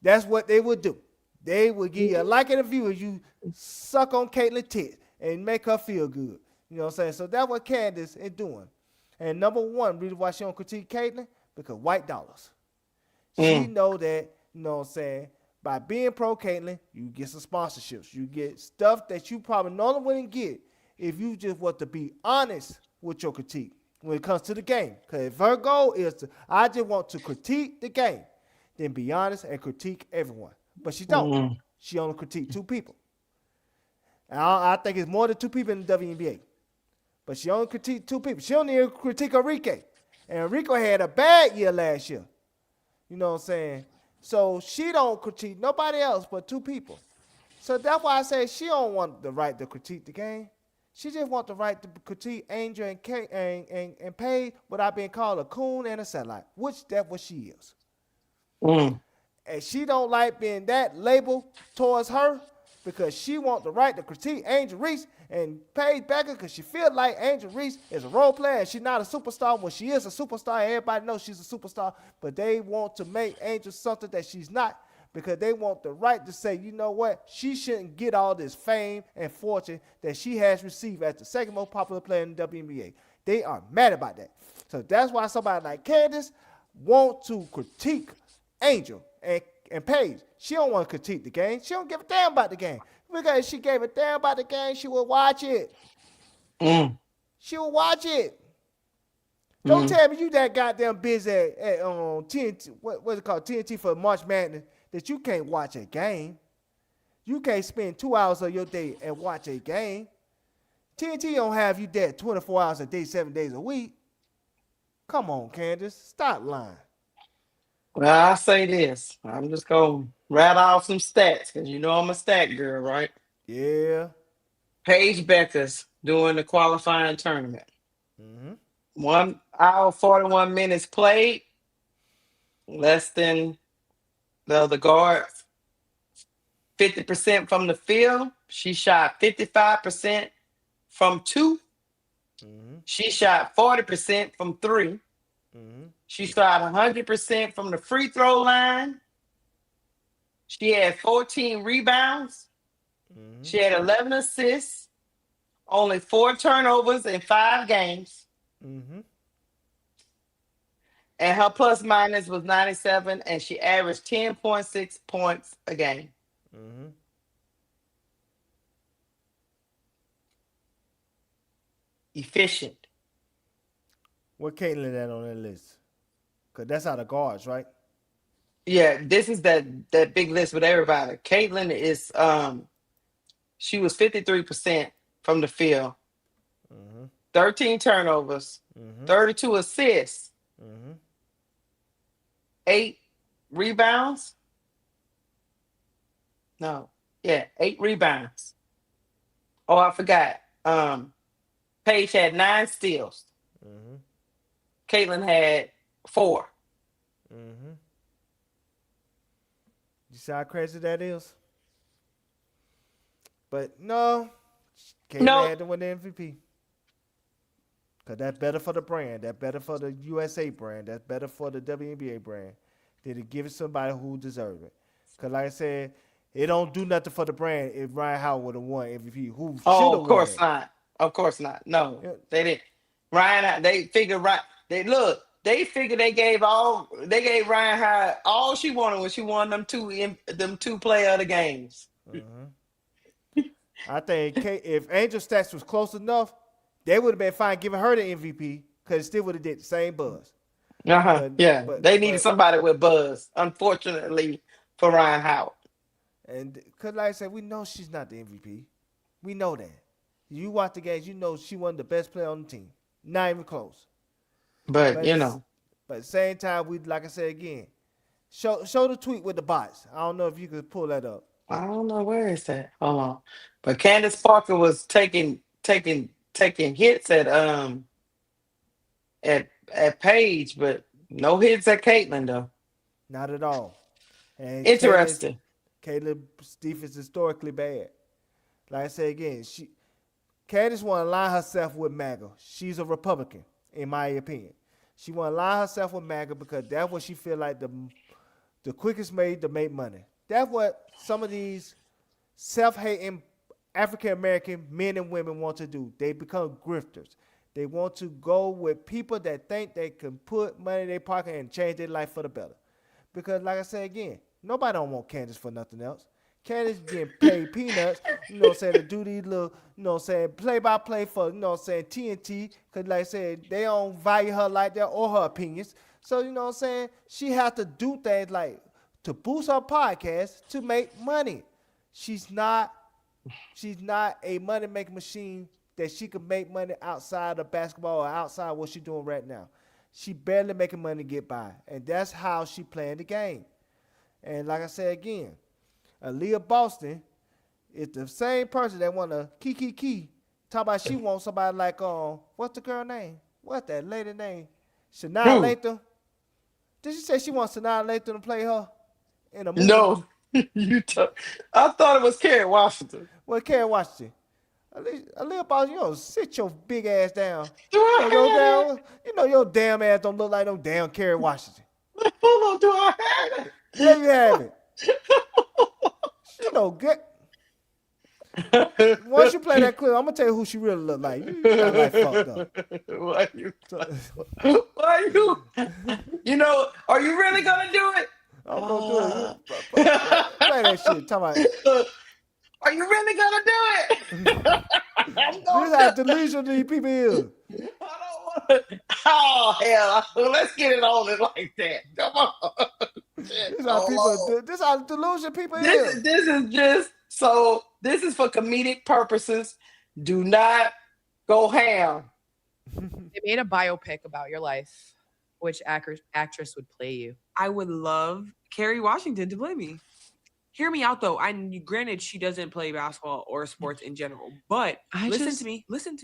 That's what they would do. They would give you a like and a view if you suck on Caitlin tits and make her feel good. You know what I'm saying? So that's what Candace is doing. And number one, reason why she don't critique Caitlin, because white dollars. She know that, you know what I'm saying, by being pro Caitlin, you get some sponsorships. You get stuff that you probably normally wouldn't get if you just want to be honest with your critique when it comes to the game. Because if her goal is to, I just want to critique the game, then be honest and critique everyone. But she don't. She only critique 2 people. And I think it's more than 2 people in the WNBA. But she only critique 2 people. She don't even critique Enrique. And Enrique had a bad year last year. You know what I'm saying? So she don't critique nobody else but 2 people. So that's why I say she don't want the right to critique the game. She just want the right to critique Angel and Paige without being called a coon and a satellite, which that's what she is. And she don't like being that label towards her because she want the right to critique Angel Reese and Paige Bueckers because she feel like Angel Reese is a role player and she's not a superstar. When she is a superstar, everybody knows she's a superstar, but they want to make Angel something that she's not because they want the right to say, you know what, she shouldn't get all this fame and fortune that she has received as the second most popular player in the WNBA. They are mad about that. So that's why somebody like Candace want to critique Angel and Paige. She don't want to critique the game. She don't give a damn about the game. Because if she gave a damn about the game, she would watch it. She would watch it. Don't tell me you that goddamn busy at TNT, what's it called, TNT for March Madness, that you can't watch a game. You can't spend 2 hours of your day and watch a game. TNT don't have you there 24 hours a day, 7 days a week. Come on, Candace. Stop lying. Well, I say this. I'm just going to rattle off some stats because you know I'm a stat girl, right? Yeah. Paige Bueckers doing the qualifying tournament. 1 hour, 41 minutes played. Less than the other guards. 50% from the field. She shot 55% from 2. She shot 40% from 3. She shot 100% from the free throw line. She had 14 rebounds. She had 11 assists, only 4 turnovers in 5 games. And her plus minus was 97, and she averaged 10.6 points a game. Efficient. What Caitlin at on that list? Because that's out of guards, right? Yeah, this is that big list with everybody. Caitlin is she was 53% from the field, 13 turnovers, 32 assists, 8 rebounds. 8 rebounds. Oh, I forgot. Paige had 9 steals. Caitlin had 4. You see how crazy that is? But no, Caitlin had to win the MVP. Because that's better for the brand. That's better for the USA brand. That's better for the WNBA brand. Than to give it somebody who deserves it. Because like I said, it don't do nothing for the brand if Ryan Howard would have won MVP. Who should have won? Of course not. Of course not. No, they didn't. They figured they figured they gave Ryan Howard all she wanted when she won them 2 player of the games. I think if Angel stats was close enough, they would have been fine giving her the MVP because it still would have did the same buzz. They needed somebody with buzz, unfortunately, for Ryan Howard. And because, like I said, we know she's not the MVP. We know that. You watch the games, you know she wasn't the best player on the team. Not even close. But you know. But at the same time, we, like I said again, show the tweet with the bots. I don't know if you could pull that up. I don't know where is that. Hold on. But Candace Parker was taking hits at Paige, but no hits at Caitlin though. Not at all. And interesting. Caitlyn's defense is historically bad. Like I said again, Candace want to align herself with MAGA. She's a Republican, in my opinion. She want to align herself with MAGA because that's what she feel like the quickest way to make money. That's what some of these self-hating African-American men and women want to do. They become grifters. They want to go with people that think they can put money in their pocket and change their life for the better. Because like I said again, nobody don't want Candace for nothing else. Candace getting paid peanuts, you know what I'm saying, to do these little, you know what I'm saying, play-by-play for, you know what I'm saying, TNT. Because like I said, they don't value her like that or her opinions. So, you know what I'm saying, she has to do things like to boost her podcast to make money. She's not a money-making machine that she can make money outside of basketball or outside what she's doing right now. She barely making money to get by. And that's how she playing the game. And like I said again, Aaliyah Boston is the same person that want to key. Talk about she wants somebody like, what's the girl name? What's that lady name? Shania Latham. Did she say she wants Shania Latham to play her in a movie? No. I thought it was Kerry Washington. Well, Kerry Washington. Aaliyah Boston, you don't sit your big ass down. You know your damn ass don't look like no damn Kerry Washington. Hold on, do I have it? Yeah, you have it. You know, good. Once you play that clip, I'm gonna tell you who she really look like. You got like fucked up. Why you? You know, are you really gonna do it? I'm gonna do it. Play that shit. Talk about. Are you really gonna do it? This how delusional these people is. Oh hell! Let's get it on it like that. Come on. This how delusional people is. This is just so. This is for comedic purposes. Do not go ham. They made a biopic about your life. Which actress would play you? I would love Kerry Washington to play me. Hear me out though. Granted, she doesn't play basketball or sports in general, but listen to me. Listen.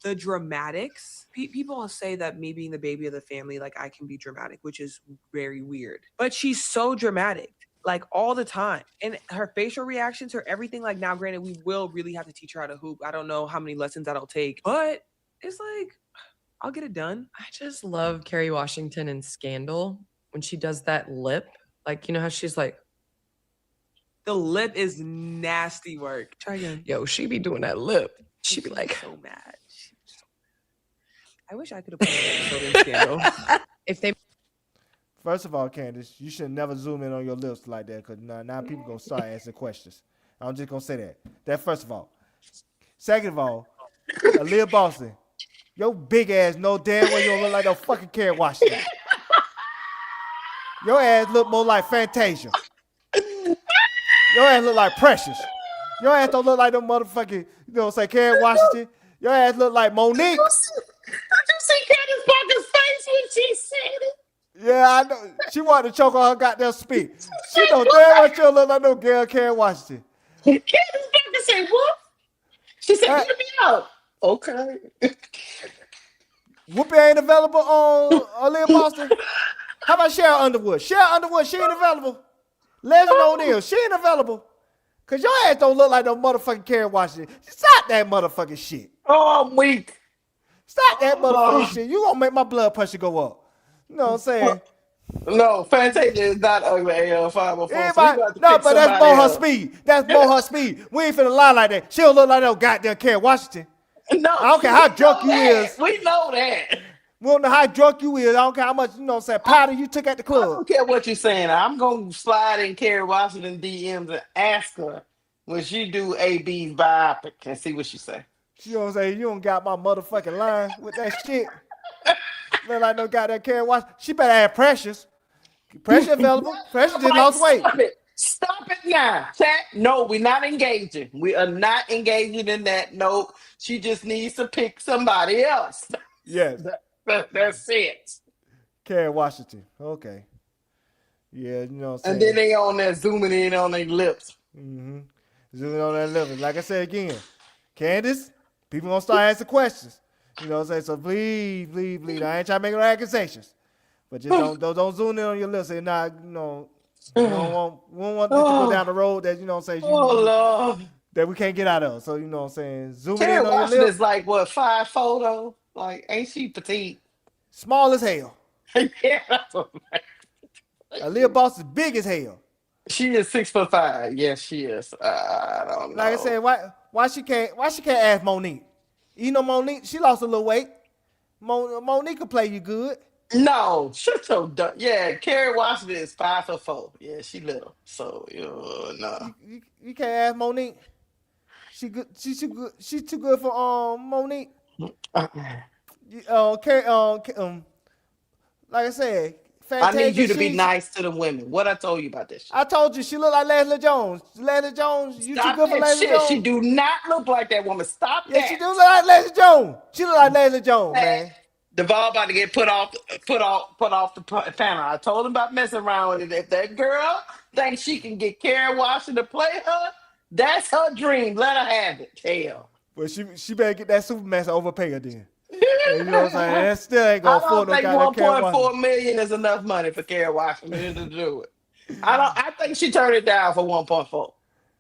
The dramatics. People say that me being the baby of the family, like I can be dramatic, which is very weird. But she's so dramatic, like all the time. And her facial reactions, her everything, like now, granted, we will really have to teach her how to hoop. I don't know how many lessons that'll take, but it's like, I'll get it done. I just love Kerry Washington in Scandal when she does that lip. Like, you know how she's like, the lip is nasty work. Try again. Yo, she be doing that lip. She be like, so mad. I wish I could have put an episode in Scandal. If they. First of all, Candace, you should never zoom in on your lips like that because now people gonna start asking questions. I'm just gonna say that. That first of all. Second of all, Aaliyah Boston, your big ass no damn well you don't look like no fucking Kerry Washington. Your ass look more like Fantasia. Your ass look like Precious. Your ass don't look like no motherfucking, you know what I'm saying, Kerry Washington. Your ass look like Monique. Did you see Candace Parker's face when she said it? Yeah, I know. She wanted to choke on her goddamn speak. She know damn well she don't look like no girl Kerry Washington. Candace Parker said what? She said, "Get me out." Okay. Whoopi ain't available on Aaliyah Boston. How about Cheryl Underwood? Cheryl Underwood, she ain't available. Leslie O'Neal, she ain't available. Cause your ass don't look like no motherfucking Kerry Washington. Stop that motherfucking shit. Oh, I'm weak. Stop that motherfucking shit. You gonna make my blood pressure go up. You know what I'm saying? No, Fantasia is not ugly AL504. No, but that's more her speed. That's more her speed. We ain't finna lie like that. She don't look like no goddamn Kerry Washington. No, I don't care how drunk you is. We know that. We don't know how drunk you is. I don't care how much, you know what I'm saying, powder you took at the club. I don't care what you're saying. I'm going to slide in Kerry Washington DMs and ask her when she do AB's biopic and see what she say. You know what I'm saying? You don't got my motherfucking line with that shit. Look like no goddamn Kerry Washington. She better have Precious. Precious available. Precious just lost weight. Stop it now. Chat. No, we're not engaging. We are not engaging in that. No, she just needs to pick somebody else. Yes. That's it. Kerry Washington. Okay. Yeah, you know what I'm saying? And then they on there zooming in on their lips. Mm-hmm. Zooming on their lips. Like I said again, Candace, people gonna start asking questions. You know what I'm saying? So please. I ain't trying to make no accusations. But just don't zoom in on your lips and not, you know, we don't want this to go down the road that, you know what I'm saying, that we can't get out of. So you know what I'm saying? Zoom it Kerry in on your Washington lip. is like what 5'4" though? Like ain't she petite? Small as hell. Yeah, that's what Aaliyah Boss is big as hell. she is 6'5". Yes, she is. I don't know. Like I said, why she can't ask Monique? You know Monique, she lost a little weight. Monique can play you good. No, shut your dumb. Yeah, Kerry Washington is 5'4". Yeah, she little. So no. You can't ask Monique. She good. She's too good for Monique. Like I said, Fantasia, I need you to be nice to the women. What I told you about this shit. I told you she look like Leslie Jones. Leslie Jones, you Stop too good for that Leslie shit. Jones. She do not look like that woman. Stop Yeah, that. she do look like Leslie Jones. She look like Leslie Jones, man. Duvall about to get put off the panel. I told him about messing around with it. If that girl thinks she can get Karen Washington to play her, that's her dream. Let her have it. Hell. Well, she better get that Supermax overpay her then. You know what I'm saying? That still ain't gonna afford no I goddamn don't think Karen Washington. $1.4 million is enough money for Karen Washington to do it. I think she turned it down for 1.4.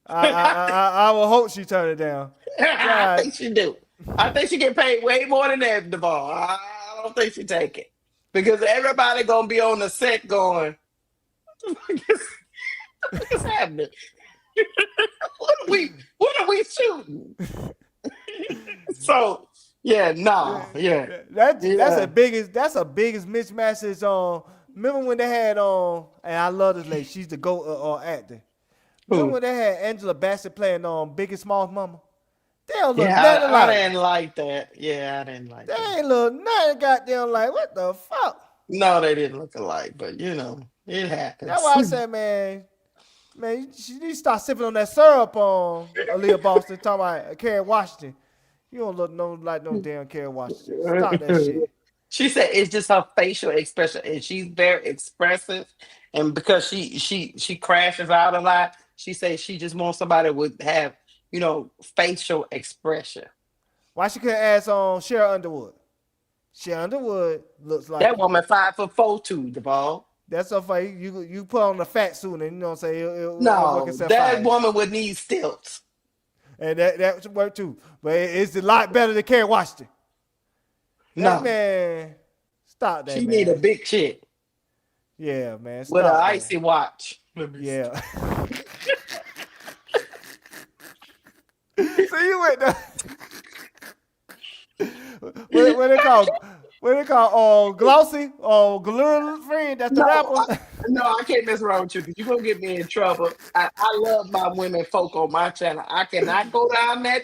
I will hope she turn it down. I think she do. I think she get paid way more than that, Duvall. I don't think she take it. Because everybody gonna be on the set going, what is happening? what are we shooting? So yeah. That's the biggest mismatch is remember when they had and I love this lady, she's the GOAT actor. Remember when they had Angela Bassett playing Biggest Smalls Mama? They don't look nothing like. I didn't like that. Yeah, I didn't like that. They ain't look nothing goddamn like. What the fuck? No, they didn't look alike, but you know, it happens. That's why I said, man, she need to start sipping on that syrup on Aaliyah Boston talking about Karen Washington. You don't look like no damn Karen Washington. Stop that shit. She said it's just her facial expression, and she's very expressive. And because she crashes out a lot, she says she just wants somebody with have facial expression. Why she couldn't ask Cheryl Underwood? Cheryl Underwood looks like that woman 5'4" too, Duvall. That's so funny. You put on a fat suit and you know what I'm saying? No, that woman would need stilts. And that should work too. But it's a lot better than Karen Washington. No. Man, stop that, She man. need a big chick. Yeah, man. With an icy watch. Yeah. So you went there. What they call glossy or glue friend? That's the rapper. I can't mess around with you because you're gonna get me in trouble. I love my women folk on my channel. I cannot go down that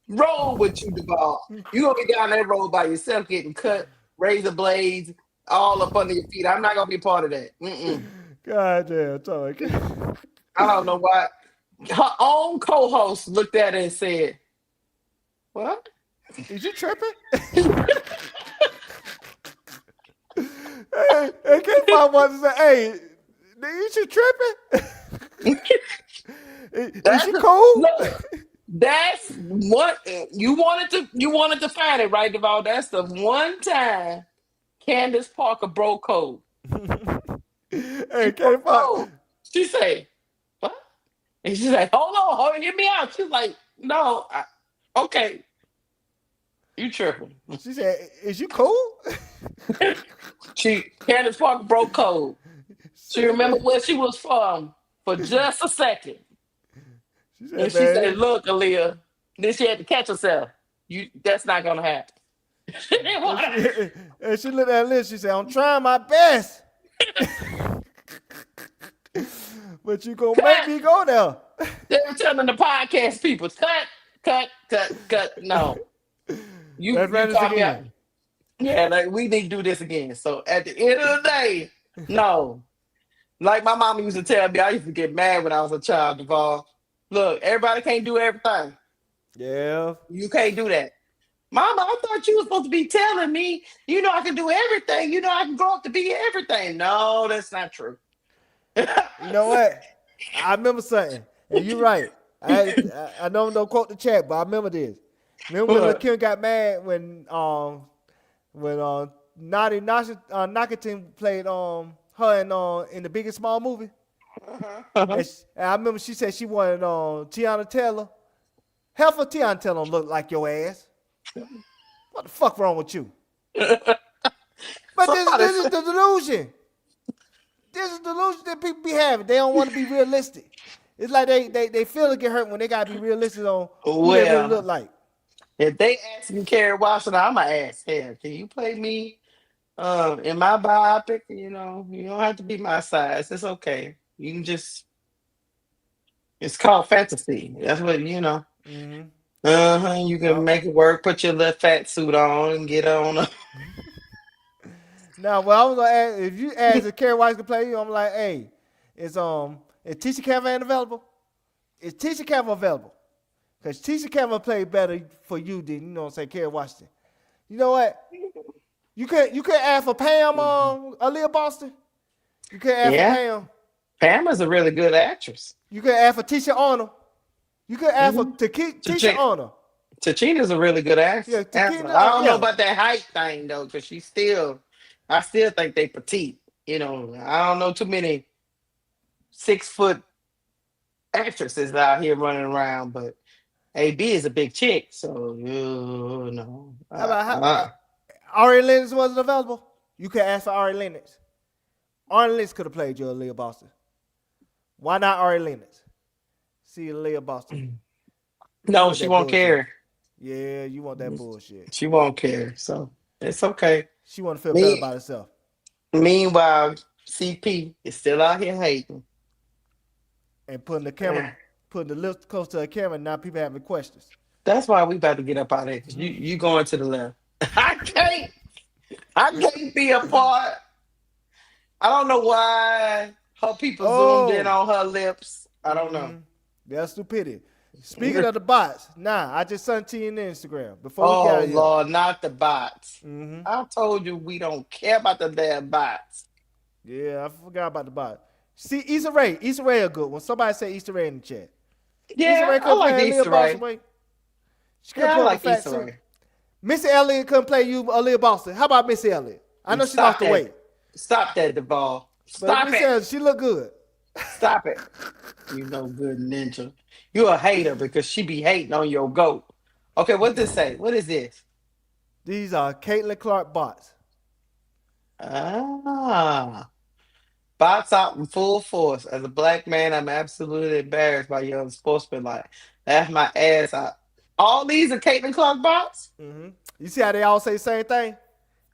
road with you, Duvall. You're gonna be down that road by yourself getting cut, razor blades, all up under your feet. I'm not gonna be part of that. God damn, Toy. I don't know why. Her own co-host looked at it and said, "What? Is you tripping?" Hey, K-Pop wanted to say, "Hey, is you tripping? Is you cool?" Look, that's what you wanted to find it, right, Duvall? That's the one time Candace Parker broke code. Hey, K-Pop. She said, "What?" And she's like, "Hold on, hear me out." She's like, "No, okay, you tripping." She said, "Is you cool?" Candace Parker broke code. She remembered where she was from for just a second. She said, "Look, Aaliyah," then she had to catch herself. That's not gonna happen. And she looked at Liz. She said, "I'm trying my best, but you gonna make me go there." They were telling the podcast people, cut. No, you talk about. Yeah, like we need to do this again. So at the end of the day, no. Like my mama used to tell me, I used to get mad when I was a child, Duvall. Look, everybody can't do everything. Yeah. You can't do that. Mama, I thought you were supposed to be telling me, I can do everything. I can grow up to be everything. No, that's not true. You know what? I remember something. And you're right. I don't quote the chat, but I remember this. Remember when Kim got mad when Nadi Nakatin played her in the Biggest Small movie? And I remember she said she wanted Tiana Taylor Heifer Tiantel don't look like your ass. What the fuck wrong with you? But this is the delusion. This is the delusion that people be having. They don't want to be realistic. It's like they feel to get hurt when they gotta be realistic on who they really look like. If they ask me Kerry Washington, I'ma ask, "Hey, can you play me in my biopic? You know, you don't have to be my size. It's okay. You can just. It's called fantasy. That's what you know. Mm-hmm. You can make it work. Put your little fat suit on and get on. Now, well, I was gonna ask if you ask if Kerry Washington can play you, I'm like, hey, is Tisha Cameron available? Is Tisha Cameron available? Because Tisha Cameron played better for you than, you know what I'm saying, Kerry Washington. You know what? You could ask for Pam Aaliyah Boston. You could ask for Pam. Pam is a really good actress. You could ask for Tisha Arnold. You could ask for Tisha Arnold. Tachina's a really good actress. Yeah, I don't know about that height thing though, because I still think they petite. You know, I don't know too many 6 foot actresses out here running around, but AB is a big chick, so you know. How about Ari Lennox wasn't available? You could ask for Ari Lennox. Ari Lennox could have played you, Aaliyah Boston. Why not Ari Lennox? See Aaliyah Boston. No, she won't care. Yeah, you want that bullshit. She won't care, so it's okay. She want to feel better about herself. Meanwhile, CP is still out here hating. And putting the lips close to the camera, now people having questions. That's why we about to get up out of here. You going to the left. I can't be a part. I don't know why her people zoomed in on her lips. I don't know. That's stupidity. Speaking of the bots, I just sent to you on Instagram. Before we got here. Lord, not the bots. I told you we don't care about the damn bots. Yeah, I forgot about the bots. See, Issa Rae a good one. Somebody say Issa Rae in the chat. Yeah, I like Issa Rae. I like Issa Rae. Missy Elliott couldn't play you, Aaliyah Boston. How about Missy Elliott? I know she lost the weight. Stop that, Duvall. Stop it. Elliott, she look good. Stop it. You no good ninja. You a hater because she be hating on your goat. Okay, what does this say? What is this? These are Caitlin Clark bots. Bots out in full force. As a black man, I'm absolutely embarrassed by your unsportsmanlike. Laugh my ass out. All these are Caitlin Clark bots? You see how they all say the same thing?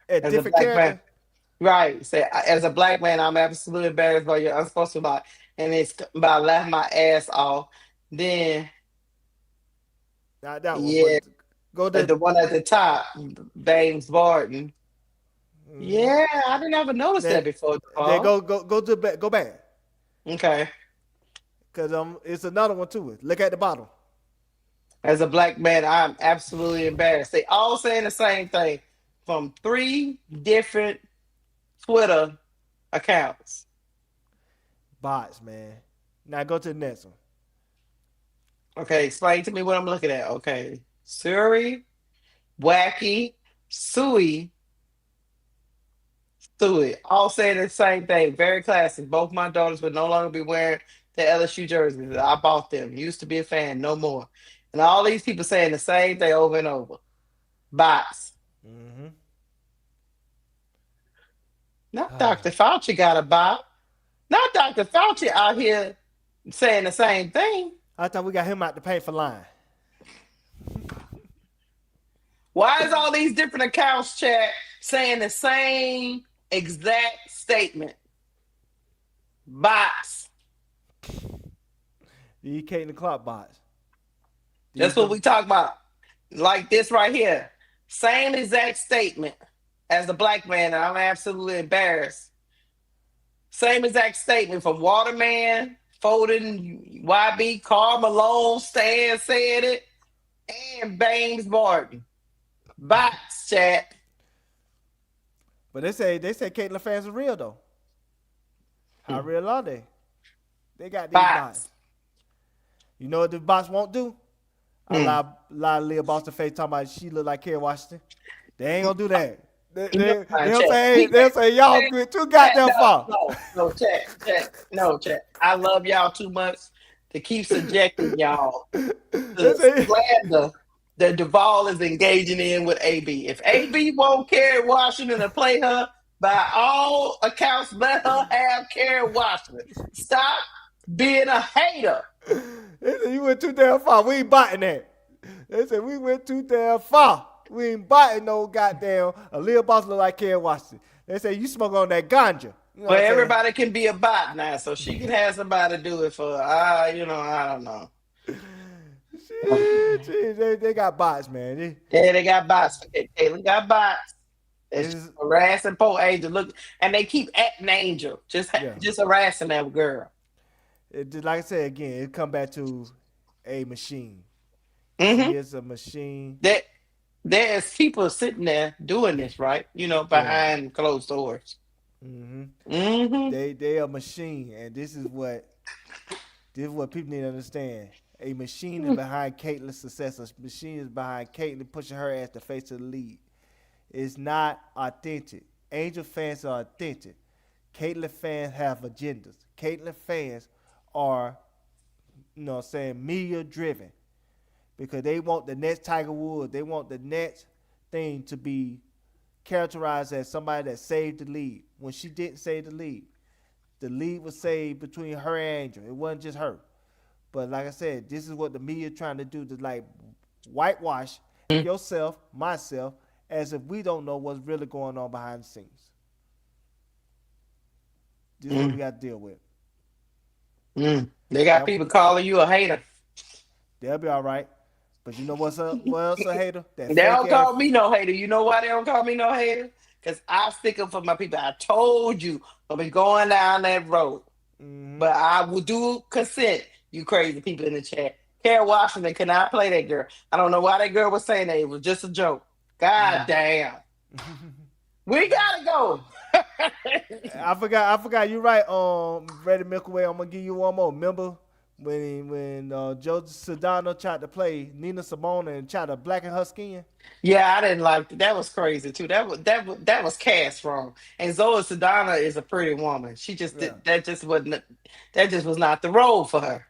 At As different a black characters? man, right. Say, as a black man, I'm absolutely embarrassed by your unsportsmanlike. And it's by laughing my ass off. Then, not that one. Yeah. Go to the one at the top, Baines Barton. Yeah, I didn't ever notice that before. Then go back. Okay. Because it's another one too. Look at the bottom. As a black man, I'm absolutely embarrassed. They all saying the same thing from 3 different Twitter accounts. Bots, man. Now go to the next one. Okay, explain to me what I'm looking at. Okay. Suri, Wacky, Suey, all saying the same thing. Very classic. Both my daughters would no longer be wearing the LSU jerseys. I bought them. Used to be a fan, no more. And all these people saying the same thing over and over. Bots. Not Dr. Fauci got a bot. Not Dr. Fauci out here saying the same thing. I thought we got him out the paint for lying. Why is all these different accounts, chat, saying the same exact statement? Bots. The Caitlin Clark bots. That's what we talk about. Like this right here. Same exact statement as the black man, and I'm absolutely embarrassed. Same exact statement from Waterman, Foden, YB, Karl Malone, Stan said it, and Baines Barton. Bots, chat. But they say Caitlin fans are real though. How real are they? They got these bots. You know what the bots won't do? A lot of Leah Boston face talking about she look like Kerry Washington. They ain't gonna do that. They'll say y'all good too goddamn far. No, chat. I love y'all too much to keep subjecting y'all to slander that Duvall is engaging in with AB. If AB won't Kerry Washington to play her, by all accounts, let her have Kerry Washington. Stop being a hater. They said you went too damn far. We ain't biting that. They said we went too damn far. We ain't biting no goddamn Aaliyah Boss look like Kerry Washington. They say you smoke on that ganja. You know Well, everybody can be a bot now, so she can have somebody do it for I don't know. They got bots, man. They got bots. Caitlin got bots. It's harassing poor Angel. Look, and they keep acting Angel, just harassing that girl. Like I said again, it come back to a machine. Mm-hmm. She is a machine. There's people sitting there doing this, right? Behind closed doors. Mm-hmm. Mm-hmm. They a machine, and this is what people need to understand. A machine is behind Caitlin's success. A machine is behind Caitlin pushing her ass to face of the lead. It's not authentic. Angel fans are authentic. Caitlin fans have agendas. Caitlin fans are, media driven. Because they want the next Tiger Woods. They want the next thing to be characterized as somebody that saved the lead. When she didn't save the lead was saved between her and Angel. It wasn't just her. But like I said, this is what the media trying to do, to like whitewash yourself, myself, as if we don't know what's really going on behind the scenes. This is what we got to deal with. They got people calling you a hater. They'll be all right. But you know what's up? What else a hater? They don't call me no hater. You know why they don't call me no hater? Because I stick up for my people. I told you I'll be going down that road. Mm-hmm. But I will do consent, you crazy people in the chat. Kerry Washington cannot play that girl. I don't know why that girl was saying that. It was just a joke. God damn. We gotta go. I forgot. You're right. Freddie Milkaway. I'm gonna give you one more. Remember when Joe Sedano tried to play Nina Simone and tried to blacken her skin? Yeah, I didn't like that. That was crazy too. That was cast wrong. And Zoe Sedana is a pretty woman. She just that just was not the role for her.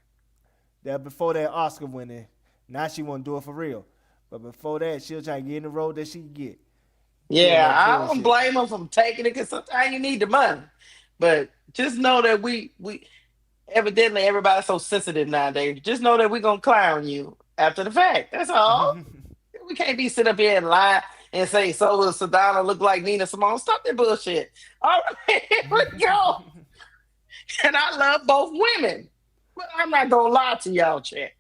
That before that Oscar winning, now she won't do it for real. But before that, she'll try to get in the role that she can get. Yeah, I don't blame them for taking it because sometimes you need the money. But just know that we evidently everybody's so sensitive nowadays. Just know that we're going to clown you after the fact. That's all. We can't be sitting up here and lie and say, so will Sedana look like Nina Simone? Stop that bullshit. All right, here we go. And I love both women. But I'm not going to lie to y'all, chat.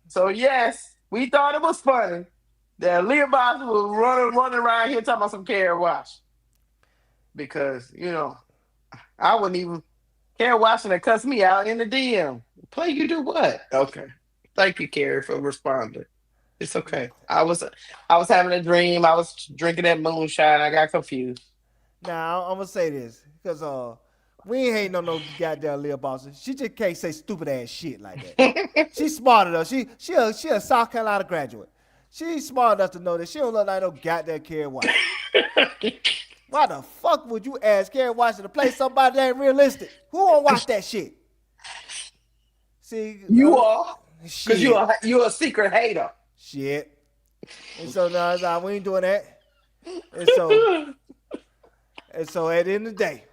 So yes, we thought it was funny that Leah Boss was running around here talking about some Kerry Wash. Because, I wouldn't even Kerry Washington cussed me out in the DM. Play you do what? Okay. Thank you, Kerry, for responding. It's okay. I was having a dream. I was drinking that moonshine. I got confused. Now I'm gonna say this because we ain't hating on no goddamn Leah Boston. She just can't say stupid ass shit like that. She's smart enough. She a South Carolina graduate. She's smart enough to know that she don't look like no goddamn Kerry Washington. Why the fuck would you ask Kerry Washington to play somebody that ain't realistic? Who won't watch that shit? See, you are because you're a secret hater. Shit. And so no, we ain't doing that. And so at the end of the day,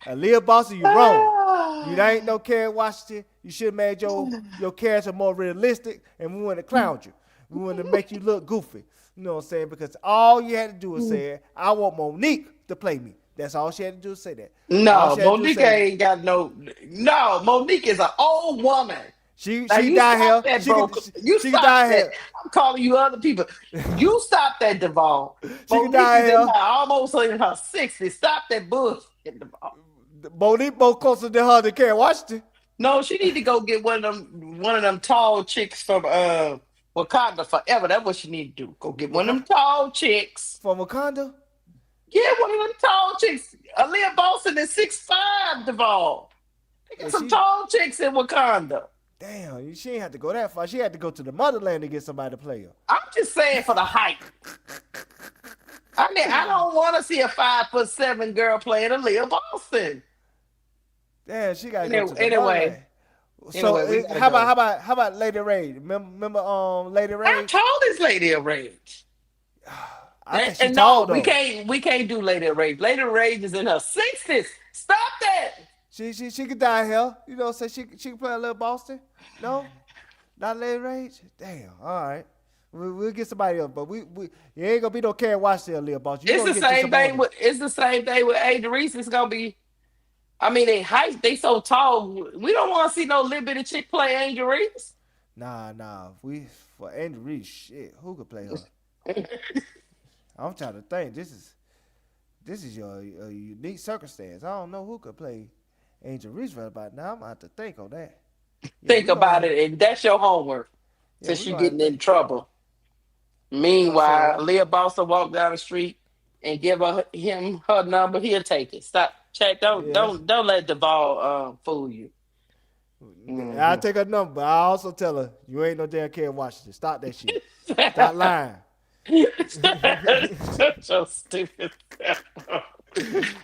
Aaliyah Boston, you wrong. You ain't no Kerry Washington. You should have made your character more realistic, and we wouldn't have clowned you. We wouldn't have make you look goofy. You know what I'm saying? Because all you had to do was say, I want Monique to play me. That's all she had to do is say that. No, Monique ain't got no. Monique is an old woman. She dyed hair. You stop that. I'm calling you other people. You stop that, Duvall. She dyed hair. Almost in her 60s. Stop that bullshit, Duvall. Monique more closer to her than Kerry Washington. No, she need to go get one of them tall chicks from Wakanda forever. That's what she need to do. Go get one of them tall chicks from Wakanda. Yeah, one of them tall chicks. Aaliyah Boston is 6'5", Duvall. They got some tall chicks in Wakanda. Damn, she ain't have to go that far. She had to go to the motherland to get somebody to play her. I'm just saying for the hype. I mean, I don't want to see a 5'7" girl playing Aaliyah Boston. Damn, she gotta go to the Anyway. motherland. So Anyway, we gotta how about Lady Ray? Remember Lady Ray? How tall is Lady of Rage? I think she And tall no, though. we can't do Lady of Rage. Lady of Rage is in her 60s. Stop that. She could die here. You know, so she can play a little Boston. No, not Lady Rage. Damn. All right. We'll get somebody else, but we you ain't gonna be no Karen Washington, Lil Boston. It's the same thing with Angel Reese. It's gonna be. I mean, they so tall. We don't want to see no little bitty chick play Angel Reese. Nah. For Angel Reese, shit, who could play her? I'm trying to think. This is your unique circumstance. I don't know who could play Angel Reese right about now. I'm gonna have to think on that. Think about it, and that's your homework. Since you're getting in trouble. Meanwhile, Leah Bossa walk down the street and give him her number. He'll take it. Stop, chat. Don't let the ball fool you. Mm-hmm. I'll take her number, but I also tell her you ain't no damn Karen Washington. Stop that shit. Stop lying. Such a stupid.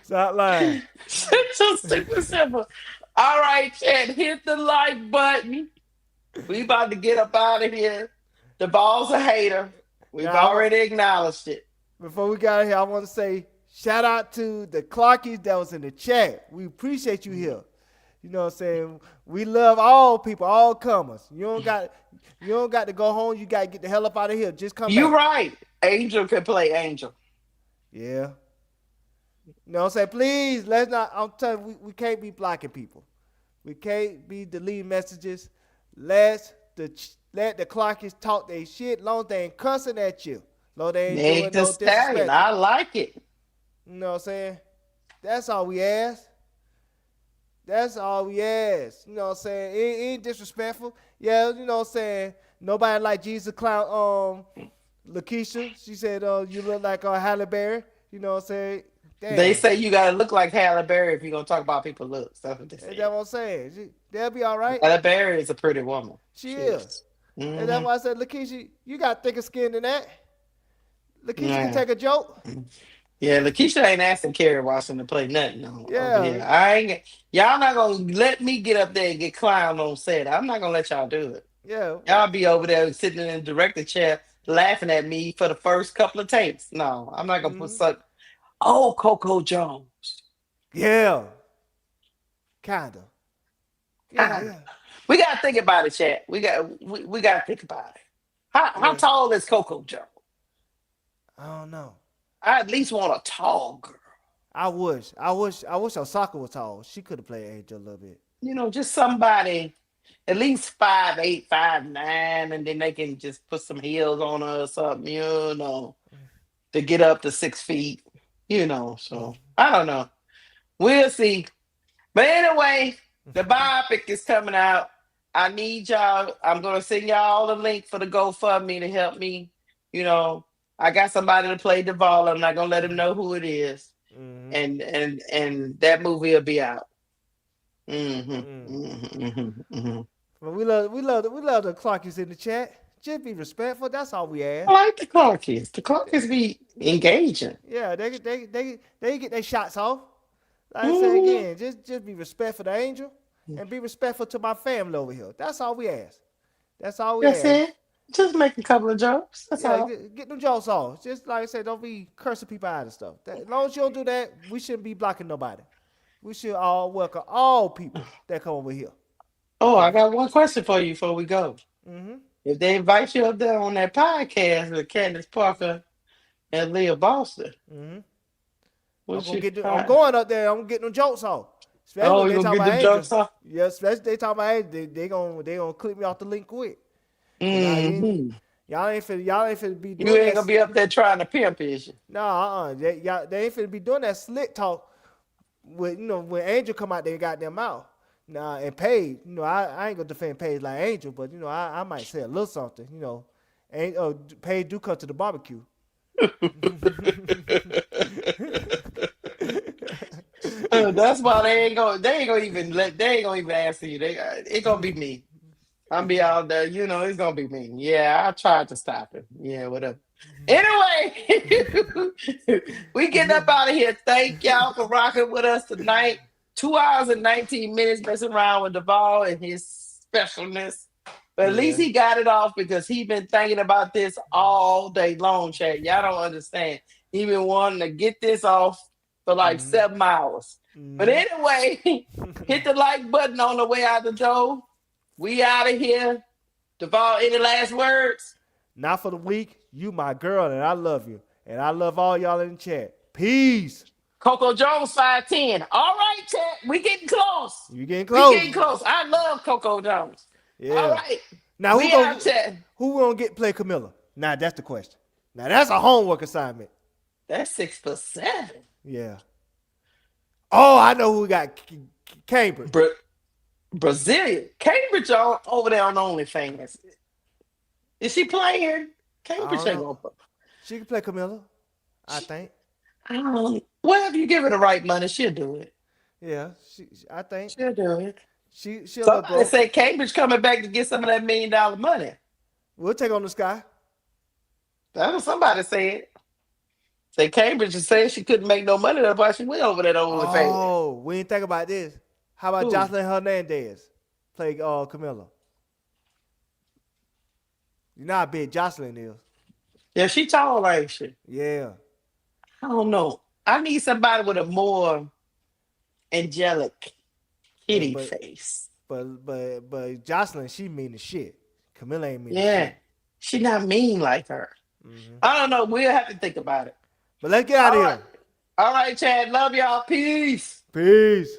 Stop lying. Such a stupid simple. All right, chat. Hit the like button. We about to get up out of here. The ball's a hater. We've already acknowledged it. Before we got here, I want to say shout out to the Clarkies that was in the chat. We appreciate you here. You know what I'm saying? We love all people, all comers. You don't got to go home. You got to get the hell up out of here. Just come You're back. right. Angel can play Angel. Yeah. You know what I'm saying? Please, let's not. I'm telling you, we can't be blocking people. We can't be deleting messages. Let the Clarkies talk their shit. Long as they ain't cussing at you. Long as they ain't doing no disrespect. I like it. You know what I'm saying? That's all we ask. That's all we ask. You know what I'm saying? It ain't disrespectful. Yeah, you know what I'm saying? Nobody like Jesus Clown, Lakeisha. She said, you look like Halle Berry. You know what I'm saying? Damn. They say you gotta look like Halle Berry if you're gonna talk about people's looks. That's what they say. That's what I'm saying. They'll be all right. Halle Berry is a pretty woman. She is. Mm-hmm. And that's why I said, Lakeisha, you got thicker skin than that. Lakeisha can take a joke. Yeah, Lakeisha ain't asking Kerry Washington to play nothing. No. Yeah. Y'all not gonna let me get up there and get clowned on set. I'm not gonna let y'all do it. Yeah. Y'all be over there sitting in the director chair laughing at me for the first couple of takes. No, I'm not gonna put such. Oh, Coco Jones. Yeah. Kinda. Yeah. We gotta think about it, chat. We gotta think about it. How tall is Coco Jones? I don't know. I at least want a tall girl. I wish Osaka was tall. She could have played Angel a little bit. You know, just somebody at least 5'8", 5'9", and then they can just put some heels on her or something, you know, to get up to 6 feet, you know. So I don't know. We'll see. But anyway, the biopic is coming out. I need y'all. I'm gonna send y'all the link for the GoFundMe to help me. You know, I got somebody to play Duvall. I'm not gonna let him know who it is. And that movie will be out. Well, we love the Clarkies in the chat. Just be respectful. That's all we ask. I like the Clarkies. The Clarkies be engaging. Yeah, they get their shots off. Like I said again, just be respectful to Angel and be respectful to my family over here. That's all we ask. That's all we ask. That's it. Just make a couple of jokes. That's all. Get them jokes off. Just like I said, don't be cursing people out and stuff. As long as you don't do that, we shouldn't be blocking nobody. We should all welcome all people that come over here. Oh, I got one question for you before we go. Mm-hmm. If they invite you up there on that podcast with Candace Parker and Leah Boston, I'm going up there. I'm getting them jokes off. Especially you gonna get them jokes off? Yeah, especially they talk about they gonna clip me off the link quick. Y'all ain't finna be doing you ain't gonna be up there trying to pimp, is you? No, they ain't finna be doing that slick talk with, you know, when Angel come out their goddamn mouth. Nah, and Paige, you know, I ain't gonna defend Paige like Angel, but you know, I might say a little something, you know. Paige do come to the barbecue. That's why they ain't gonna even answer you. It gonna be me. I'm be out there, you know, it's gonna be me. Yeah, I tried to stop him. Yeah, whatever. Anyway, we getting up out of here. Thank y'all for rocking with us tonight. 2 hours and 19 minutes messing around with the ball and his specialness. But at least Yeah. he got it off because he been thinking about this all day long, Chad. Y'all don't understand. He been wanting to get this off for like 7 hours. But anyway, hit the like button on the way out the door. We out of here. Duval, any last words? Not for the week. You my girl, and I love you. And I love all y'all in the chat. Peace. Coco Jones 510. All right, Chad. We getting close. You getting close. We getting close. I love Coco Jones. Yeah. All right. Now we out, Chad. who gonna play Camilla? Now that's the question. Now that's a homework assignment. That's 6'7". Yeah. Oh, I know who we got. Cambridge. Brazilian. Cambridge over there on OnlyFans. Is she playing? Cambridge ain't gonna play. She can play Camilla, I think. Well, if you give her the right money, she'll do it. Yeah, I think she'll do it. She'll Somebody say Cambridge coming back to get some of that $1 million money. We'll take on the sky. That's what somebody said. Say Cambridge is saying she couldn't make no money. That's why she went over there to OnlyFans. Oh, we didn't think about this. How about Jocelyn Hernandez play Camilla? You know how big Jocelyn is. Yeah, she tall, ain't she? Yeah. I don't know. I need somebody with a more angelic kitty face. But Jocelyn, she mean as shit. Camilla ain't mean as Yeah. shit. She not mean like her. I don't know. We'll have to think about it. But let's get out of here. All right, Chad. Love y'all. Peace. Peace.